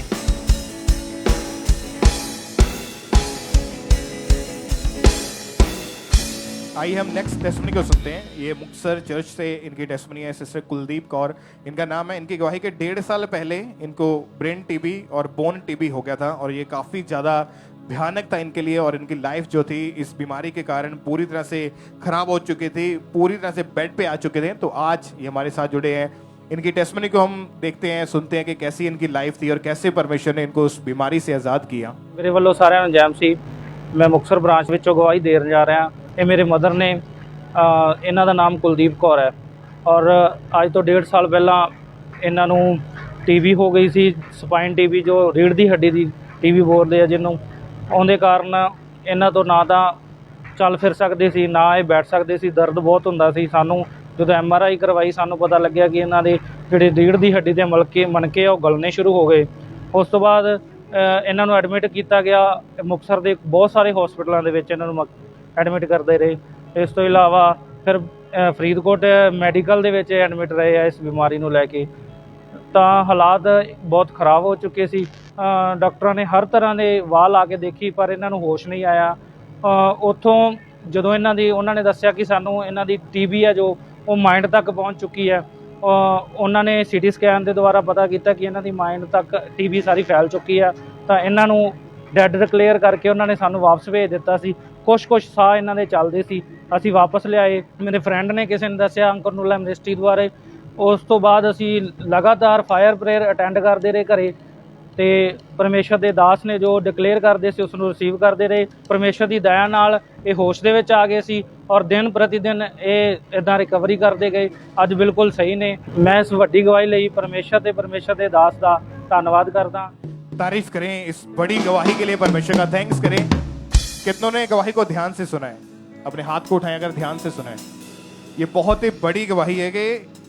आइए हम नेक्स्ट टेस्टमनी को सुनते हैं। ये मुक्तसर चर्च से इनकी टेस्टमनी है, सिस्टर कुलदीप कौर इनका नाम है। इनकी गवाही के 1.5 साल पहले इनको ब्रेन टीबी और बोन टीबी हो गया था और ये काफ़ी ज़्यादा भयानक था इनके लिए, और इनकी लाइफ जो थी इस बीमारी के कारण पूरी तरह से खराब हो चुकी थी, पूरी तरह से बेड पे आ चुके थे। तो आज ये हमारे साथ जुड़े हैं। इनकी टेस्टमनी को हम देखते हैं, सुनते हैं कि कैसी इनकी लाइफ थी और कैसे परमेश्वर ने इनको उस बीमारी से आज़ाद किया। मेरे वालों साਰਿਆਂ ਨੂੰ ਜੈਮ ਸੀ। मैं ਮੁਕਤਸਰ ਬ੍ਰਾਂਚ ਵਿੱਚੋਂ ਗਵਾਹੀ ਦੇਣ ਜਾ ਰਿਹਾ। ਇਹ ਮੇਰੇ ਮਦਰ ਨੇ, ਇਹਨਾਂ ਦਾ ਨਾਮ ਕੁਲਦੀਪ ਕੌਰ ਹੈ, ਔਰ ਅੱਜ ਤੋਂ 1.5 ਸਾਲ ਪਹਿਲਾਂ ਇਹਨਾਂ ਨੂੰ ਟੀਬੀ ਹੋ ਗਈ ਸੀ, ਸਪਾਈਨ ਟੀਬੀ, ਜੋ ਰੀੜ੍ਹ ਦੀ ਹੱਡੀ ਦੀ ਟੀਬੀ ਬੋਲਦੇ ਆ ਜਿਹਨੂੰ। ਉਹਦੇ ਕਾਰਨ ਇਹਨਾਂ ਤੋਂ ਨਾ ਤਾਂ ਚੱਲ ਫਿਰ ਸਕਦੇ ਸੀ, ਨਾ ਇਹ ਬੈਠ ਸਕਦੇ ਸੀ, ਦਰਦ ਬਹੁਤ ਹੁੰਦਾ ਸੀ। ਸਾਨੂੰ ਜਦੋਂ MRI ਕਰਵਾਈ ਸਾਨੂੰ ਪਤਾ ਲੱਗਿਆ ਕਿ ਇਹਨਾਂ ਦੇ ਜਿਹੜੇ ਰੀੜ੍ਹ ਦੀ ਹੱਡੀ ਦੇ ਮਣਕੇ ਆ ਉਹ ਗਲਣੇ ਸ਼ੁਰੂ ਹੋ ਗਏ। ਉਸ ਤੋਂ ਬਾਅਦ ਇਹਨਾਂ ਨੂੰ ਐਡਮਿਟ ਕੀਤਾ ਗਿਆ ਮੁਕਤਸਰ ਦੇ ਬਹੁਤ ਸਾਰੇ ਹਸਪਤਾਲਾਂ ਦੇ ਵਿੱਚ, ਇਹਨਾਂ ਨੂੰ ਐਡਮਿਟ ਕਰਦੇ ਰਹੇ। ਇਸ ਤੋਂ ਇਲਾਵਾ ਫਿਰ ਫਰੀਦਕੋਟ ਮੈਡੀਕਲ ਦੇ ਵਿੱਚ ਐਡਮਿਟ ਰਹੇ ਆ ਇਸ ਬਿਮਾਰੀ ਨੂੰ ਲੈ ਕੇ। ਤਾਂ ਹਾਲਾਤ ਬਹੁਤ ਖਰਾਬ ਹੋ ਚੁੱਕੇ ਸੀ। ਡਾਕਟਰਾਂ ਨੇ ਹਰ ਤਰ੍ਹਾਂ ਦੇ ਵਾਹ ਲਾ ਕੇ ਦੇਖੀ ਪਰ ਇਹਨਾਂ ਨੂੰ ਹੋਸ਼ ਨਹੀਂ ਆਇਆ। ਉੱਥੋਂ ਜਦੋਂ ਉਹਨਾਂ ਨੇ ਦੱਸਿਆ ਕਿ ਸਾਨੂੰ ਇਹਨਾਂ ਦੀ TB ਹੈ ਜੋ ਉਹ ਮਾਈਂਡ ਤੱਕ ਪਹੁੰਚ ਚੁੱਕੀ ਹੈ, ਉਹਨਾਂ ਨੇ CT ਸਕੈਨ ਦੇ ਦੁਆਰਾ ਪਤਾ ਕੀਤਾ ਕਿ ਇਹਨਾਂ ਦੀ ਮਾਈਂਡ ਤੱਕ TB ਸਾਰੀ ਫੈਲ ਚੁੱਕੀ ਆ। ਤਾਂ ਇਹਨਾਂ ਨੂੰ ਡੈਡ ਡਿਕਲੇਅਰ ਕਰਕੇ ਉਹਨਾਂ ਨੇ ਸਾਨੂੰ ਵਾਪਸ ਭੇਜ ਦਿੱਤਾ ਸੀ। ਕੁਛ ਸਾਹ ਇਹਨਾਂ ਦੇ ਚੱਲਦੇ ਸੀ, ਅਸੀਂ ਵਾਪਸ ਲਿਆਏ। ਮੇਰੇ ਫਰੈਂਡ ਨੇ ਕਿਸੇ ਨੇ ਦੱਸਿਆ ਅੰਕੁਰ ਨੂਲਾ ਮਿਨਿਸਟਰੀ ਦੁਆਰੇ। ਉਸ ਤੋਂ ਬਾਅਦ ਅਸੀਂ ਲਗਾਤਾਰ ਫਾਇਰ ਪ੍ਰੇਅਰ ਅਟੈਂਡ ਕਰਦੇ ਰਹੇ ਘਰੇ, ਤੇ ਪਰਮੇਸ਼ਰ ਦੇ ਦਾਸ ਨੇ ਜੋ ਡਿਕਲੇਅਰ ਕਰਦੇ ਸੀ ਉਸ ਨੂੰ ਰਿਸੀਵ ਕਰਦੇ ਰਹੇ। ਪਰਮੇਸ਼ਰ ਦੀ ਦਇਆ ਨਾਲ ਇਹ ਹੋਸ਼ ਦੇ ਵਿੱਚ ਆ ਗਏ ਸੀ ਔਰ ਦਿਨ ਪ੍ਰਤੀ ਦਿਨ ਇਹ ਇਦਾਂ ਰਿਕਵਰੀ ਕਰਦੇ ਗਏ। ਅੱਜ ਬਿਲਕੁਲ ਸਹੀ ਨੇ। ਮੈਂ ਇਸ ਵੱਡੀ ਗਵਾਹੀ ਲਈ ਪਰਮੇਸ਼ਰ ਤੇ ਪਰਮੇਸ਼ਰ ਦੇ ਦਾਸ ਦਾ ਧੰਨਵਾਦ ਕਰਦਾ। तारीफ करें इस बड़ी गवाही के लिए, परमेश्वर का थैंक्स करें। कितनों ने गवाही को ध्यान से सुना है? अपने हाथ को उठाएं अगर ध्यान से सुना है। ये बहुत ही बड़ी गवाही है कि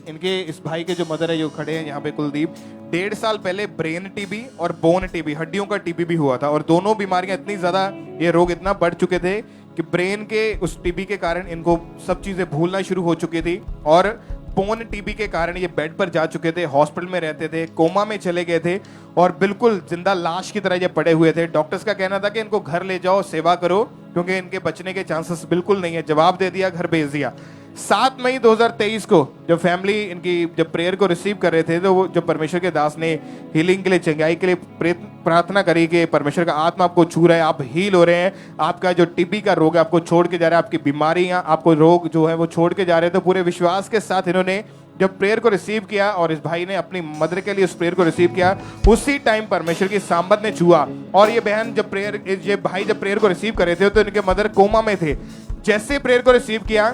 इनके इस भाई के जो मदर है जो खड़े हैं यहाँ पे कुलदीप, 1.5 साल पहले ब्रेन टीबी और बोन टीबी, हड्डियों का टीबी भी हुआ था, और दोनों बीमारियां इतनी ज्यादा, ये रोग इतना बढ़ चुके थे कि ब्रेन के उस टीबी के कारण इनको सब चीजें भूलना शुरू हो चुकी थी, और बोन टीबी के कारण ये बेड पर जा चुके थे, हॉस्पिटल में रहते थे, कोमा में चले गए थे और बिल्कुल जिंदा लाश की तरह ये पड़े हुए थे। डॉक्टर्स का कहना था कि इनको घर ले जाओ, सेवा करो, क्योंकि इनके बचने के चांसेस बिल्कुल नहीं है। जवाब दे दिया, घर भेज दिया। 7 मई 2023 को जब फैमिली इनकी जब प्रेयर को रिसीव कर रहे थे, तो वो जब परमेश्वर के दास ने हीलिंग के लिए, चंगाई के लिए प्रार्थना करी कि परमेश्वर का आत्मा आपको छू रहा है, आप हील हो रहे हैं, आपका जो टीबी का रोग है आपको छोड़ के जा रहा है, आपकी बीमारियां, आपको रोग जो है वो छोड़ के जा रहे हैं। तो पूरे विश्वास के साथ इन्होंने जब प्रेयर को रिसीव किया और इस भाई ने अपनी मदर के लिए उस प्रेयर को रिसीव किया, उसी टाइम परमेश्वर की सामर्थ ने छुआ। और ये बहन जब ये भाई जब प्रेयर को रिसीव कर रहे थे तो इनके मदर कोमा में थे। जैसे प्रेयर को रिसीव किया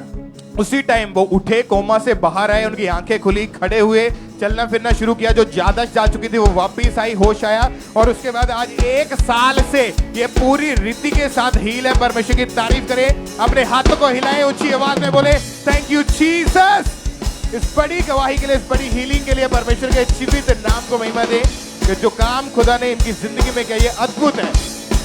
उसी टाइम वो उठे, कोमा से बाहर आए, उनकी आंखें खुली, खड़े हुए, चलना फिरना शुरू किया। जो ज्यादा जा चुकी थी वो वापिस आई, होश आया, और उसके बाद आज 1 साल से ये पूरी रीति के साथ हील है। परमेश्वर की तारीफ करें, अपने हाथों को हिलाएं, ऊंची आवाज में बोले थैंक यू जीसस। इस बड़ी गवाही के लिए, इस बड़ी हीलिंग के लिए परमेश्वर के जीवित नाम को महिमा दे कि जो काम खुदा ने इनकी जिंदगी में किया ये अद्भुत है।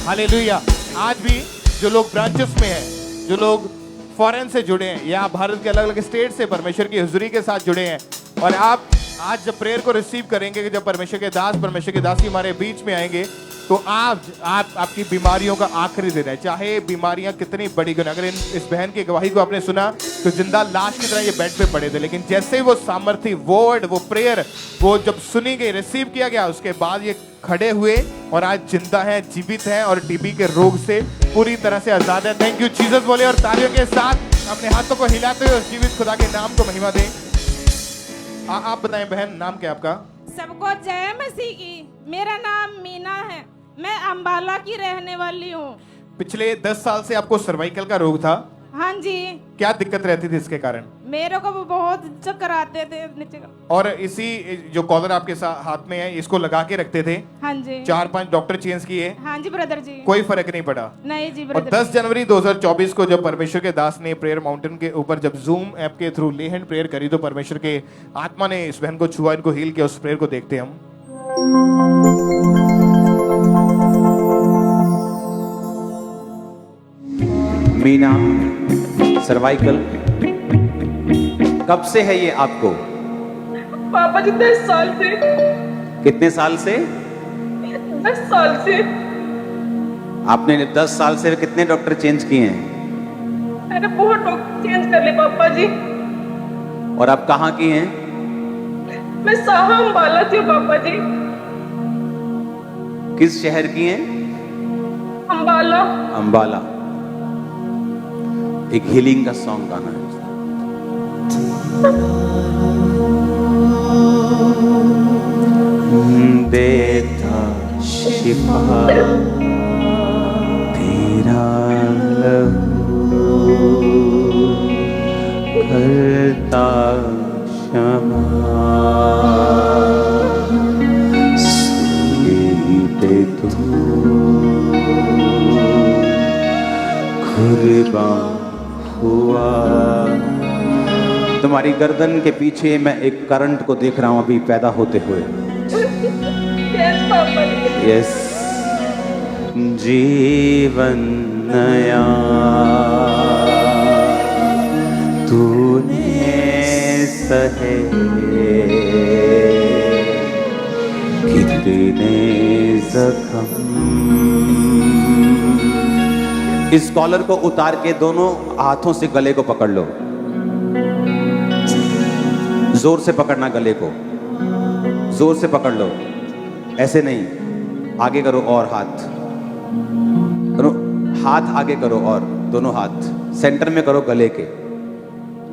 हालेलुया। आज भी जो लोग ब्रांचेस में हैं, जो लोग फॉरेन से जुड़े हैं या भारत के अलग अलग स्टेट से परमेश्वर की हुजूरी के साथ जुड़े हैं, और आप आज जब प्रेयर को रिसीव करेंगे कि जब परमेश्वर के दास, परमेश्वर के दासी हमारे बीच में आएंगे, तो आपकी बीमारियों का आखिरी दिन है, चाहे बीमारियां कितनी बड़ी क्यों। अगर इस बहन की गवाही को आपने सुना तो जिंदा लाश की तरह ये बेड पे पड़े थे, लेकिन जैसे ही वो सामर्थी वर्ड, वो प्रेयर, वो जब सुनी गई, रिसीव किया गया, उसके बाद ये खड़े हुए और आज जिंदा है, जीवित है, और टीबी के रोग से पूरी तरह से आजाद है। थैंक यू जीसस बोले और तालियों के साथ अपने हाथों को हिलाते हुए जीवित खुदा के नाम को महिमा दें। आप बताएं बहन, नाम क्या आपका? सबको जय मसीह की। मेरा नाम मीना है, मैं अंबाला की रहने वाली हूँ। पिछले 10 साल से आपको सर्वाइकल का रोग था। हाँ जी। क्या दिक्कत रहती थी इसके कारण? मेरे को बहुत चक्कर आते थे नीचे। और इसी जो कॉलर आपके हाथ में है, इसको लगा के रखते थे। हाँ जी। 4-5 डॉक्टर चेंज किए। हाँ जी ब्रदर जी। कोई फर्क नहीं पड़ा? नहीं जी और ब्रदर। 10 जनवरी 2024 को जब परमेश्वर के दास ने प्रेयर माउंटेन के ऊपर जब जूम ऐप के थ्रू ले हैंड प्रेयर करी, तो परमेश्वर के आत्मा ने इस बहन को छुआ, इनको हील किया। उस प्रेयर को देखते हम। मीना, सर्वाइकल कब से है ये आपको? पापा जी 10 साल से। कितने साल से? 10 साल से। आपने 10 साल से कितने डॉक्टर चेंज किए हैं? मैंने बहुत डॉक्टर चेंज कर लिए पापा जी। और आप कहाँ की हैं? मैं साहा अंबाला से हूँ पापा जी। किस शहर की हैं? अंबाला। अंबाला। एक हीलिंग का सॉन्ग गाना है। देता शिफा तेरा लहू, करता क्षमा सूली पे तू कुर्बान हुआ। तुम्हारी गर्दन के पीछे मैं एक करंट को देख रहा हूं अभी पैदा होते हुए। यस, जीवन नया तूने सहे कितने जख्म। इस कॉलर को उतार के दोनों हाथों से गले को पकड़ लो। जोर से पकड़ना, गले को जोर से पकड़ लो, ऐसे नहीं, आगे करो और हाथ करो, हाथ आगे करो और दोनों हाथ सेंटर में करो,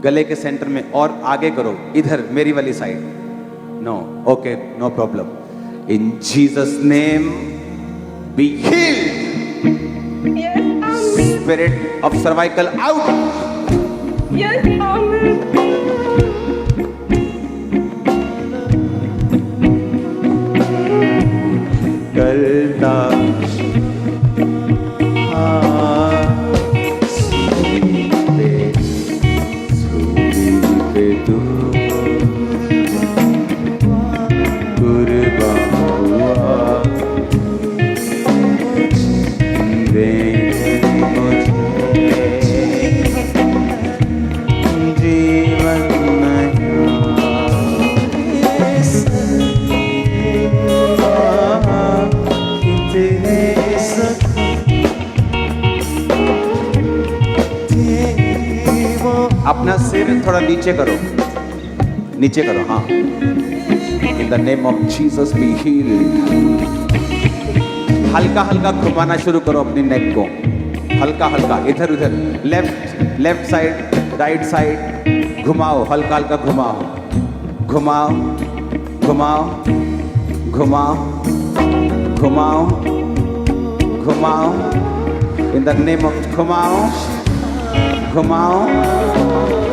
गले के सेंटर में, और आगे करो इधर मेरी वाली side. No, okay, no problem. In Jesus name be healed. Spirit of cervical out. Yes, amen. करता सूली पे तू कुर्बान हुआ। अपना सिर थोड़ा नीचे करो, नीचे करो, हाँ। इन the name of Jesus be healed. हल्का हल्का घुमाना शुरू करो अपनी नेक को, हल्का हल्का, इधर उधर, लेफ्ट साइड, राइट साइड, घुमाओ, हल्का हल्का घुमाओ, घुमाओ घुमाओ घुमाओ घुमाओ घुमाओ। इन द नेम ऑफ घुमाओ घुमाओ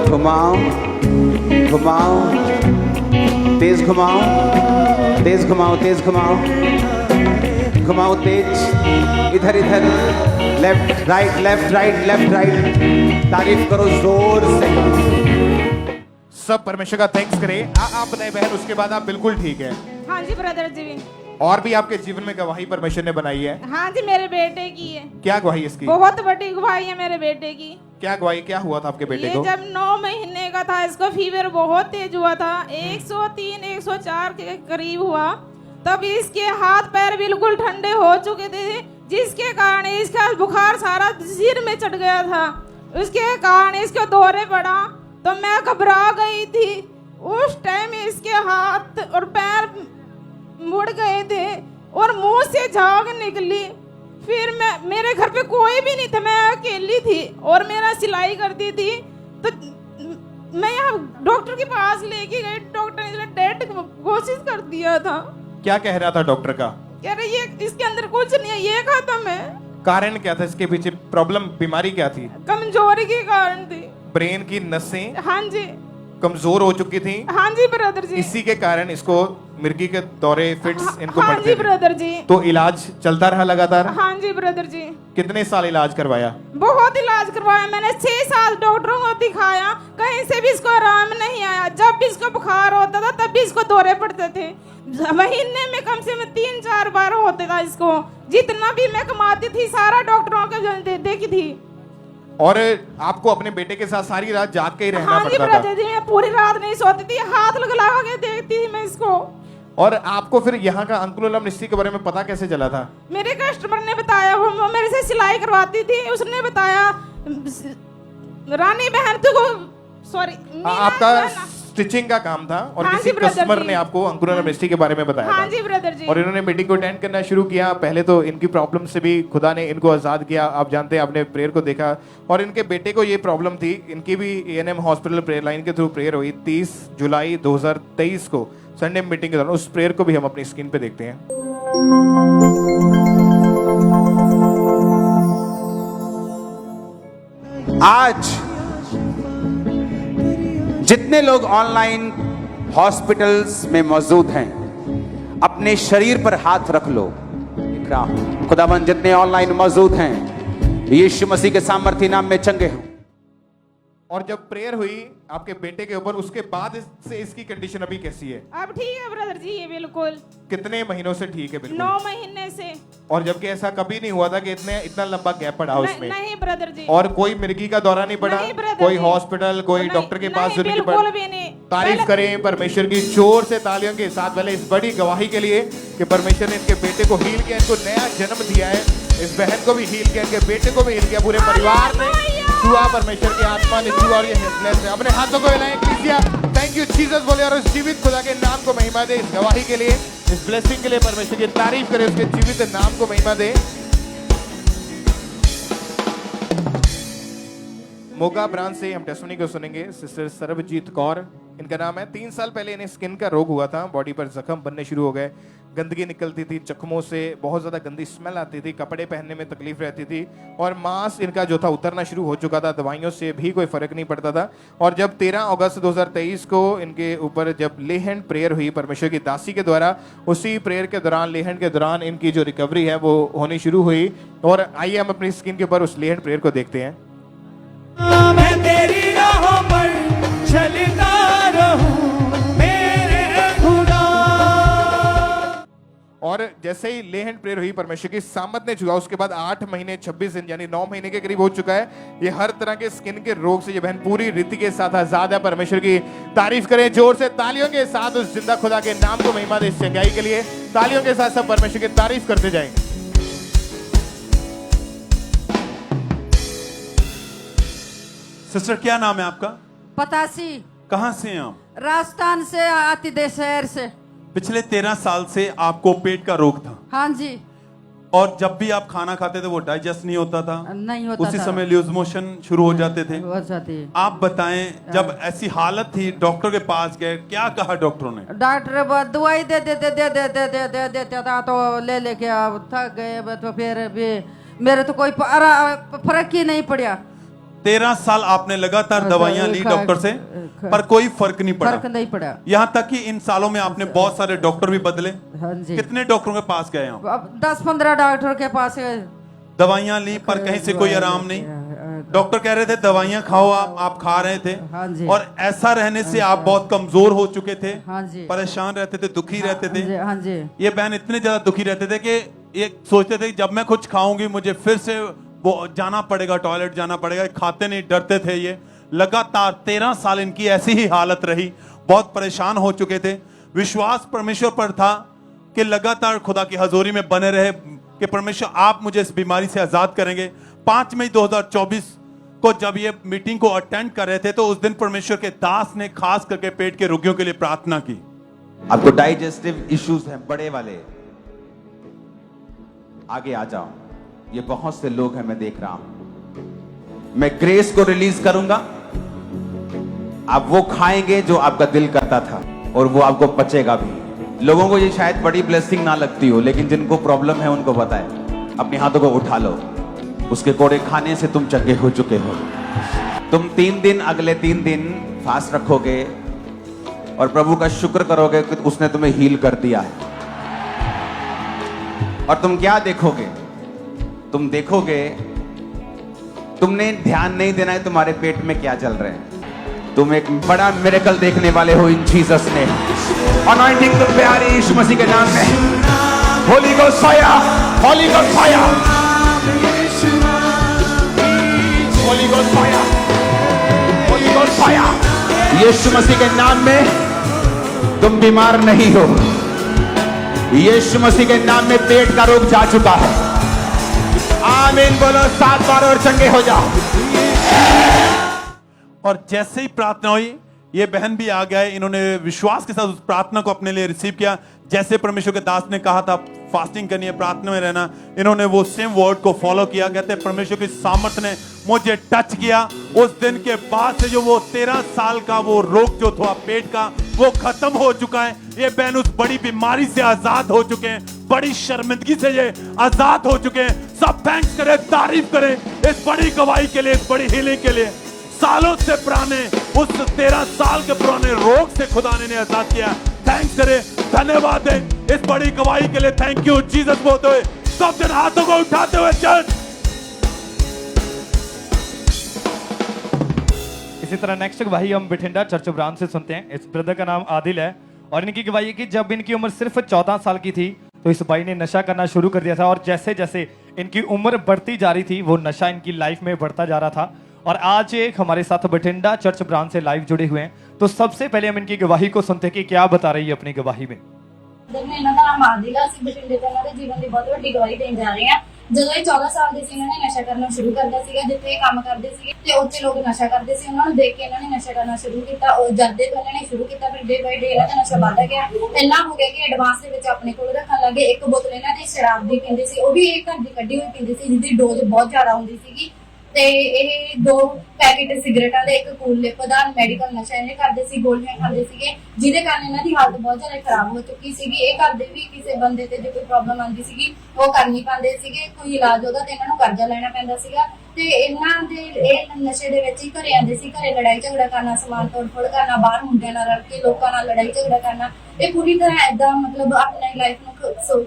घुमाओ घुमाओ, तेज घुमाओ, तेज घुमाओ, तेज घुमाओ, घुमाओ तेज, इधर इधर, left right, left right, left right. तारीफ करो जोर से। सब परमेश्वर का थैंक्स करें। आप बताएं बहन, उसके बाद आप बिल्कुल ठीक है? हाँ जी ब्रदर जी। और भी आपके जीवन में गवाही परमेश्वर ने बनाई है? हाँ जी, मेरे बेटे की है। क्या गवाही इसकी? बहुत बड़ी गवाही है मेरे बेटे की। क्या गवाही, क्या हुआ था आपके बेटे को? जब 9 महीने का था, इसको फीवर बहुत तेज हुआ था, 103 104 के करीब हुआ। तब इसके हाथ पैर बिल्कुल ठंडे हो चुके थे, जिसके कारण इसका बुखार सारा सिर में चढ़ गया था। उसके कारण इसको दौरे पड़ा, तो मैं घबरा गई थी। उस टाइम इसके हाथ और पैर मुड़ गए थे और मुंह से झाग निकली। फिर मेरे घर पे कोई भी नहीं था, मैं अकेली थी और मेरा सिलाई करती थी। तो मैं यहाँ डॉक्टर के पास लेके गई, डॉक्टर ने डेड घोषित कर दिया था। क्या कह रहा था डॉक्टर का? कह रहे ये इसके अंदर कुछ नहीं है, ये खत्म है। कारण क्या था इसके पीछे? प्रॉब्लम, बीमारी क्या थी? कमजोरी के कारण थी। ब्रेन की नसें हाँ जी कमजोर हो चुकी थी। हाँ जी ब्रदर जी। इसी के कारण इसको मिर्गी के दौरे, फिट्स इनको हाँ पड़ते जी थे। ब्रदर जी। तो इलाज चलता रहा लगातार? हाँ जी ब्रदर जी। कितने साल इलाज करवाया? बहुत इलाज करवाया मैंने, 6 साल डॉक्टरों को दिखाया, कहीं से भी इसको आराम नहीं आया। जब भी इसको बुखार होता था तब भी इसको दौरे पड़ते थे। महीने में कम से कम 3-4 बार होते था इसको। जितना भी मैं कमाती थी सारा डॉक्टरों के देखी थी। और आपको अपने बेटे के साथ सारी रात जाग के ही रहना हाँ जी पड़ता ब्रदर था? जी, मैं पूरी रात नहीं सोती थी, हाथ लगा के देखती थी मैं इसको। और आपको फिर यहाँ का अंकुलम निश्चय के बारे में पता कैसे चला था? मेरे कस्टमर ने बताया, वो मेरे से सिलाई करवाती थी, उसने बताया। रानी बहन को सॉरी आपका स्टिचिंग का काम था और हाँ किसी जी ब्रदर कस्टमर जी। ने आपको अंकुरम मिस्ट्री के बारे में बताया हाँ था। जी ब्रदर जी। और इन्होंने मीटिंग को अटेंड करना शुरू किया। पहले तो इनकी प्रॉब्लम से भी खुदा ने इनको आजाद किया। आप जानते हैं, आपने प्रेयर को देखा। और इनके बेटे को ये प्रॉब्लम थी। इनकी भी ANM हॉस्पिटल प्रेयर लाइन के थ्रू प्रेयर हुई 30 जुलाई 2023 को संडे मीटिंग के दौरान। उस प्रेयर को भी हम अपनी स्क्रीन पे देखते हैं। आज जितने लोग ऑनलाइन हॉस्पिटल्स में मौजूद हैं, अपने शरीर पर हाथ रख लो। इकराम खुदावन, जितने ऑनलाइन मौजूद हैं, यीशु मसीह के सामर्थ्य नाम में चंगे हो। और जब प्रेयर हुई आपके बेटे के ऊपर, उसके बाद से इसकी कंडीशन अभी कैसी है? अब ठीक है ब्रदर जी, ये बिल्कुल। कितने महीनों से ठीक है? बिल्कुल 9 महीने से। और जबकि ऐसा कभी नहीं हुआ था कि इतना लंबा गैप पड़ा उसमें। नहीं ब्रदर जी। और कोई मिर्गी का दौरा नहीं पड़ा? कोई हॉस्पिटल, कोई डॉक्टर के पास जाने के बाद? तारीफ करें परमेश्वर की जोर से तालियों के साथ पहले इस बड़ी गवाही के लिए कि परमेश्वर ने इनके बेटे को हील किया, इनको नया जन्म दिया है। इस बहन को भी हील किया, इनके बेटे को भी हील किया, पूरे परिवार ने छुआ परमेश्वर की आत्मा ने छुआ। और ये हेल्पलेस है। अपने हाथों को हिलाएं क्लीसिया। थैंक यू जीसस बोले और उस जीवित खुदा के नाम को महिमा दे। इस गवाही के लिए, इस ब्लेसिंग के लिए परमेश्वर की तारीफ करें, उसके जीवित नाम को महिमा दे। मोगा ब्रांच से हम टेस्टिमनी को सुनेंगे। सिस्टर सर्वजीत कौर इनका नाम है। 3 साल पहले इन्हें स्किन का रोग हुआ था। बॉडी पर जख्म बनने शुरू हो गए, गंदगी निकलती थी, जख्मों से बहुत ज्यादा गंदी स्मेल आती थी, कपड़े पहनने में तकलीफ रहती थी और मांस इनका जो था उतरना शुरू हो चुका था। दवाइयों से भी कोई फर्क नहीं पड़ता था। और जब 13 अगस्त 2023 को इनके ऊपर जब ले हैंड प्रेयर हुई परमेश्वर की दासी के द्वारा, उसी प्रेयर के दौरान, ले हैंड के दौरान इनकी जो रिकवरी है वो होनी शुरू हुई। और आइए हम अपनी स्क्रीन के ऊपर उस ले हैंड प्रेयर को देखते हैं। मैं तेरी राहों पर चलता रहूं मेरे खुदा। और जैसे ही ले हैंड प्रेयर हुई, परमेश्वर की सामत ने छुआ, उसके बाद 8 महीने 26 दिन यानी 9 महीने के करीब हो चुका है। ये हर तरह के स्किन के रोग से ये बहन पूरी रीति के साथ आजाद है। परमेश्वर की तारीफ करें जोर से तालियों के साथ। उस जिंदा खुदा के नाम को महिमा दे। इस चंगाई के लिए तालियों के साथ सब परमेश्वर की तारीफ करते जाएंगे। सिस्टर क्या नाम है आपका? पतासी। कहाँ से हैं आप? राजस्थान से आती दे शहर से। पिछले 13 साल से आपको पेट का रोग था? हाँ जी। और जब भी आप खाना खाते थे वो डाइजेस्ट नहीं होता था? नहीं होता उसी था। समय लूज मोशन शुरू हो जाते थे? हो जाती। आप बताएं, जब ऐसी हालत थी डॉक्टर के पास गए, क्या कहा डॉक्टरों ने? डॉक्टर दवाई दे देता था तो ले लेके थक गए। तो फिर भी मेरे तो कोई फर्क ही नहीं पड़ा। 13 साल आपने लगातार दवाइयां ली डॉक्टर से, पर कोई फर्क नहीं पड़ा। फर्क नहीं पड़ा। यहाँ तक कि इन सालों में आपने बहुत सारे डॉक्टर भी बदले। हाँ जी। कितने डॉक्टरों के पास गए आप? 10-15 डॉक्टर के पास दवाइयां ली पर कहीं से कोई आराम नहीं। डॉक्टर कह रहे थे दवाइयां खाओ, आप खा रहे थे। हाँ जी। और ऐसा रहने से आप बहुत कमजोर हो चुके थे। हाँ जी। परेशान रहते थे, दुखी रहते थे। हाँ जी। ये बहन इतने ज्यादा दुखी रहते थे कि ये सोचते थे जब मैं कुछ खाऊंगी मुझे फिर से वो जाना पड़ेगा, टॉयलेट जाना पड़ेगा। खाते नहीं, डरते थे। ये लगातार 13 साल इनकी ऐसी ही हालत रही। बहुत परेशान हो चुके थे। विश्वास परमेश्वर पर था कि लगातार खुदा की हजूरी में बने रहे कि परमेश्वर आप मुझे इस बीमारी से आजाद करेंगे। 5 मई 2024 को जब ये मीटिंग को अटेंड कर रहे थे तो उस दिन परमेश्वर के दास ने खास करके पेट के रोगियों के लिए प्रार्थना की। आपको डाइजेस्टिव इश्यूज हैं बड़े वाले, आगे आ जाओ। ये बहुत से लोग हैं, मैं देख रहा हूं। मैं ग्रेस को रिलीज करूंगा। आप वो खाएंगे जो आपका दिल करता था और वो आपको पचेगा भी। लोगों को ये शायद बड़ी ब्लेसिंग ना लगती हो, लेकिन जिनको प्रॉब्लम है उनको पता है। अपने हाथों को उठा लो, उसके कोड़े खाने से तुम चंगे हो चुके हो। तुम 3 दिन, अगले 3 दिन फास्ट रखोगे और प्रभु का शुक्र करोगे कि उसने तुम्हें हील कर दिया है। और तुम क्या देखोगे? तुम देखोगे, तुमने ध्यान नहीं देना है तुम्हारे पेट में क्या चल रहा है। तुम एक बड़ा मिरेकल देखने वाले हो इन जीसस ने। अनॉइंटिंग तुम पे आ रही यीशु मसीह के नाम में। Holy Ghost fire, Holy Ghost fire, Holy Ghost fire, Holy Ghost fire. यीशु मसीह के नाम में तुम बीमार नहीं हो। यीशु मसीह के नाम में पेट का रोग जा चुका है। आमीन बोलो 7 बार और चंगे हो जाओ। और जैसे ही प्रार्थना हुई, ये बहन भी आ गए, इन्होंने विश्वास के साथ उस प्रार्थना को अपने लिए रिसीव किया। जैसे परमेश्वर के दास ने कहा था फास्टिंग करनी है, प्रार्थना में रहना, इन्होंने वो सेम वर्ड को फॉलो किया। कहते हैं परमेश्वर की सामर्थ ने मुझे टच किया। उस दिन के बाद से जो वो 13 साल का वो रोग जो था पेट का, वो खत्म हो चुका है। ये बहन उस बड़ी बीमारी से आजाद हो चुके हैं, बड़ी शर्मिंदगी से ये आजाद हो चुके हैं। सब थैंक्स करें, तारीफ करें इस बड़ी गवाही के लिए, इस बड़ी हीलिंग के लिए। सालों से पुराने, उस 13 साल के पुराने रोग से खुदा ने आजाद किया। थैंक्स करें, धन्यवाद दें इस बड़ी गवाही के लिए। थैंक यू जीसस बोलते हुए सब जन हाथों को उठाते हुए चर्च। इसी तरह नेक्स्ट गवाही हम बठिंडा चर्च ब्रांच से सुनते हैं। इस ब्रदर का नाम आदिल है और इनकी गवाही है कि जब इनकी उम्र सिर्फ 14 साल की थी तो इस भाई ने नशा करना शुरू कर दिया था। और जैसे जैसे इनकी उम्र बढ़ती जा रही थी, वो नशा इनकी लाइफ में बढ़ता जा रहा था। और आज एक हमारे साथ बठिंडा चर्च ब्रांच से लाइव जुड़े हुए हैं। तो सबसे पहले हम इनकी गवाही को सुनते हैं कि क्या बता रही है अपनी गवाही में। ਇਹਨਾਂ ਦਾ ਨਾਮ ਆਦਿਲ ਆ। ਅਸੀਂ ਬਠਿੰਡੇ ਤੋਂ ਇਹਨਾਂ ਦੇ ਜੀਵਨ ਦੀ ਬਹੁਤ ਵੱਡੀ ਗਵਾਹੀ ਦੇਣ ਜਾ ਰਹੇ ਹਾਂ। ਜਦੋਂ ਇਹ 14 ਸਾਲ ਦੇ ਸੀ, ਇਹਨਾਂ ਨੇ ਨਸ਼ਾ ਕਰਨਾ ਸ਼ੁਰੂ ਕਰ ਦਿੱਤਾ ਸੀਗਾ। ਜਿੱਥੇ ਇਹ ਕੰਮ ਕਰਦੇ ਸੀਗੇ ਤੇ ਉੱਥੇ ਲੋਕ ਨਸ਼ਾ ਕਰਦੇ ਸੀ, ਉਹਨਾਂ ਨੂੰ ਦੇਖ ਕੇ ਇਹਨਾਂ ਨੇ ਨਸ਼ਾ ਕਰਨਾ ਸ਼ੁਰੂ ਕੀਤਾ। ਉਹ ਜਰਦੇ ਤੋਂ ਇਹਨਾਂ ਨੇ ਸ਼ੁਰੂ ਕੀਤਾ, ਫਿਰ ਡੇ ਬਾਈ ਡੇ ਇਹਨਾਂ ਦਾ ਨਸ਼ਾ ਵੱਧਦਾ ਗਿਆ। ਇੰਨਾ ਹੋ ਗਿਆ ਕਿ ਐਡਵਾਂਸ ਦੇ ਵਿੱਚ ਆਪਣੇ ਕੋਲ ਰੱਖਣ ਲੱਗੇ। ਇੱਕ ਬੋਤਲ ਇਹਨਾਂ ਦੀ ਸ਼ਰਾਬ ਦੀ ਪੀਂਦੇ ਸੀ, ਉਹ ਵੀ ਇਹ ਘਰ ਦੀ ਕੱਢੀ ਹੋਈ ਪੀਂਦੇ ਸੀ, ਜਿਹਦੀ ਡੋਜ਼ ਬਹੁਤ ਜ਼ਿਆਦਾ ਹੁੰਦੀ ਸੀਗੀ। ਤੇ ਇਹ 2 ਪੈਕੇਟ ਸਿਗਰਟਾਂ ਦੇ, ਇੱਕ ਕੂਲ ਲਿਪ ਦਾ, ਮੈਡੀਕਲ ਨਸ਼ਾ ਇਹਨੇ ਕਰਦੇ ਸੀ, ਗੋਲੀਆਂ ਖਾਂਦੇ ਸੀਗੇ, ਜਿਹਦੇ ਕਾਰਨ ਇਹਨਾਂ ਦੀ ਹਾਲਤ ਬਹੁਤ ਜ਼ਿਆਦਾ ਖਰਾਬ ਹੋ ਚੁੱਕੀ ਸੀਗੀ। ਇਹ ਕਰਦੇ ਵੀ ਕਿਸੇ ਬੰਦੇ ਤੇ ਜੇ ਕੋਈ ਪ੍ਰੋਬਲਮ ਆਉਂਦੀ ਸੀਗੀ ਉਹ ਕਰ ਨਹੀਂ ਪਾਉਂਦੇ ਸੀਗੇ, ਕੋਈ ਇਲਾਜ ਉਹਦਾ ਤੇ ਇਹਨਾਂ ਨੂੰ ਕਰਜ਼ਾ ਲੈਣਾ ਪੈਂਦਾ ਸੀਗਾ। ਤੇ ਇਹਨਾਂ ਦੇ ਇਹ ਨਸ਼ੇ ਦੇ ਵਿੱਚ ਹੀ ਘਰੇ ਆਉਂਦੇ ਸੀ, ਘਰੇ ਲੜਾਈ ਝਗੜਾ ਕਰਨਾ, ਸਮਾਨ ਤੋੜ-ਫੋੜ ਕਰਨਾ, ਬਾਹਰ ਮੁੰਡਿਆਂ ਨਾਲ ਰਲ ਕੇ ਲੋਕਾਂ ਨਾਲ ਲੜਾਈ ਝਗੜਾ ਕਰਨਾ। ਇਹ ਪੂਰੀ ਤਰ੍ਹਾਂ ਏਦਾਂ ਮਤਲਬ ਆਪਣੀ ਲਾਈਫ ਨੂੰ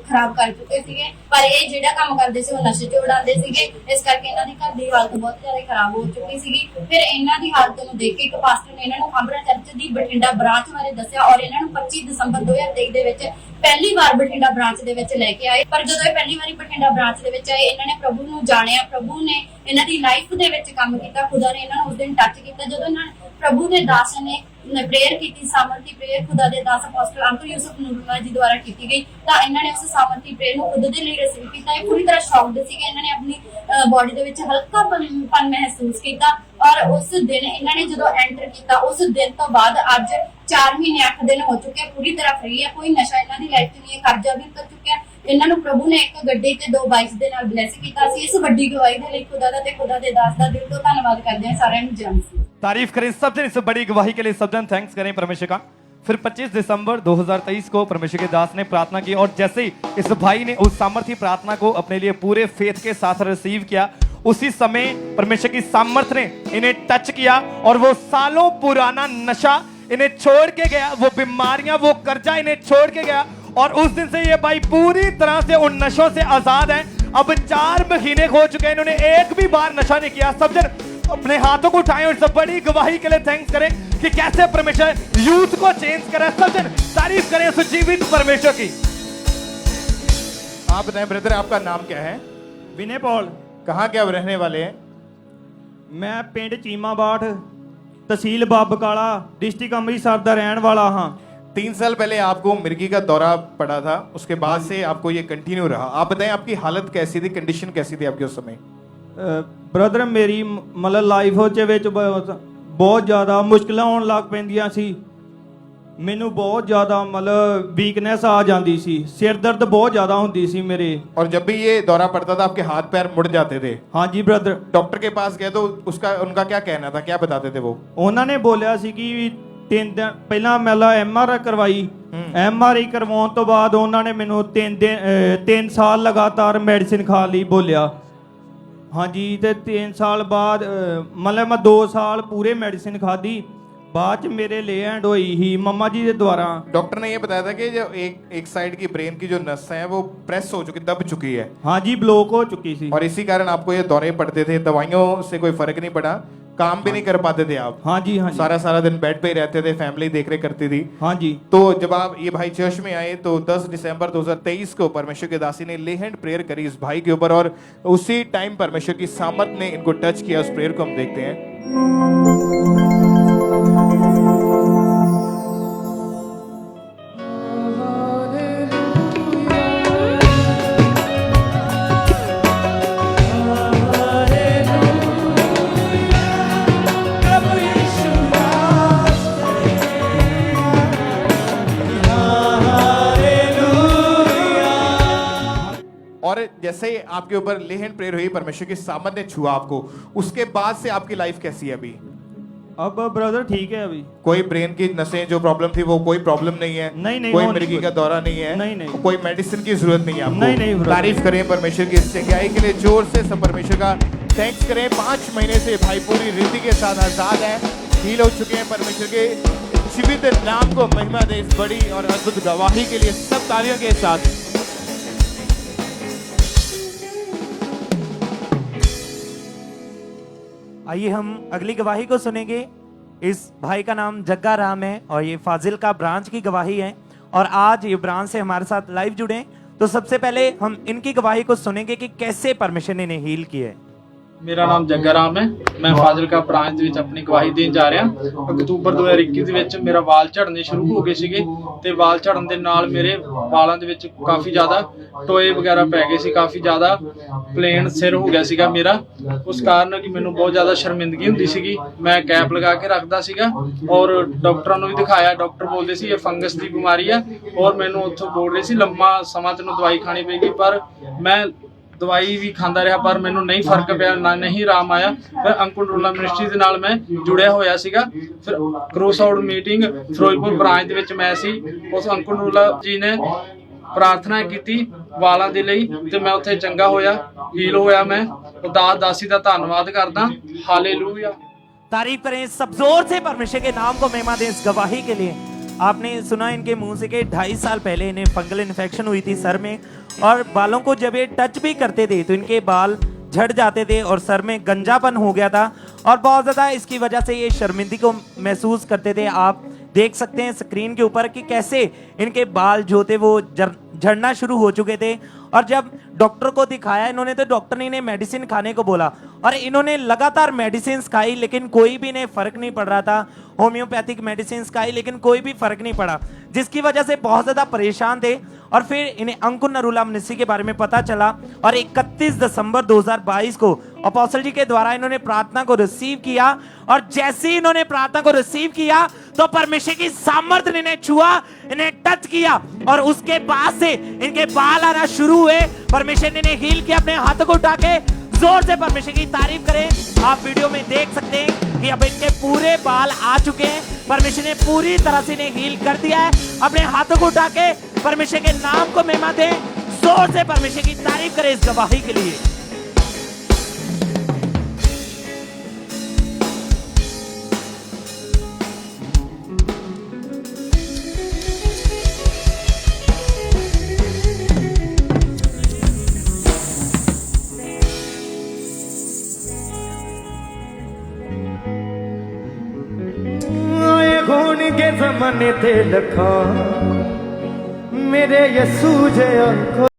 ਖਰਾਬ ਕਰ ਚੁੱਕੇ ਸੀਗੇ। ਪਰ ਇਹ ਜਿਹੜਾ ਕੰਮ ਕਰਦੇ ਸੀ ਉਹ ਨਸ਼ੇ 'ਚ ਉਡਾਉਂਦੇ ਸੀਗੇ, ਇਸ ਕਰਕੇ ਇਹਨਾਂ ਦੀ ਘਰ ਦੀ ਹਾਲਤ ਬਹੁਤ ਜ਼ਿਆਦਾ ਖਰਾਬ ਹੋ ਚੁੱਕੀ ਸੀਗੀ। ਫਿਰ ਇਹਨਾਂ ਦੀ ਹਾਲਤ ਨੂੰ ਦੇਖ ਕੇ ਇੱਕ ਪਾਸਟਰ ਨੇ ਇਹਨਾਂ ਨੂੰ ਖਾਂਬਰਾ ਚਰਚ ਦੀ ਬਠਿੰਡਾ ਬ੍ਰਾਂਚ ਬਾਰੇ ਦੱਸਿਆ ਔਰ ਇਹਨਾਂ ਨੂੰ 25 ਦਸੰਬਰ 2023 ਦੇ ਵਿੱਚ ਪਹਿਲੀ ਵਾਰ ਬਠਿੰਡਾ ਬ੍ਰਾਂਚ ਦੇ ਵਿੱਚ ਲੈ ਕੇ ਆਏ। ਪਰ ਜਦੋਂ ਇਹ ਪਹਿਲੀ ਵਾਰੀ ਬਠਿੰਡਾ ਬ੍ਰਾਂਚ ਦੇ ਵਿੱਚ ਆਏ, ਇਹਨਾਂ ਨੇ ਪ੍ਰਭੂ ਨੂੰ ਜਾਣਿਆ, ਪ੍ਰਭੂ ਨੇ ਇਹਨਾਂ ਦੀ ਲਾਈਫ ਦੇ ਵਿੱਚ ਕੰਮ ਕੀਤਾ, ਖੁਦਾ ਨੇ ਇਹਨਾਂ ਨੂੰ ਉਸ ਦਿਨ ਟੱਚ ਕੀਤਾ। ਜਦੋਂ ਇਹਨਾਂ ਪ੍ਰਭੂ ਦੇ ਦਾਸ ਨੇ प्रेयर की, सामर्थी प्रेयर खुदा दे दास अपोस्टल अंकुर यूसुफ नूरुल्लाह जी द्वारा की गई, तो इन्होंने उस सामर्थी प्रेयर को खुद के लिए रिसीव किया। पूरी तरह शॉक्ड सी, इन्होंने अपनी बॉडी दे विच हल्कापन महसूस किया। और उस दिन इन्होंने जो एंटर किया, उस दिन तो बाद अज 4 महीने 8 दिन हो चुके, पूरी तरह फ्री है, कोई नशा इन्हों की लाइफ नहीं है, कर्जा भी कर चुके। इन्हों प्रभु ने एक गड्डी ते 2 बाइक्स दे नाल ब्लैस किया। इस वड्डी गवाही के लिए खुदा दा ते खुदा दे दास दा दिल तो धन्नवाद करते हैं। सारिਆਂ ਨੂੰ जय मसीह। तारीफ करें सब जन इस बड़ी गवाही के लिए, सब जन थैंक्स करें परमेश्वर का। फिर 25 दिसंबर 2023 को परमेश्वर के दास ने प्रार्थना की और जैसे ही इस भाई ने उस सामर्थी प्रार्थना को अपने लिए पूरे फेथ के साथ रिसीव किया, उसी समय परमेश्वर की सामर्थ ने इन्हें टच किया और वो सालों पुराना नशा इन्हें छोड़ के गया, वो बीमारियां, वो कर्जा इन्हें छोड़ के गया। और उस दिन से ये भाई पूरी तरह से उन नशों से आजाद है। अब 4 महीने हो चुके हैं, इन्होंने एक भी बार नशा नहीं किया। सब जन अपने हाथों को उठाएं और सब बड़ी गवाही के लिए थैंक्स करें कि कैसे परमेश्वर यूथ को चेंज करा। सब जन तारीफ करें उस जीवित परमेश्वर की। आप बताएं ब्रदर, आपका नाम क्या है? विनय पॉल। कहाँ के आप रहने वाले हैं? मैं पिंड चीमा बाट, तहसील बाबकाला, डिस्ट्रिक्ट अमृतसर का रहने वाला हाँ। 3 साल पहले आपको मिर्गी का दौरा पड़ा था, उसके बाद से आपको ये कंटिन्यू रहा। आप बताएं आपकी हालत कैसी थी, कंडीशन कैसी थी आपकी उस समय? ब्रदर मेरी मतलब लाइफ बहुत ज़्यादा मुश्किल होने लग पैंदियां सी ਮੈਨੂੰ ਬਹੁਤ ਜ਼ਿਆਦਾ ਮਤਲਬ ਵੀਕਨੈਸ ਆ ਜਾਂਦੀ ਸੀ, ਸਿਰ ਦਰਦ ਬਹੁਤ ਜ਼ਿਆਦਾ ਹੁੰਦੀ ਸੀ ਮੇਰੇ। और जब भी ये दौरा पड़ता था आपके हाथ पैर मुड़ जाते थे? हाँ जी ब्रदर। डॉक्टर के पास गए तो उनका क्या कहना था, क्या बताते थे वो? ਉਹਨਾਂ ਨੇ ਬੋਲਿਆ ਸੀ ਕਿ 3 ਦਿਨ ਪਹਿਲਾਂ ਮੈਂ ਐਮਆਰਆਈ ਕਰਵਾਈ, ਐਮਆਰਆਈ ਕਰਵਾਉਣ ਤੋਂ ਬਾਅਦ ਉਹਨਾਂ ਨੇ ਮੈਨੂੰ 3 ਸਾਲ ਲਗਾਤਾਰ ਮੈਡੀਸਿਨ ਖਾਣ ਲਈ ਬੋਲਿਆ। ਹਾਂਜੀ, ਤੇ 3 ਸਾਲ ਬਾਅਦ ਮਤਲਬ ਮੈਂ 2 ਸਾਲ ਪੂਰੇ ਮੈਡੀਸਿਨ ਖਾਧੀ, बाद च मेरे ले हैंड हुई ही मम्मा जी के द्वारा। डॉक्टर ने ये बताया था कि जो एक साइड की ब्रेन की जो नस है वो प्रेस हो चुकी, दब चुकी है। हाँ जी, ब्लॉक हो चुकी थी, और इसी कारण आपको ये दौरे पड़ते थे। दवाइयों से कोई फर्क नहीं पड़ा, काम भी नहीं कर पाते थे आप? हाँ जी, हाँ जी। सारा दिन बेड पे ही रहते थे, फैमिली देख रेख करती थी? हाँ जी। तो जब आप ये भाई चर्च में आए तो 10 दिसंबर 2023 को परमेश्वर के दासी ने ले हैंड प्रेयर करी इस भाई के ऊपर, और उसी टाइम परमेश्वर की सामर्थ ने इनको टच किया। उस प्रेयर को हम देखते हैं। और जैसे ही आपके ऊपर ले हैंड प्रेयर हुई, परमेश्वर की सामर्थ ने छुआ आपको, उसके बाद से आपकी लाइफ कैसी है अभी? अब ब्रदर ठीक है। अभी कोई ब्रेन की नसें जो प्रॉब्लम थी वो कोई प्रॉब्लम नहीं है? नहीं, कोई मिर्गी का दौरा नहीं है? नहीं, कोई मेडिसिन की जरूरत नहीं है आपको? नहीं। तारीफ करें परमेश्वर की इस चंगाई के लिए, जोर से सब परमेश्वर का थैंक्स करें। 5 महीने से भाई पूरी रीति के साथ आजाद है, हील हो चुके हैं। परमेश्वर के जीवित नाम को महिमा दे इस बड़ी और अद्भुत गवाही के लिए सब तालियों के साथ। आइए हम अगली गवाही को सुनेंगे। इस भाई का नाम जग्गा राम है और ये फाजिल्का ब्रांच की गवाही है, और आज ये ब्रांच से हमारे साथ लाइव जुड़े। तो सबसे पहले हम इनकी गवाही को सुनेंगे कि कैसे परमेश्वर ने इन्हें हील किया है। ਮੇਰਾ ਨਾਮ ਜੱਗਾ ਰਾਮ ਹੈ। ਮੈਂ ਫਾਜ਼ਿਲਕਾ ਬ੍ਰਾਂਚ ਦੇ ਵਿੱਚ ਆਪਣੀ ਗਵਾਹੀ ਦੇਣ ਜਾ ਰਿਹਾ। ਅਕਤੂਬਰ 2021 ਦੇ ਵਿੱਚ ਮੇਰਾ ਵਾਲ ਝੜਨੇ ਸ਼ੁਰੂ ਹੋ ਗਏ ਸੀਗੇ, ਤੇ ਵਾਲ ਝੜਨ ਦੇ ਨਾਲ ਮੇਰੇ ਵਾਲਾਂ ਦੇ ਵਿੱਚ ਕਾਫੀ ਜ਼ਿਆਦਾ ਟੋਏ ਵਗੈਰਾ ਪੈ ਗਏ ਸੀ, ਕਾਫੀ ਜ਼ਿਆਦਾ ਪਲੇਨ ਸਿਰ ਹੋ ਗਿਆ ਸੀਗਾ ਮੇਰਾ। ਉਸ ਕਾਰਨ ਕਿ ਮੈਨੂੰ ਬਹੁਤ ਜ਼ਿਆਦਾ ਸ਼ਰਮਿੰਦਗੀ ਹੁੰਦੀ ਸੀਗੀ। ਮੈਂ ਕੈਪ ਲਗਾ ਕੇ ਰੱਖਦਾ ਸੀਗਾ ਔਰ ਡਾਕਟਰਾਂ ਨੂੰ ਵੀ ਦਿਖਾਇਆ। ਡਾਕਟਰ ਬੋਲਦੇ ਸੀ ਇਹ ਫੰਗਸ ਦੀ ਬਿਮਾਰੀ ਹੈ, ਔਰ ਮੈਨੂੰ ਉੱਥੋਂ ਬੋਲ ਰਹੇ ਸੀ ਲੰਮਾ ਸਮਾਂ ਤੈਨੂੰ ਦਵਾਈ ਖਾਣੀ ਪਏਗੀ। ਪਰ ਮੈਂ ਦਵਾਈ ਵੀ ਖਾਂਦਾ ਰਿਹਾ, ਪਰ ਮੈਨੂੰ ਨਹੀਂ ਫਰਕ ਪਿਆ, ਨਾ ਨਹੀਂ ਆਰਾਮ ਆਇਆ। ਫਿਰ ਅੰਕੁਰ ਨੂਰਲਾ ਮਿਨਿਸਟਰੀ ਦੇ ਨਾਲ ਮੈਂ ਜੁੜਿਆ ਹੋਇਆ ਸੀਗਾ। ਫਿਰ cross out meeting Firozpur branch ਦੇ ਵਿੱਚ ਮੈਂ ਸੀ। ਉਸ ਅੰਕੁਰ ਨੂਰਲਾ ਜੀ ਨੇ ਪ੍ਰਾਰਥਨਾ ਕੀਤੀ ਵਾਲਾਂ ਦੇ ਲਈ, ਤੇ ਮੈਂ ਉੱਥੇ ਚੰਗਾ ਹੋਇਆ, ਹੀਲ ਹੋਇਆ। मैं उदास दासी का धन्यवाद करदा। हालेलुया। तारीफ करें सब जोर से परमेश्वर के नाम को महिमा दें इस गवाही के लिए। आपने सुना इनके मुंह से कि 2.5 साल पहले इन्हें फंगल इन्फेक्शन हुई थी सर में, और बालों को जब ये टच भी करते थे तो इनके बाल झड़ जाते थे और सर में गंजापन हो गया था, और बहुत ज़्यादा इसकी वजह से ये शर्मिंदगी को महसूस करते थे। आप देख सकते हैं स्क्रीन के ऊपर कि कैसे इनके बाल जो थे वो झड़ना शुरू हो चुके थे। और जब डॉक्टर को दिखाया इन्होंने, तो डॉक्टर ने इन्हें मेडिसिन खाने को बोला, और इन्होंने लगातार मेडिसिन खाई, लेकिन कोई भी इन्हें फर्क नहीं पड़ रहा था। होम्योपैथिक मेडिसिन खाई, लेकिन कोई भी फर्क नहीं पड़ा, जिसकी वजह से बहुत ज्यादा परेशान थे। और फिर इन्हें अंकुर नरूला मिनिस्ट्री के बारे में पता चला, और 31 दिसंबर 2022 को अपोस्टल जी के द्वारा इन्होंने प्रार्थना को रिसीव किया। और जैसे ही इन्होंने प्रार्थना को रिसीव किया तो परमेश्वर की सामर्थ्य ने इन्हें छुआ, इन्हें टच किया, और उसके बाद से इनके बाल आना शुरू हुए। परमेश्वर ने इन्हें हील किया। अपने हाथों को उठा के जोर से परमेश्वर की तारीफ करें। आप वीडियो में देख सकते हैं कि अब इनके पूरे बाल आ चुके हैं। परमेश्वर ने पूरी तरह से इन्हें हील कर दिया है। अपने हाथों को उठा के परमेश्वर के नाम को महिमा दें, जोर से परमेश्वर की तारीफ करें इस गवाही के लिए। के जमाने ते लखा मेरे यसू जया